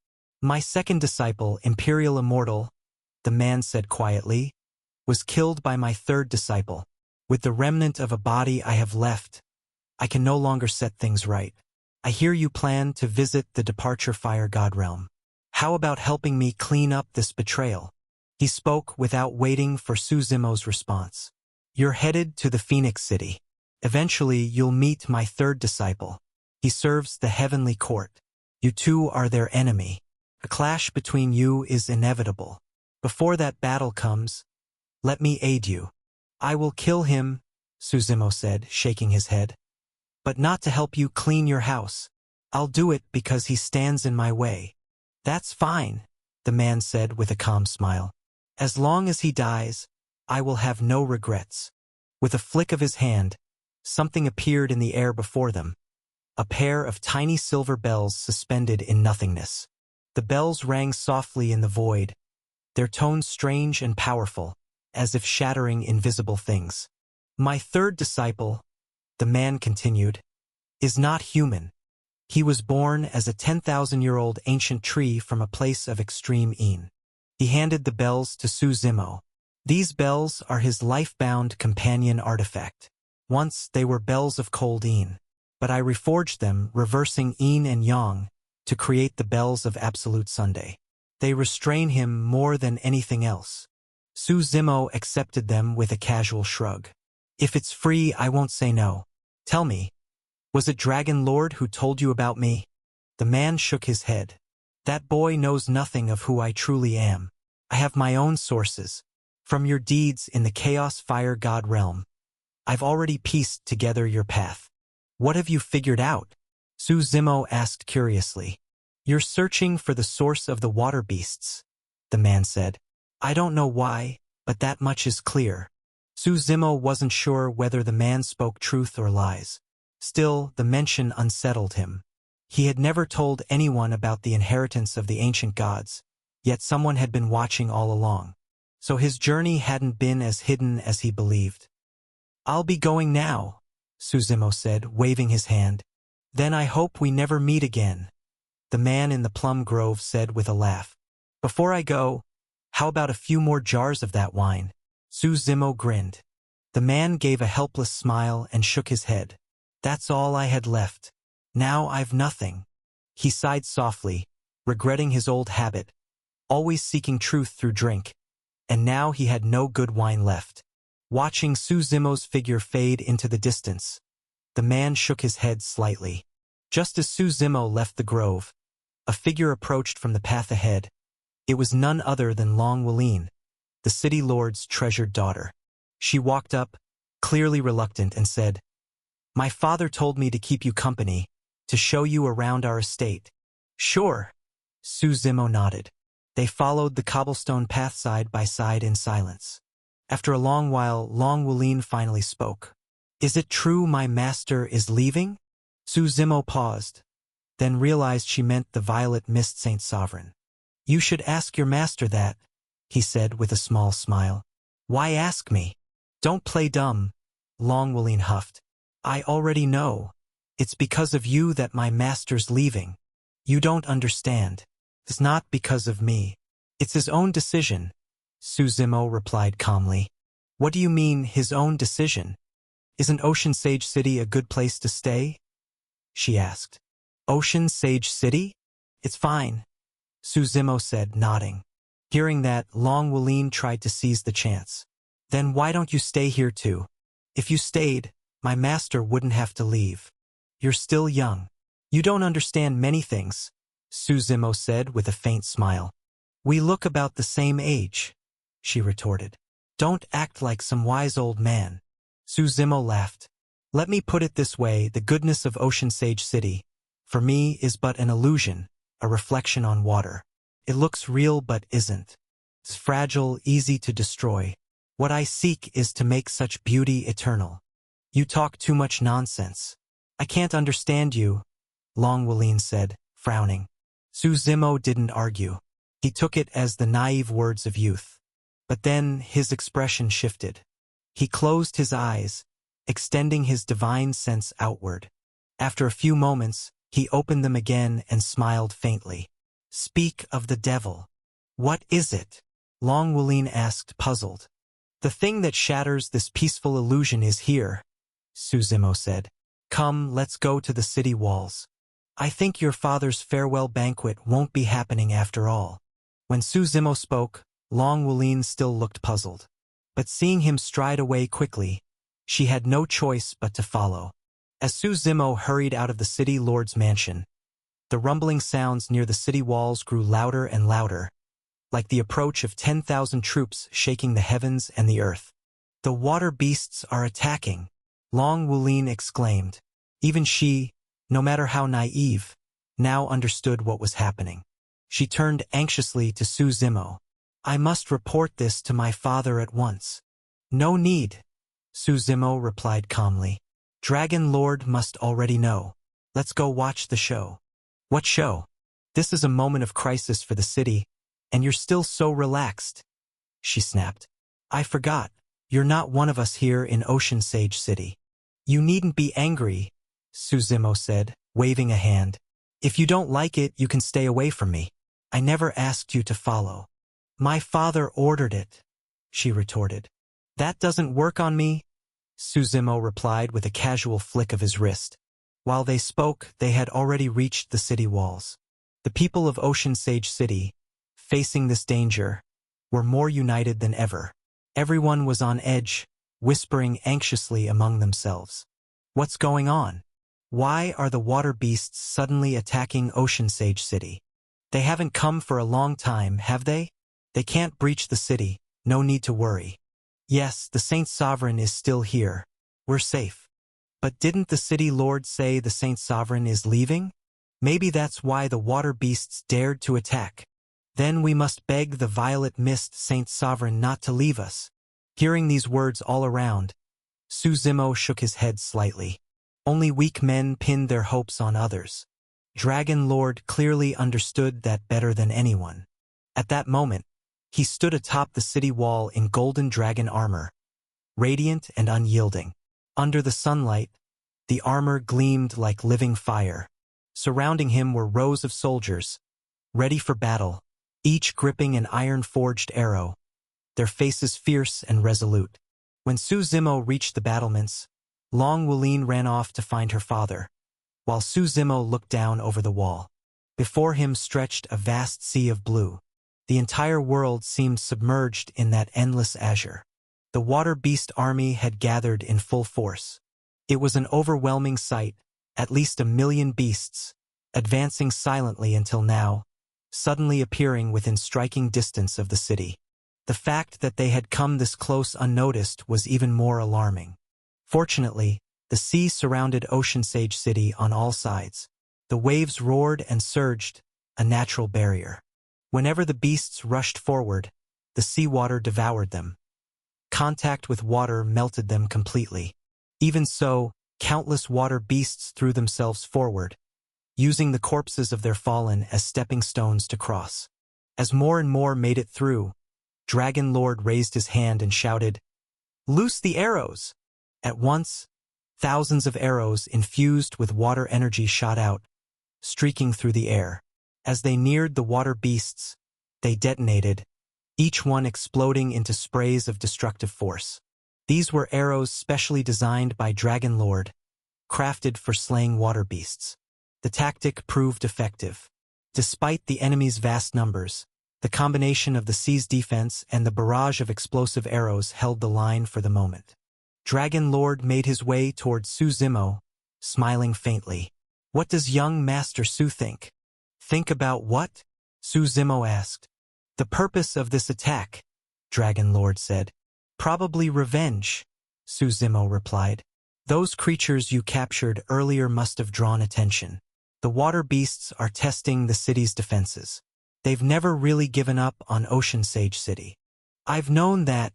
[SPEAKER 1] "My second disciple, Imperial Immortal," the man said quietly, "was killed by my third disciple. With the remnant of a body I have left, I can no longer set things right. I hear you plan to visit the Departure Fire God realm. How about helping me clean up this betrayal?" He spoke without waiting for Su Zimo's response. "You're headed to the Phoenix City. Eventually you'll meet my third disciple. He serves the Heavenly Court. You two are their enemy. A clash between you is inevitable. Before that battle comes, let me aid you." "I will kill him," Su Zimo said, shaking his head. "But not to help you clean your house. I'll do it because he stands in my way." "That's fine," the man said with a calm smile. "As long as he dies, I will have no regrets." With a flick of his hand, something appeared in the air before them. A pair of tiny silver bells suspended in nothingness. The bells rang softly in the void, their tones strange and powerful, as if shattering invisible things. My third disciple, the man continued, is not human. He was born as a 10,000-year-old ancient tree from a place of extreme Een. He handed the bells to Su Zimo. These bells are his life-bound companion artifact. Once they were bells of cold Een, but I reforged them, reversing Yin and Yang, to create the bells of Absolute Sunday. They restrain him more than anything else. Su Zimo accepted them with a casual shrug. If it's free, I won't say no. Tell me, was it Dragon Lord who told you about me? The man shook his head. That boy knows nothing of who I truly am. I have my own sources. From your deeds in the Chaos Fire God realm, I've already pieced together your path. What have you figured out? Su Zimo asked curiously. You're searching for the source of the water beasts, the man said. I don't know why, but that much is clear. Su Zimo wasn't sure whether the man spoke truth or lies. Still, the mention unsettled him. He had never told anyone about the inheritance of the ancient gods, yet someone had been watching all along. So his journey hadn't been as hidden as he believed. I'll be going now, Su Zimo said, waving his hand. Then I hope we never meet again, the man in the plum grove said with a laugh. Before I go, how about a few more jars of that wine? Su Zimo grinned. The man gave a helpless smile and shook his head. That's all I had left. Now I've nothing. He sighed softly, regretting his old habit, always seeking truth through drink. And now he had no good wine left. Watching Su Zimo's figure fade into the distance, the man shook his head slightly. Just as Su Zimo left the grove, a figure approached from the path ahead. It was none other than Long Wuling, the city lord's treasured daughter. She walked up, clearly reluctant, and said, My father told me to keep you company, to show you around our estate. Sure. Su Zimo nodded. They followed the cobblestone path side by side in silence. After a long while, Long Wuling finally spoke. Is it true my master is leaving? Su Zimo paused, then realized she meant the Violet Mist Saint Sovereign. You should ask your master that, he said with a small smile. Why ask me? Don't play dumb, Long Wuling huffed. I already know. It's because of you that my master's leaving. You don't understand. It's not because of me. It's his own decision, Su Zimo replied calmly. What do you mean, his own decision? Isn't Ocean Sage City a good place to stay? She asked. Ocean Sage City? It's fine, Su Zimo said, nodding. Hearing that, Long Wuling tried to seize the chance. Then why don't you stay here too? If you stayed, my master wouldn't have to leave. You're still young. You don't understand many things, Su Zimo said with a faint smile. We look about the same age, she retorted. Don't act like some wise old man. Su Zimo laughed. Let me put it this way, the goodness of Ocean Sage City, for me, is but an illusion, a reflection on water. It looks real but isn't. It's fragile, easy to destroy. What I seek is to make such beauty eternal. You talk too much nonsense. I can't understand you, Long Wuling said, frowning. Su Zimo didn't argue. He took it as the naive words of youth. But then his expression shifted. He closed his eyes, extending his divine sense outward. After a few moments, he opened them again and smiled faintly. Speak of the devil. What is it? Long Wuling asked, puzzled. The thing that shatters this peaceful illusion is here, Su Zimo said. Come, let's go to the city walls. I think your father's farewell banquet won't be happening after all. When Su Zimo spoke, Long Wuling still looked puzzled. But seeing him stride away quickly, she had no choice but to follow. As Su Zimo hurried out of the city lord's mansion, the rumbling sounds near the city walls grew louder and louder, like the approach of 10,000 troops shaking the heavens and the earth. The water beasts are attacking, Long Wuling exclaimed. Even she, no matter how naive, now understood what was happening. She turned anxiously to Su Zimo. I must report this to my father at once. No need, Su Zimo replied calmly. Dragon Lord must already know. Let's go watch the show. What show? This is a moment of crisis for the city, and you're still so relaxed, she snapped. I forgot. You're not one of us here in Ocean Sage City. You needn't be angry, Suzumo said, waving a hand. If you don't like it, you can stay away from me. I never asked you to follow. My father ordered it, she retorted. That doesn't work on me, Suzumo replied with a casual flick of his wrist. While they spoke, they had already reached the city walls. The people of Ocean Sage City, facing this danger, were more united than ever. Everyone was on edge, whispering anxiously among themselves. What's going on? Why are the water beasts suddenly attacking Ocean Sage City? They haven't come for a long time, have they? They can't breach the city, no need to worry. Yes, the Saint Sovereign is still here. We're safe. But didn't the city lord say the Saint Sovereign is leaving? Maybe that's why the water beasts dared to attack. Then we must beg the Violet Mist Saint Sovereign not to leave us. Hearing these words all around, Suzumo shook his head slightly. Only weak men pin their hopes on others. Dragon Lord clearly understood that better than anyone. At that moment, he stood atop the city wall in golden dragon armor, radiant and unyielding. Under the sunlight, the armor gleamed like living fire. Surrounding him were rows of soldiers, ready for battle, each gripping an iron-forged arrow, their faces fierce and resolute. When Suzumo reached the battlements, Long Wuline ran off to find her father, while Suzumo looked down over the wall. Before him stretched a vast sea of blue. The entire world seemed submerged in that endless azure. The water beast army had gathered in full force. It was an overwhelming sight, at least 1,000,000 beasts, advancing silently until now, suddenly appearing within striking distance of the city. The fact that they had come this close unnoticed was even more alarming. Fortunately, the sea surrounded Ocean Sage City on all sides. The waves roared and surged, a natural barrier. Whenever the beasts rushed forward, the seawater devoured them. Contact with water melted them completely. Even so, countless water beasts threw themselves forward, using the corpses of their fallen as stepping stones to cross. As more and more made it through, Dragon Lord raised his hand and shouted, "Loose the arrows!" At once, thousands of arrows infused with water energy shot out, streaking through the air. As they neared the water beasts, they detonated, each one exploding into sprays of destructive force. These were arrows specially designed by Dragon Lord, crafted for slaying water beasts. The tactic proved effective. Despite the enemy's vast numbers, the combination of the sea's defense and the barrage of explosive arrows held the line for the moment. Dragon Lord made his way toward Suzumo, smiling faintly. "What does young Master Su think?" "Think about what?" Suzumo asked. "The purpose of this attack," Dragon Lord said. "Probably revenge," Suzumo replied. "Those creatures you captured earlier must have drawn attention. The water beasts are testing the city's defenses. They've never really given up on Ocean Sage City." "I've known that,"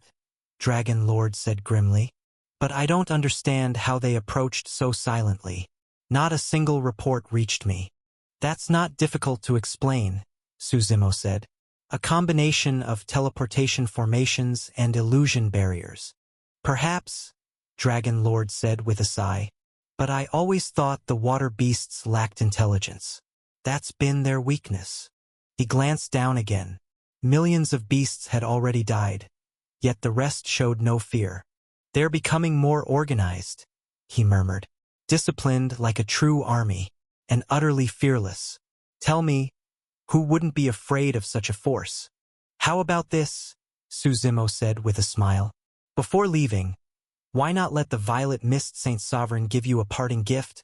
[SPEAKER 1] Dragon Lord said grimly. "But I don't understand how they approached so silently. Not a single report reached me." "That's not difficult to explain," Suzumo said. "A combination of teleportation formations and illusion barriers." "Perhaps," Dragon Lord said with a sigh. "But I always thought the water beasts lacked intelligence. That's been their weakness." He glanced down again. Millions of beasts had already died, yet the rest showed no fear. "They're becoming more organized," he murmured. "Disciplined like a true army, and utterly fearless. Tell me, who wouldn't be afraid of such a force?" "How about this?" Suzumo said with a smile. "Before leaving, why not let the Violet Mist Saint Sovereign give you a parting gift?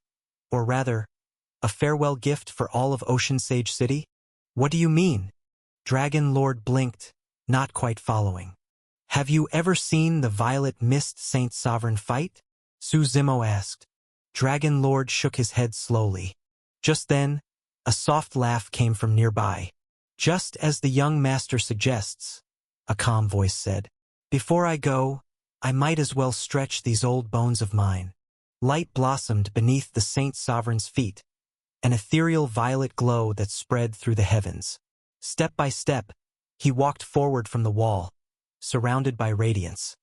[SPEAKER 1] Or rather, a farewell gift for all of Ocean Sage City?" "What do you mean?" Dragon Lord blinked, not quite following. "Have you ever seen the Violet Mist Saint Sovereign fight?" Suzumo asked. Dragon Lord shook his head slowly. Just then, a soft laugh came from nearby. "Just as the young master suggests," a calm voice said. "Before I go, I might as well stretch these old bones of mine. Light blossomed beneath the Saint Sovereign's feet, an ethereal violet glow that spread through the heavens. Step by step, he walked forward from the wall, surrounded by radiance.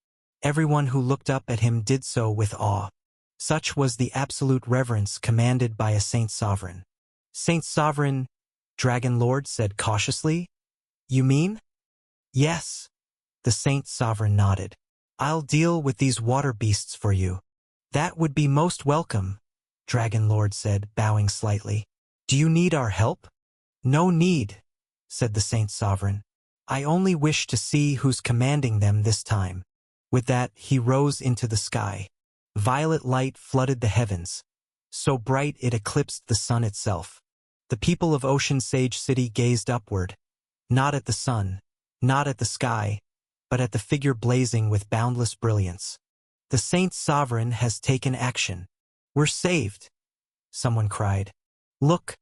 [SPEAKER 1] Everyone who looked up at him did so with awe. Such was the absolute reverence commanded by a Saint Sovereign. Saint Sovereign, Dragon Lord said cautiously. You mean? Yes. The Saint Sovereign nodded. I'll deal with these water beasts for you. That would be most welcome, Dragon Lord said, bowing slightly. Do you need our help? No need, said the Saint Sovereign. I only wish to see who's commanding them this time. With that, he rose into the sky. Violet light flooded the heavens, so bright it eclipsed the sun itself. The people of Ocean Sage City gazed upward, not at the sun, not at the sky, but at the figure blazing with boundless brilliance. The Saint Sovereign has taken action. We're saved, someone cried. Look,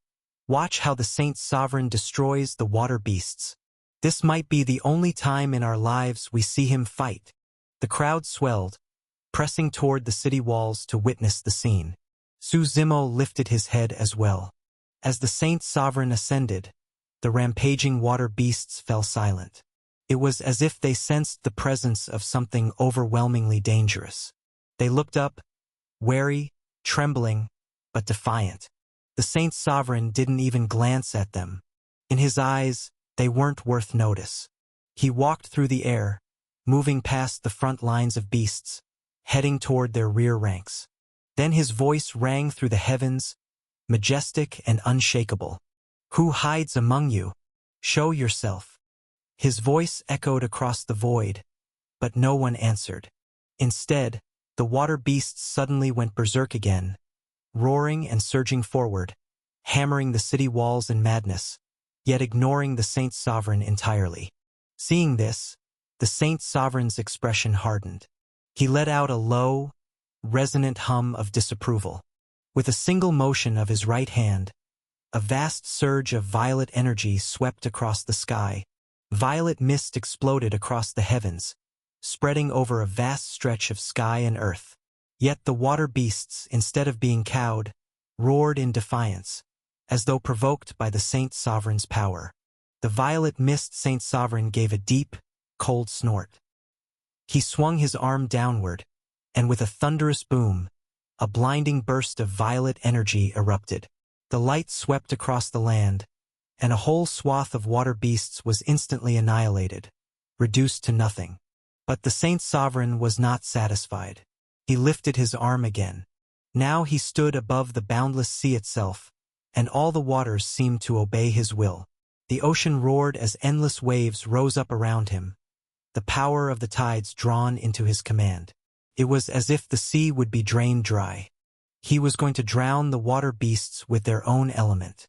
[SPEAKER 1] watch how the Saint Sovereign destroys the water beasts. This might be the only time in our lives we see him fight. The crowd swelled, pressing toward the city walls to witness the scene. Su Zimo lifted his head as well. As the Saint Sovereign ascended, the rampaging water beasts fell silent. It was as if they sensed the presence of something overwhelmingly dangerous. They looked up, wary, trembling, but defiant. The Saint Sovereign didn't even glance at them. In his eyes, they weren't worth notice. He walked through the air, moving past the front lines of beasts, heading toward their rear ranks. Then his voice rang through the heavens, majestic and unshakable. Who hides among you? Show yourself. His voice echoed across the void, but no one answered. Instead, the water beasts suddenly went berserk again, roaring and surging forward, hammering the city walls in madness, yet ignoring the Saint Sovereign entirely. Seeing this, the Saint Sovereign's expression hardened. He let out a low, resonant hum of disapproval. With a single motion of his right hand, a vast surge of violet energy swept across the sky. Violet mist exploded across the heavens, spreading over a vast stretch of sky and earth. Yet the water beasts, instead of being cowed, roared in defiance, as though provoked by the Saint Sovereign's power. The violet mist Saint Sovereign gave a deep, cold snort. He swung his arm downward, and with a thunderous boom, a blinding burst of violet energy erupted. The light swept across the land, and a whole swath of water beasts was instantly annihilated, reduced to nothing. But the Saint Sovereign was not satisfied. He lifted his arm again. Now he stood above the boundless sea itself, and all the waters seemed to obey his will. The ocean roared as endless waves rose up around him, the power of the tides drawn into his command. It was as if the sea would be drained dry. He was going to drown the water beasts with their own element.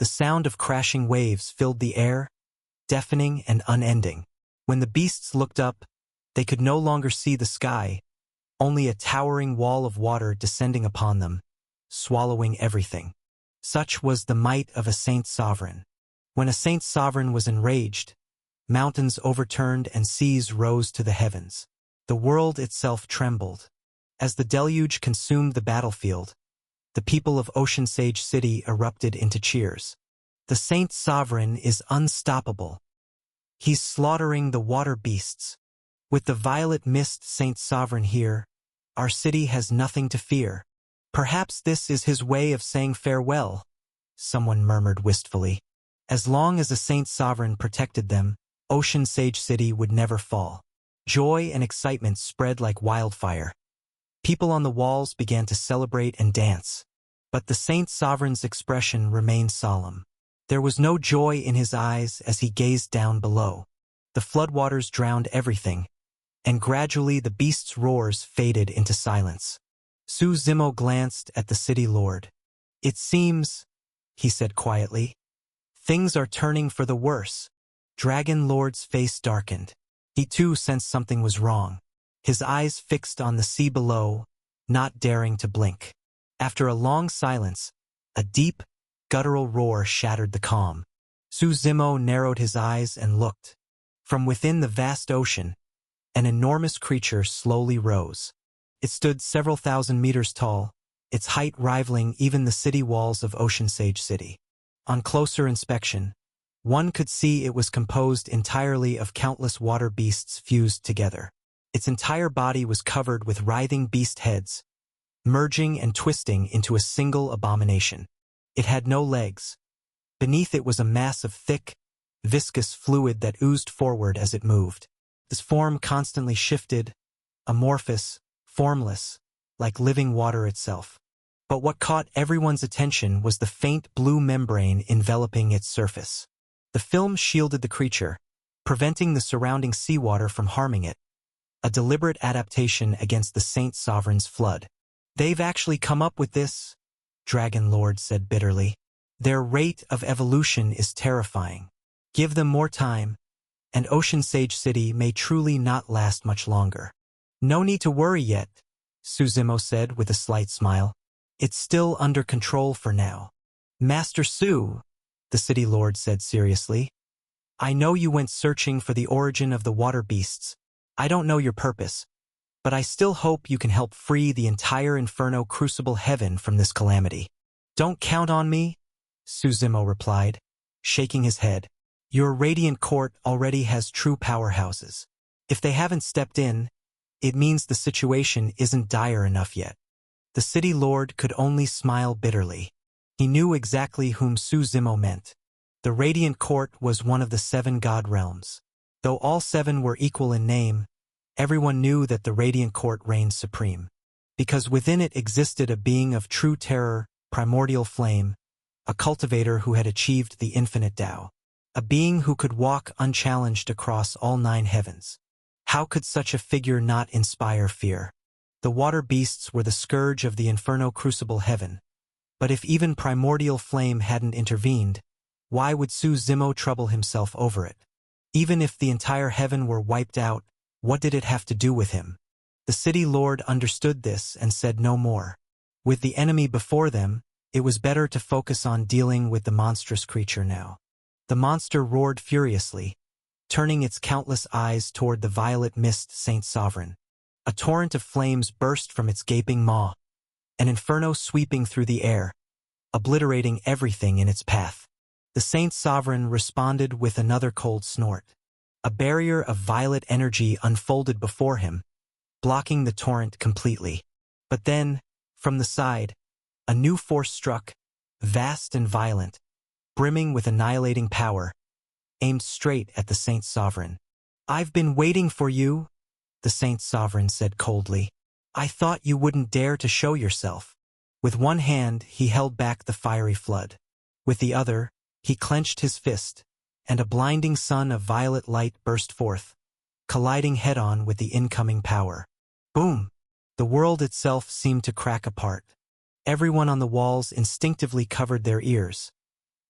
[SPEAKER 1] The sound of crashing waves filled the air, deafening and unending. When the beasts looked up, they could no longer see the sky, only a towering wall of water descending upon them, swallowing everything. Such was the might of a Saint Sovereign. When a Saint Sovereign was enraged, mountains overturned and seas rose to the heavens. The world itself trembled. As the deluge consumed the battlefield, the people of Ocean Sage City erupted into cheers. The Saint Sovereign is unstoppable. He's slaughtering the water beasts. With the violet mist Saint Sovereign here, our city has nothing to fear. Perhaps this is his way of saying farewell, someone murmured wistfully. As long as the Saint Sovereign protected them, Ocean Sage City would never fall. Joy and excitement spread like wildfire. People on the walls began to celebrate and dance. But the Saint Sovereign's expression remained solemn. There was no joy in his eyes as he gazed down below. The floodwaters drowned everything, and gradually the beast's roars faded into silence. Su Zimo glanced at the city lord. It seems, he said quietly, things are turning for the worse. Dragon Lord's face darkened. He too sensed something was wrong. His eyes fixed on the sea below, not daring to blink. After a long silence, a deep, guttural roar shattered the calm. Su Zimo narrowed his eyes and looked. From within the vast ocean, an enormous creature slowly rose. It stood several thousand meters tall, its height rivaling even the city walls of Ocean Sage City. On closer inspection, one could see it was composed entirely of countless water beasts fused together. Its entire body was covered with writhing beast heads, merging and twisting into a single abomination. It had no legs. Beneath it was a mass of thick, viscous fluid that oozed forward as it moved. This form constantly shifted, amorphous, formless, like living water itself. But what caught everyone's attention was the faint blue membrane enveloping its surface. The film shielded the creature, preventing the surrounding seawater from harming it, a deliberate adaptation against the Saint Sovereign's flood. "They've actually come up with this," Dragon Lord said bitterly. "Their rate of evolution is terrifying. Give them more time, and Ocean Sage City may truly not last much longer." "No need to worry yet," Suzimo said with a slight smile. "It's still under control for now." "Master Su," the city lord said seriously, "I know you went searching for the origin of the water beasts. I don't know your purpose, but I still hope you can help free the entire Inferno Crucible Heaven from this calamity." "Don't count on me," Suzimo replied, shaking his head. "Your Radiant Court already has true powerhouses. If they haven't stepped in, it means the situation isn't dire enough yet." The city lord could only smile bitterly. He knew exactly whom Suzimo meant. The Radiant Court was one of the 7 god realms. Though all 7 were equal in name, everyone knew that the Radiant Court reigned supreme. Because within it existed a being of true terror, primordial flame, a cultivator who had achieved the infinite Tao. A being who could walk unchallenged across all 9 heavens. How could such a figure not inspire fear? The water beasts were the scourge of the Inferno Crucible Heaven. But if even primordial flame hadn't intervened, why would Suzimo trouble himself over it? Even if the entire heaven were wiped out, what did it have to do with him? The city lord understood this and said no more. With the enemy before them, it was better to focus on dealing with the monstrous creature now. The monster roared furiously, turning its countless eyes toward the violet mist Saint Sovereign. A torrent of flames burst from its gaping maw, an inferno sweeping through the air, obliterating everything in its path. The Saint Sovereign responded with another cold snort. A barrier of violet energy unfolded before him, blocking the torrent completely. But then, from the side, a new force struck, vast and violent, brimming with annihilating power, aimed straight at the Saint Sovereign. "I've been waiting for you," the Saint Sovereign said coldly. "I thought you wouldn't dare to show yourself." With one hand, he held back the fiery flood. With the other, he clenched his fist, and a blinding sun of violet light burst forth, colliding head-on with the incoming power. Boom! The world itself seemed to crack apart. Everyone on the walls instinctively covered their ears.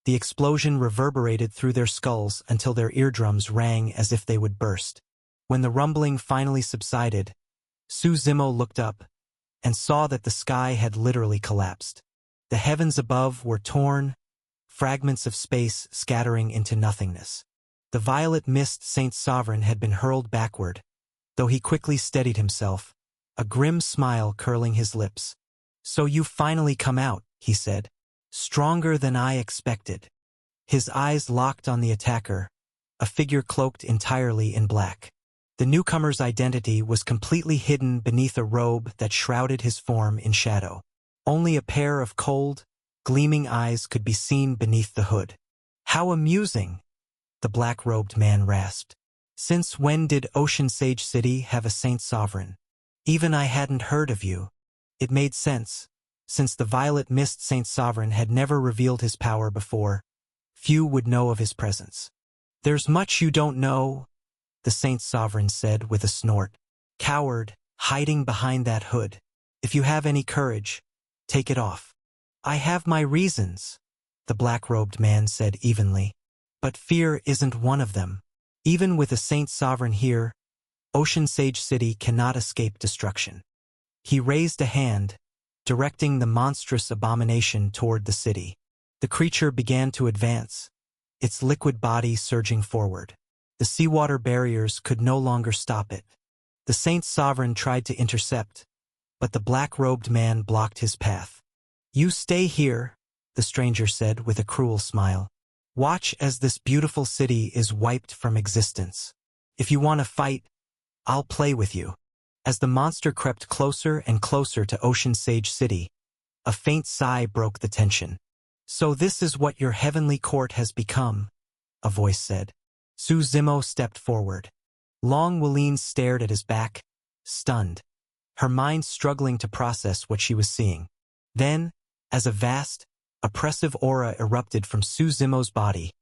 [SPEAKER 1] The explosion reverberated through their skulls until their eardrums rang as if they would burst. When the rumbling finally subsided, Suzimo looked up and saw that the sky had literally collapsed. The heavens above were torn, fragments of space scattering into nothingness. The violet mist Saint Sovereign had been hurled backward, though he quickly steadied himself, a grim smile curling his lips. "So you've finally come out," he said. "Stronger than I expected." His eyes locked on the attacker, a figure cloaked entirely in black. The newcomer's identity was completely hidden beneath a robe that shrouded his form in shadow. Only a pair of cold, gleaming eyes could be seen beneath the hood. "How amusing," the black-robed man rasped. "Since when did Ocean Sage City have a Saint Sovereign? Even I hadn't heard of you." It made sense, since the Violet Mist Saint Sovereign had never revealed his power before. Few would know of his presence. "There's much you don't know," the Saint Sovereign said with a snort. "Coward, hiding behind that hood. If you have any courage, take it off." "I have my reasons," the black-robed man said evenly. "But fear isn't one of them. Even with a Saint Sovereign here, Ocean Sage City cannot escape destruction." He raised a hand, directing the monstrous abomination toward the city. The creature began to advance, its liquid body surging forward. The seawater barriers could no longer stop it. The Saint Sovereign tried to intercept, but the black-robed man blocked his path. "You stay here," the stranger said with a cruel smile. "Watch as this beautiful city is wiped from existence. If you want to fight, I'll play with you." As the monster crept closer and closer to Ocean Sage City, a faint sigh broke the tension. "So this is what your heavenly court has become," a voice said. Su Zimo stepped forward. Long Weline stared at his back, stunned, her mind struggling to process what she was seeing. Then, as a vast, oppressive aura erupted from Su Zimo's body,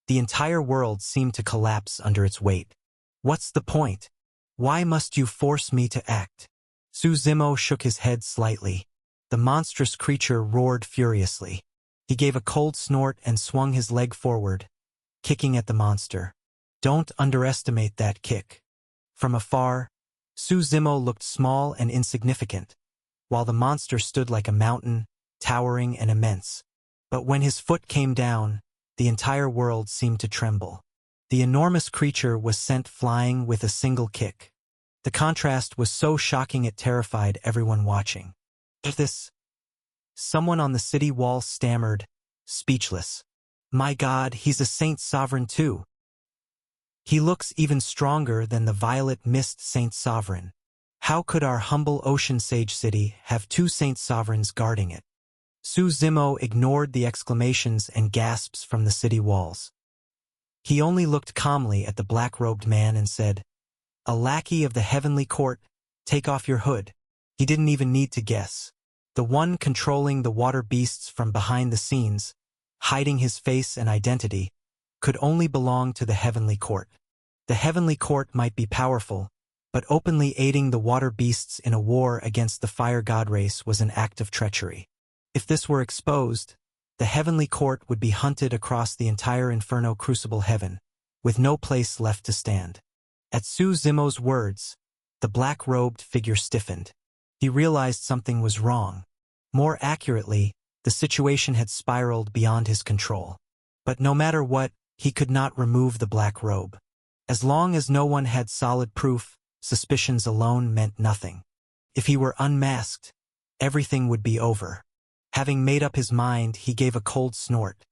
[SPEAKER 1] the entire world seemed to collapse under its weight. "What's the point? Why must you force me to act?" Su Zimo shook his head slightly. The monstrous creature roared furiously. He gave a cold snort and swung his leg forward, kicking at the monster. "Don't underestimate that kick." From afar, Su Zimo looked small and insignificant, while the monster stood like a mountain, towering and immense. But when his foot came down, the entire world seemed to tremble. The enormous creature was sent flying with a single kick. The contrast was so shocking it terrified everyone watching. "This?" Someone on the city wall stammered, speechless. "My God, he's a Saint Sovereign too. He looks even stronger than the Violet Mist Saint Sovereign. How could our humble Ocean Sage City have two Saint Sovereigns guarding it?" Su Zimo ignored the exclamations and gasps from the city walls. He only looked calmly at the black-robed man and said, "A lackey of the heavenly court, take off your hood." He didn't even need to guess. The one controlling the water beasts from behind the scenes, hiding his face and identity, could only belong to the heavenly court. The heavenly court might be powerful, but openly aiding the water beasts in a war against the fire god race was an act of treachery. If this were exposed, the heavenly court would be hunted across the entire Inferno Crucible heaven, with no place left to stand. At Su Zimo's words, the black-robed figure stiffened. He realized something was wrong. More accurately, the situation had spiraled beyond his control. But no matter what, he could not remove the black robe. As long as no one had solid proof, suspicions alone meant nothing. If he were unmasked, everything would be over. Having made up his mind, he gave a cold snort.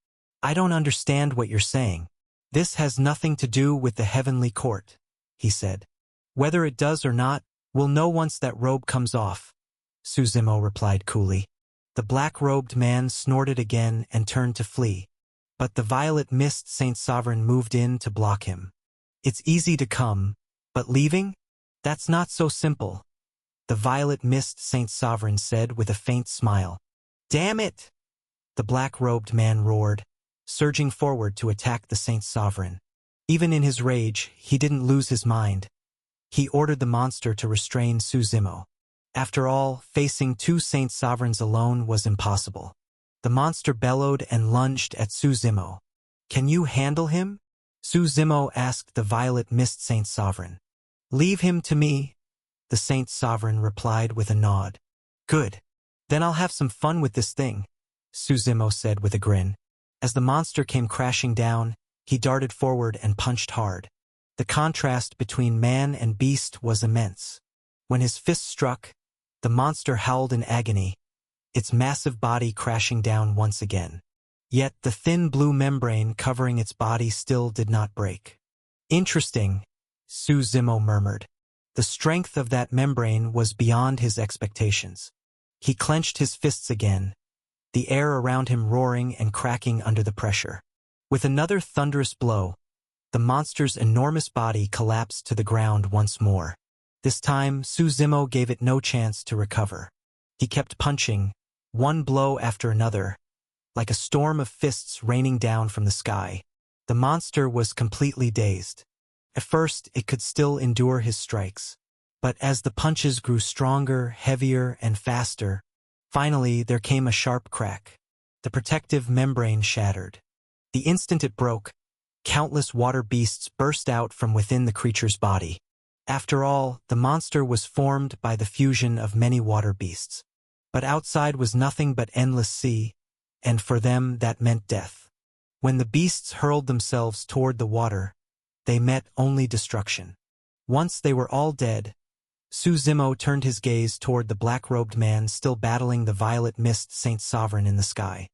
[SPEAKER 1] "I don't understand what you're saying. This has nothing to do with the heavenly court," he said. "Whether it does or not, we'll know once that robe comes off," Su Zimo replied coolly. The black-robed man snorted again and turned to flee. But the Violet Mist Saint Sovereign moved in to block him. "It's easy to come, but leaving? That's not so simple," the Violet Mist Saint Sovereign said with a faint smile. "Damn it!" the black-robed man roared, surging forward to attack the Saint Sovereign. Even in his rage, he didn't lose his mind. He ordered the monster to restrain Su Zimo. After all, facing two Saint Sovereigns alone was impossible. The monster bellowed and lunged at Su Zimo. "Can you handle him?" Su Zimo asked the Violet Mist Saint Sovereign. "Leave him to me," the Saint Sovereign replied with a nod. "Good. Then I'll have some fun with this thing," Su Zimo said with a grin. As the monster came crashing down, he darted forward and punched hard. The contrast between man and beast was immense. When his fist struck, the monster howled in agony, its massive body crashing down once again. Yet the thin blue membrane covering its body still did not break. "Interesting," Su Zimo murmured. The strength of that membrane was beyond his expectations. He clenched his fists again, the air around him roaring and cracking under the pressure. With another thunderous blow, the monster's enormous body collapsed to the ground once more. This time, Su Zimo gave it no chance to recover. He kept punching, one blow after another, like a storm of fists raining down from the sky. The monster was completely dazed. At first, it could still endure his strikes. But as the punches grew stronger, heavier, and faster, finally there came a sharp crack. The protective membrane shattered. The instant it broke, countless water beasts burst out from within the creature's body. After all, the monster was formed by the fusion of many water beasts. But outside was nothing but endless sea, and for them that meant death. When the beasts hurled themselves toward the water, they met only destruction. Once they were all dead, Su Zimo turned his gaze toward the black-robed man still battling the violet mist Saint Sovereign in the sky.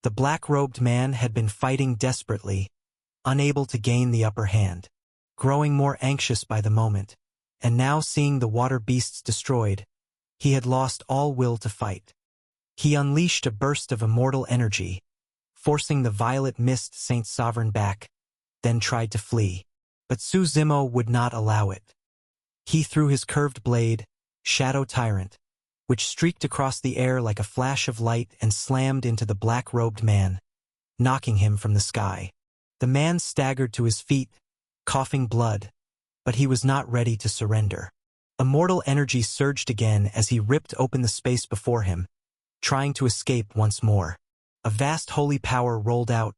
[SPEAKER 1] The black-robed man had been fighting desperately, unable to gain the upper hand, growing more anxious by the moment, and now seeing the water beasts destroyed, he had lost all will to fight. He unleashed a burst of immortal energy, forcing the violet mist Saint Sovereign back, then tried to flee. But Su Zimo would not allow it. He threw his curved blade, Shadow Tyrant, which streaked across the air like a flash of light and slammed into the black-robed man, knocking him from the sky. The man staggered to his feet, coughing blood, but he was not ready to surrender. Immortal energy surged again as he ripped open the space before him, trying to escape once more. A vast holy power rolled out,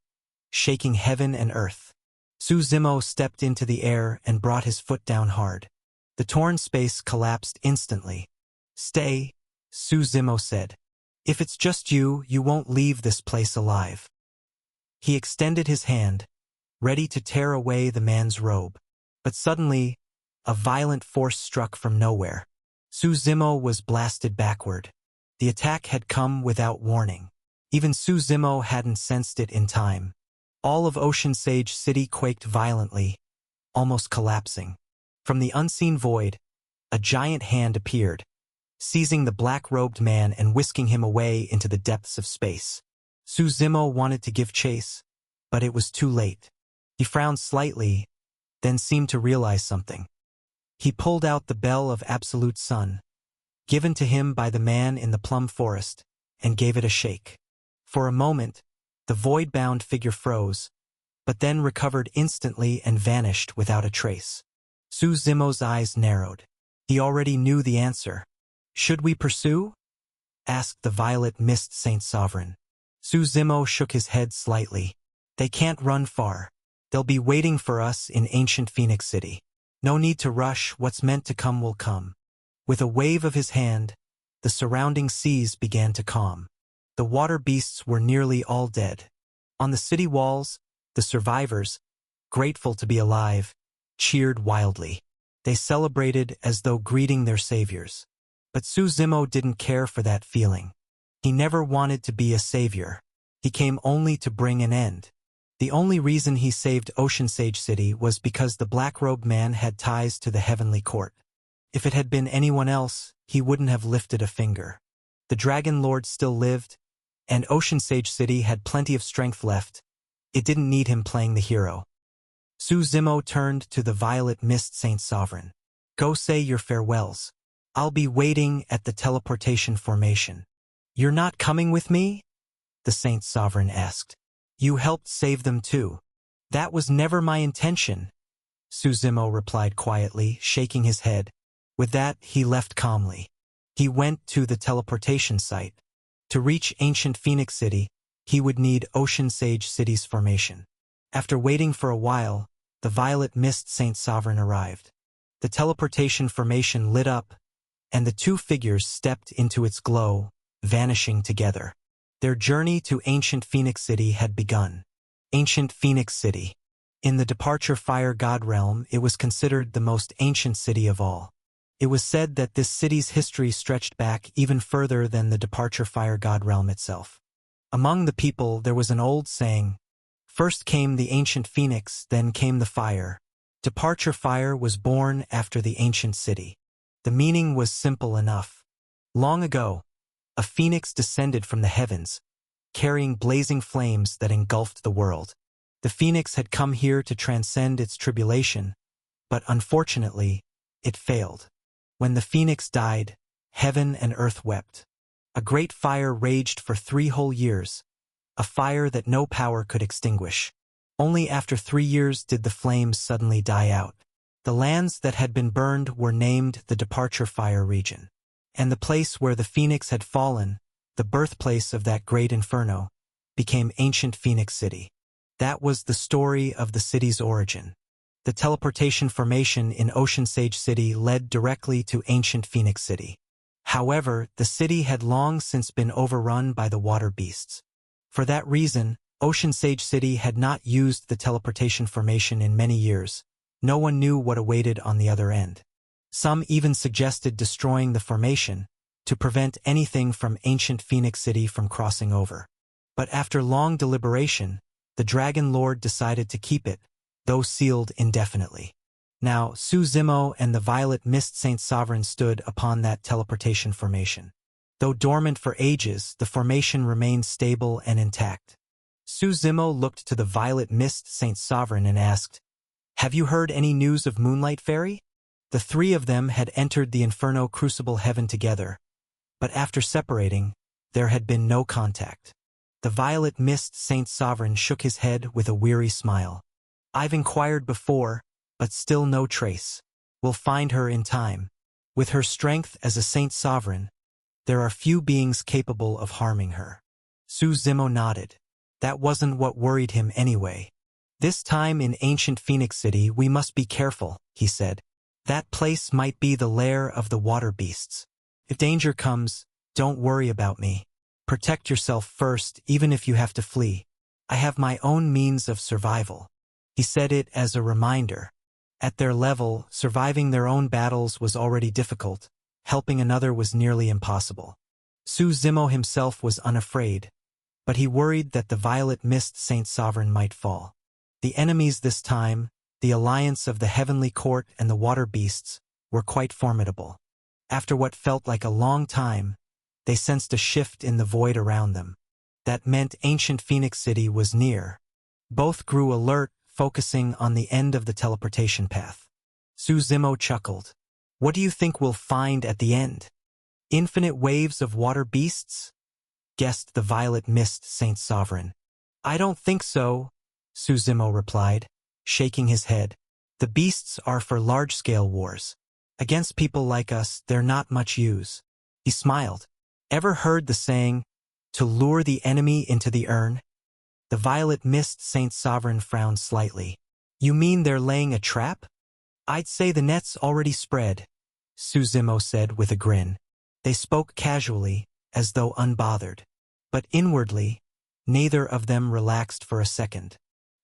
[SPEAKER 1] shaking heaven and earth. Su Zimo stepped into the air and brought his foot down hard. The torn space collapsed instantly. "Stay," Su Zimo said. "If it's just you, you won't leave this place alive." He extended his hand, ready to tear away the man's robe. But suddenly, a violent force struck from nowhere. Su Zimo was blasted backward. The attack had come without warning. Even Su Zimo hadn't sensed it in time. All of Ocean Sage City quaked violently, almost collapsing. From the unseen void, a giant hand appeared, seizing the black-robed man and whisking him away into the depths of space. Su Zimo wanted to give chase, but it was too late. He frowned slightly, then seemed to realize something. He pulled out the Bell of Absolute Sun, given to him by the man in the plum forest, and gave it a shake. For a moment, the void-bound figure froze, but then recovered instantly and vanished without a trace. Su Zimo's eyes narrowed. He already knew the answer. "Should we pursue?" asked the violet mist Saint Sovereign. Su Zimo shook his head slightly. "They can't run far. They'll be waiting for us in ancient Phoenix City. No need to rush, what's meant to come will come." With a wave of his hand, the surrounding seas began to calm. The water beasts were nearly all dead. On the city walls, the survivors, grateful to be alive, cheered wildly. They celebrated as though greeting their saviors. But Su Zimo didn't care for that feeling. He never wanted to be a savior. He came only to bring an end. The only reason he saved Ocean Sage City was because the black-robed man had ties to the heavenly court. If it had been anyone else, he wouldn't have lifted a finger. The Dragon Lord still lived, and Ocean Sage City had plenty of strength left. It didn't need him playing the hero. Su Zimo turned to the violet mist Saint Sovereign. "Go say your farewells. I'll be waiting at the teleportation formation." "You're not coming with me?" the Saint Sovereign asked. "You helped save them too." "That was never my intention," Su Zimo replied quietly, shaking his head. With that, he left calmly. He went to the teleportation site. To reach ancient Phoenix City, he would need Ocean Sage City's formation. After waiting for a while, the violet mist Saint Sovereign arrived. The teleportation formation lit up, and the two figures stepped into its glow, vanishing together. Their journey to ancient Phoenix City had begun. Ancient Phoenix City. In the Departure Fire God realm, it was considered the most ancient city of all. It was said that this city's history stretched back even further than the Departure Fire God realm itself. Among the people there was an old saying, "First came the ancient phoenix, then came the fire." Departure Fire was born after the ancient city. The meaning was simple enough. Long ago, a phoenix descended from the heavens, carrying blazing flames that engulfed the world. The phoenix had come here to transcend its tribulation, but unfortunately, it failed. When the phoenix died, heaven and earth wept. A great fire raged for 3 whole years, a fire that no power could extinguish. Only after 3 years did the flames suddenly die out. The lands that had been burned were named the Departure Fire region. And the place where the phoenix had fallen, the birthplace of that great inferno, became ancient Phoenix City. That was the story of the city's origin. The teleportation formation in Ocean Sage City led directly to ancient Phoenix City. However, the city had long since been overrun by the water beasts. For that reason, Ocean Sage City had not used the teleportation formation in many years. No one knew what awaited on the other end. Some even suggested destroying the formation to prevent anything from ancient Phoenix City from crossing over. But after long deliberation, the Dragon Lord decided to keep it, though sealed indefinitely. Now, Su Zimo and the Violet Mist Saint Sovereign stood upon that teleportation formation. Though dormant for ages, the formation remained stable and intact. Su Zimo looked to the Violet Mist Saint Sovereign and asked, "Have you heard any news of Moonlight Fairy?" The three of them had entered the Inferno Crucible Heaven together, but after separating, there had been no contact. The Violet Mist Saint Sovereign shook his head with a weary smile. "I've inquired before, but still no trace. We'll find her in time. With her strength as a Saint Sovereign, there are few beings capable of harming her." Su Zimo nodded. That wasn't what worried him anyway. "This time in ancient Phoenix City we must be careful," he said. "That place might be the lair of the water beasts. If danger comes, don't worry about me. Protect yourself first, even if you have to flee. I have my own means of survival." He said it as a reminder. At their level, surviving their own battles was already difficult. Helping another was nearly impossible. Su Zimo himself was unafraid, but he worried that the Violet Mist Saint Sovereign might fall. The enemies this time, the alliance of the Heavenly Court and the Water Beasts, were quite formidable. After what felt like a long time, they sensed a shift in the void around them. That meant ancient Phoenix City was near. Both grew alert, focusing on the end of the teleportation path. Su Zimo chuckled. "What do you think we'll find at the end? Infinite waves of water beasts?" guessed the Violet Mist Saint Sovereign. "I don't think so," Su Zimo replied, shaking his head. "The beasts are for large-scale wars. Against people like us, they're not much use." He smiled. "Ever heard the saying, to lure the enemy into the urn?" The Violet Mist Saint Sovereign frowned slightly. "You mean they're laying a trap?" "I'd say the net's already spread," Su Zimo said with a grin. They spoke casually, as though unbothered. But inwardly, neither of them relaxed for a second.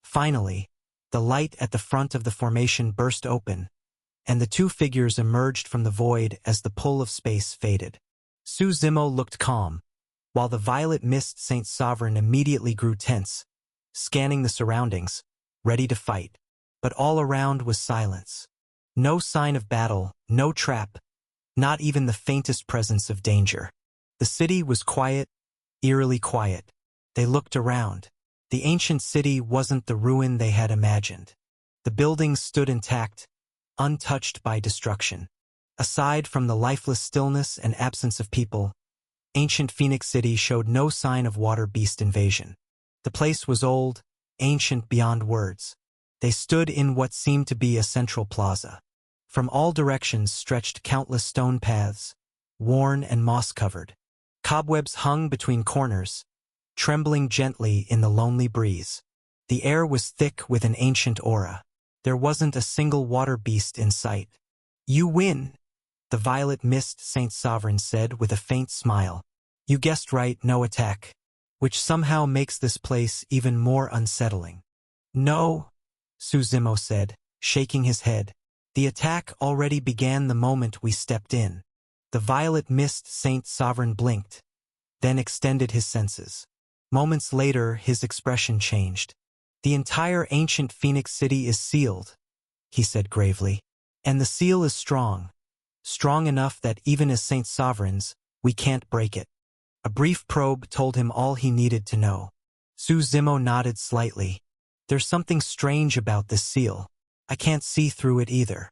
[SPEAKER 1] Finally, the light at the front of the formation burst open, and the two figures emerged from the void as the pull of space faded. Su Zimo looked calm, while the Violet Mist Saint Sovereign immediately grew tense, scanning the surroundings, ready to fight. But all around was silence. No sign of battle, no trap, not even the faintest presence of danger. The city was quiet, eerily quiet. They looked around. The ancient city wasn't the ruin they had imagined. The buildings stood intact, untouched by destruction. Aside from the lifeless stillness and absence of people, ancient Phoenix City showed no sign of water beast invasion. The place was old, ancient beyond words. They stood in what seemed to be a central plaza. From all directions stretched countless stone paths, worn and moss-covered. Cobwebs hung between corners, trembling gently in the lonely breeze. The air was thick with an ancient aura. There wasn't a single water beast in sight. "You win," the Violet Mist Saint Sovereign said with a faint smile. "You guessed right, no attack, which somehow makes this place even more unsettling." "No," Su Zimo said, shaking his head. "The attack already began the moment we stepped in." The Violet Mist Saint Sovereign blinked, then extended his senses. Moments later, his expression changed. "The entire ancient Phoenix City is sealed," he said gravely. "And the seal is strong. Strong enough that even as Saint Sovereigns, we can't break it." A brief probe told him all he needed to know. Su Zimo nodded slightly. "There's something strange about this seal. I can't see through it either."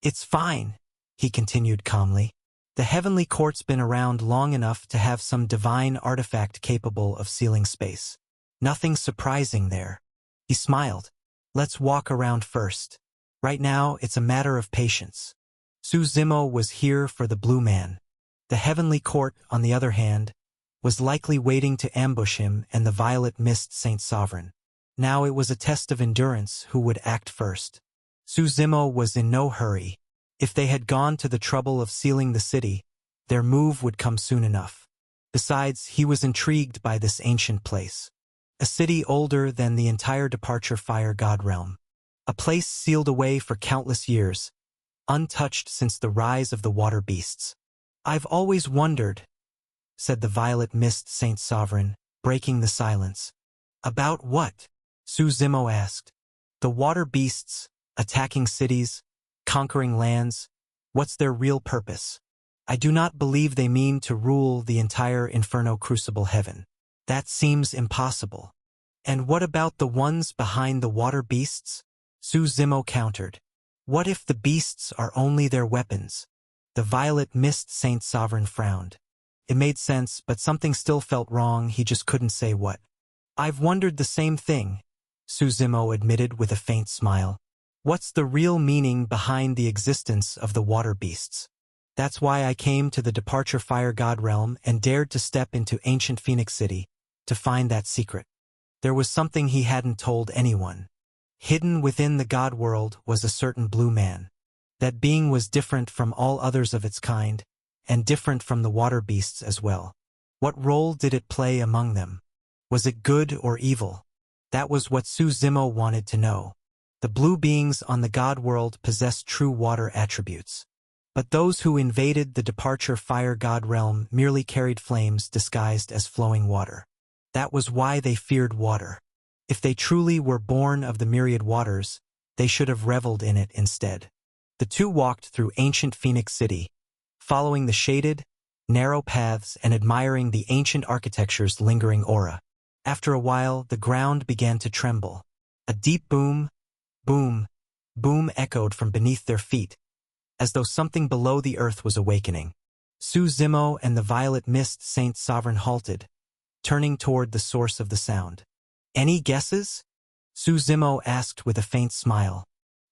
[SPEAKER 1] "It's fine," he continued calmly. "The Heavenly Court's been around long enough to have some divine artifact capable of sealing space. Nothing surprising there." He smiled. "Let's walk around first. Right now, it's a matter of patience." Su Zimo was here for the Blue Man. The Heavenly Court, on the other hand, was likely waiting to ambush him and the Violet Mist Saint Sovereign. Now it was a test of endurance who would act first. Su Zimo was in no hurry. If they had gone to the trouble of sealing the city, their move would come soon enough. Besides, he was intrigued by this ancient place. A city older than the entire Departure Fire God realm. A place sealed away for countless years, untouched since the rise of the water beasts. "I've always wondered," said the violet mist Saint Sovereign, breaking the silence. "About what?" Su Zimo asked. "The water beasts, attacking cities, conquering lands. What's their real purpose? I do not believe they mean to rule the entire Inferno Crucible heaven. That seems impossible." "And what about the ones behind the water beasts?" Su Zimo countered. "What if the beasts are only their weapons?" The violet mist Saint Sovereign frowned. It made sense, but something still felt wrong, he just couldn't say what. "I've wondered the same thing," Su Zimo admitted with a faint smile. "What's the real meaning behind the existence of the water beasts? That's why I came to the Departure Fire God realm and dared to step into ancient Phoenix City, to find that secret." There was something he hadn't told anyone. Hidden within the God world was a certain blue man. That being was different from all others of its kind, and different from the water beasts as well. What role did it play among them? Was it good or evil? That was what Su Zimo wanted to know. The blue beings on the God world possessed true water attributes. But those who invaded the Departure Fire God realm merely carried flames disguised as flowing water. That was why they feared water. If they truly were born of the myriad waters, they should have reveled in it instead. The two walked through ancient Phoenix City, following the shaded, narrow paths and admiring the ancient architecture's lingering aura. After a while, the ground began to tremble. A deep boom, boom, boom echoed from beneath their feet, as though something below the earth was awakening. Su Zimo and the violet mist Saint Sovereign halted, turning toward the source of the sound. "Any guesses?" Su Zimo asked with a faint smile.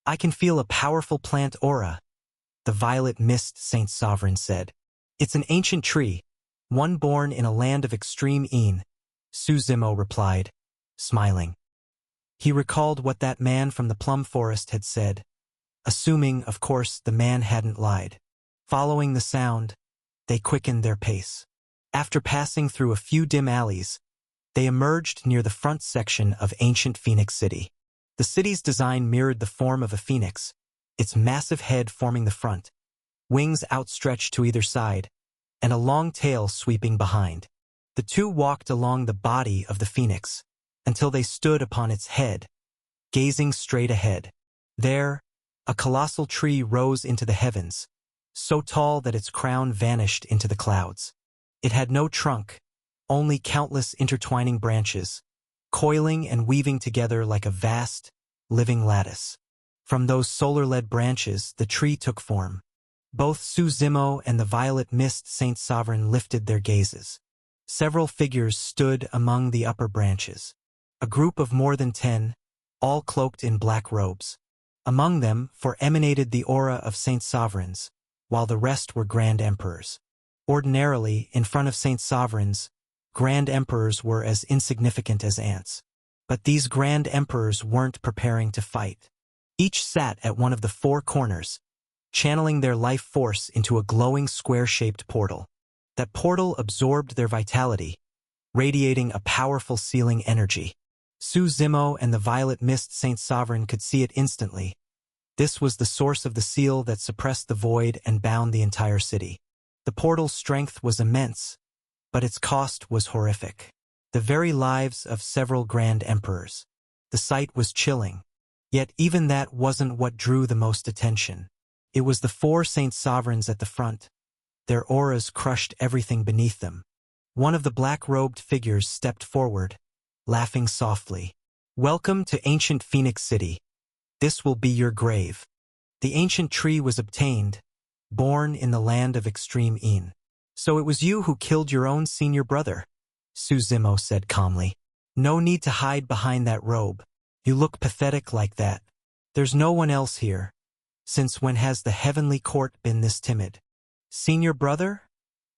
[SPEAKER 1] "I can feel a powerful plant aura," the violet mist Saint Sovereign said. "It's an ancient tree, one born in a land of extreme Een," Su Zimo replied, smiling. He recalled what that man from the plum forest had said, assuming, of course, the man hadn't lied. Following the sound, they quickened their pace. After passing through a few dim alleys, they emerged near the front section of ancient Phoenix City. The city's design mirrored the form of a phoenix, its massive head forming the front, wings outstretched to either side, and a long tail sweeping behind. The two walked along the body of the phoenix until they stood upon its head, gazing straight ahead. There, a colossal tree rose into the heavens, so tall that its crown vanished into the clouds. It had no trunk, only countless intertwining branches, coiling and weaving together like a vast, living lattice. From those solar-led branches, the tree took form. Both Su Zimo and the violet mist Saint Sovereign lifted their gazes. Several figures stood among the upper branches. A group of more than 10, all cloaked in black robes. Among them, emanated the aura of Saint Sovereigns, while the rest were Grand Emperors. Ordinarily, in front of Saint Sovereigns, Grand Emperors were as insignificant as ants. But these Grand Emperors weren't preparing to fight. Each sat at one of the four corners, channeling their life force into a glowing square-shaped portal. That portal absorbed their vitality, radiating a powerful sealing energy. Su Zimo and the violet mist Saint Sovereign could see it instantly. This was the source of the seal that suppressed the void and bound the entire city. The portal's strength was immense, but its cost was horrific. The very lives of several Grand Emperors. The sight was chilling. Yet even that wasn't what drew the most attention. It was the four Saint Sovereigns at the front. Their auras crushed everything beneath them. One of the black-robed figures stepped forward, laughing softly. "Welcome to ancient Phoenix City. This will be your grave." The ancient tree was obtained, born in the land of extreme Een. "So it was you who killed your own senior brother," Su Zimo said calmly. "No need to hide behind that robe. You look pathetic like that. There's no one else here. Since when has the heavenly court been this timid?" "Senior brother?"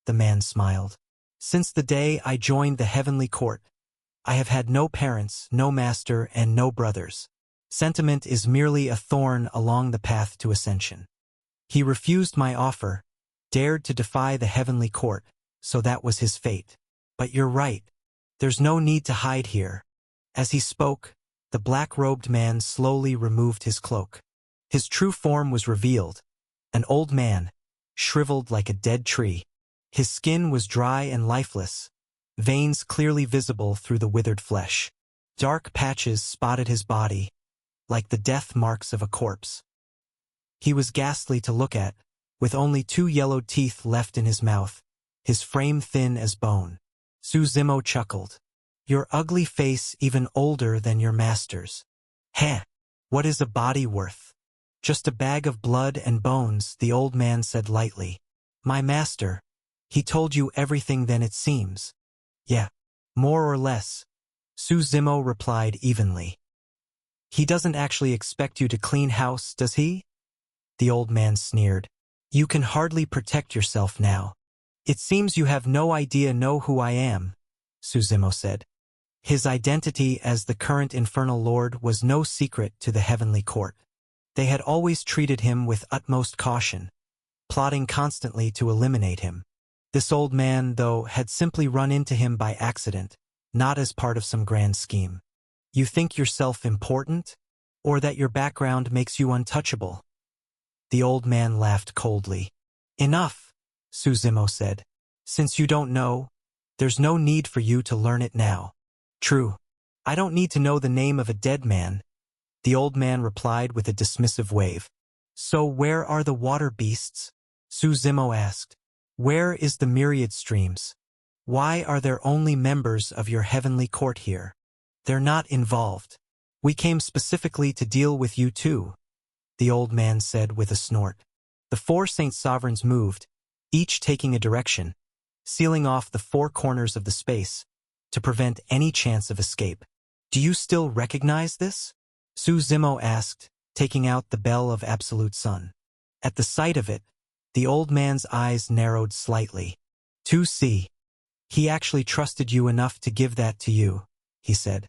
[SPEAKER 1] The man smiled. "Since the day I joined the heavenly court, I have had no parents, no master, and no brothers. Sentiment is merely a thorn along the path to ascension. He refused my offer, dared to defy the heavenly court, so that was his fate. But you're right. There's no need to hide here." As he spoke, the black-robed man slowly removed his cloak. His true form was revealed, An old man, shriveled like a dead tree. His skin was dry and lifeless, veins clearly visible through the withered flesh. Dark patches spotted his body, like the death marks of a corpse. He was ghastly to look at, with only 2 yellowed teeth left in his mouth, his frame thin as bone. Suzumo chuckled. Your ugly face even older than your master's. Heh! What is a body worth? Just a bag of blood and bones, the old man said lightly. My master, he told you everything then it seems. Yeah, more or less, Suzumo replied evenly. He doesn't actually expect you to clean house, does he? The old man sneered. You can hardly protect yourself now. It seems you have no idea know who I am, Suzumo said. His identity as the current Infernal Lord was no secret to the Heavenly Court. They had always treated him with utmost caution, plotting constantly to eliminate him. This old man, though, had simply run into him by accident, not as part of some grand scheme. You think yourself important? Or that your background makes you untouchable? The old man laughed coldly. Enough, Suzumo said. Since you don't know, there's no need for you to learn it now. True. I don't need to know the name of a dead man, the old man replied with a dismissive wave. So where are the water beasts? Suzumo asked. Where is the myriad streams? Why are there only members of your heavenly court here? They're not involved. We came specifically to deal with you too, the old man said with a snort. The 4 Saint Sovereigns moved, each taking a direction, sealing off the 4 corners of the space to prevent any chance of escape. Do you still recognize this? Suzumo asked, taking out the Bell of Absolute Sun. At the sight of it, the old man's eyes narrowed slightly. 2C. He actually trusted you enough to give that to you, he said.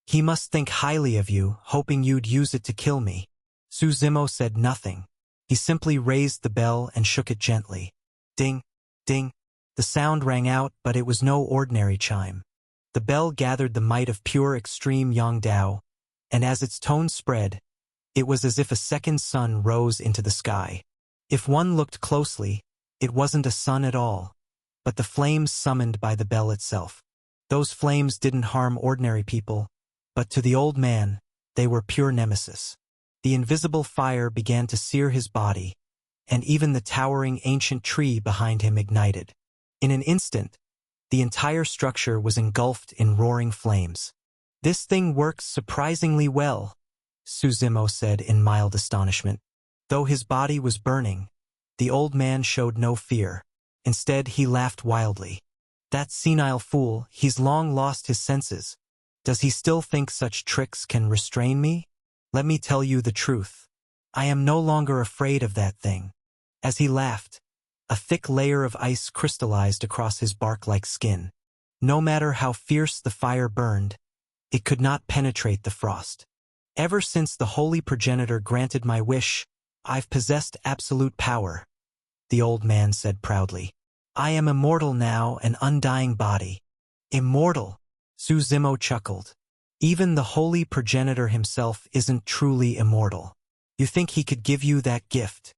[SPEAKER 1] He must think highly of you, hoping you'd use it to kill me. Suzumo said nothing. He simply raised the bell and shook it gently. Ding, ding. The sound rang out, but it was no ordinary chime. The bell gathered the might of pure extreme Yongdao, and as its tone spread, it was as if a second sun rose into the sky. If one looked closely, it wasn't a sun at all, but the flames summoned by the bell itself. Those flames didn't harm ordinary people, but to the old man, they were pure nemesis. The invisible fire began to sear his body, and even the towering ancient tree behind him ignited. In an instant, the entire structure was engulfed in roaring flames. This thing works surprisingly well, Suzumo said in mild astonishment. Though his body was burning, the old man showed no fear. Instead, he laughed wildly. That senile fool, he's long lost his senses. Does he still think such tricks can restrain me? Let me tell you the truth. I am no longer afraid of that thing. As he laughed, a thick layer of ice crystallized across his bark-like skin. No matter how fierce the fire burned, it could not penetrate the frost. Ever since the holy progenitor granted my wish, I've possessed absolute power, the old man said proudly. I am immortal now, an undying body. Immortal, Suzumo chuckled. Even the holy progenitor himself isn't truly immortal. You think he could give you that gift?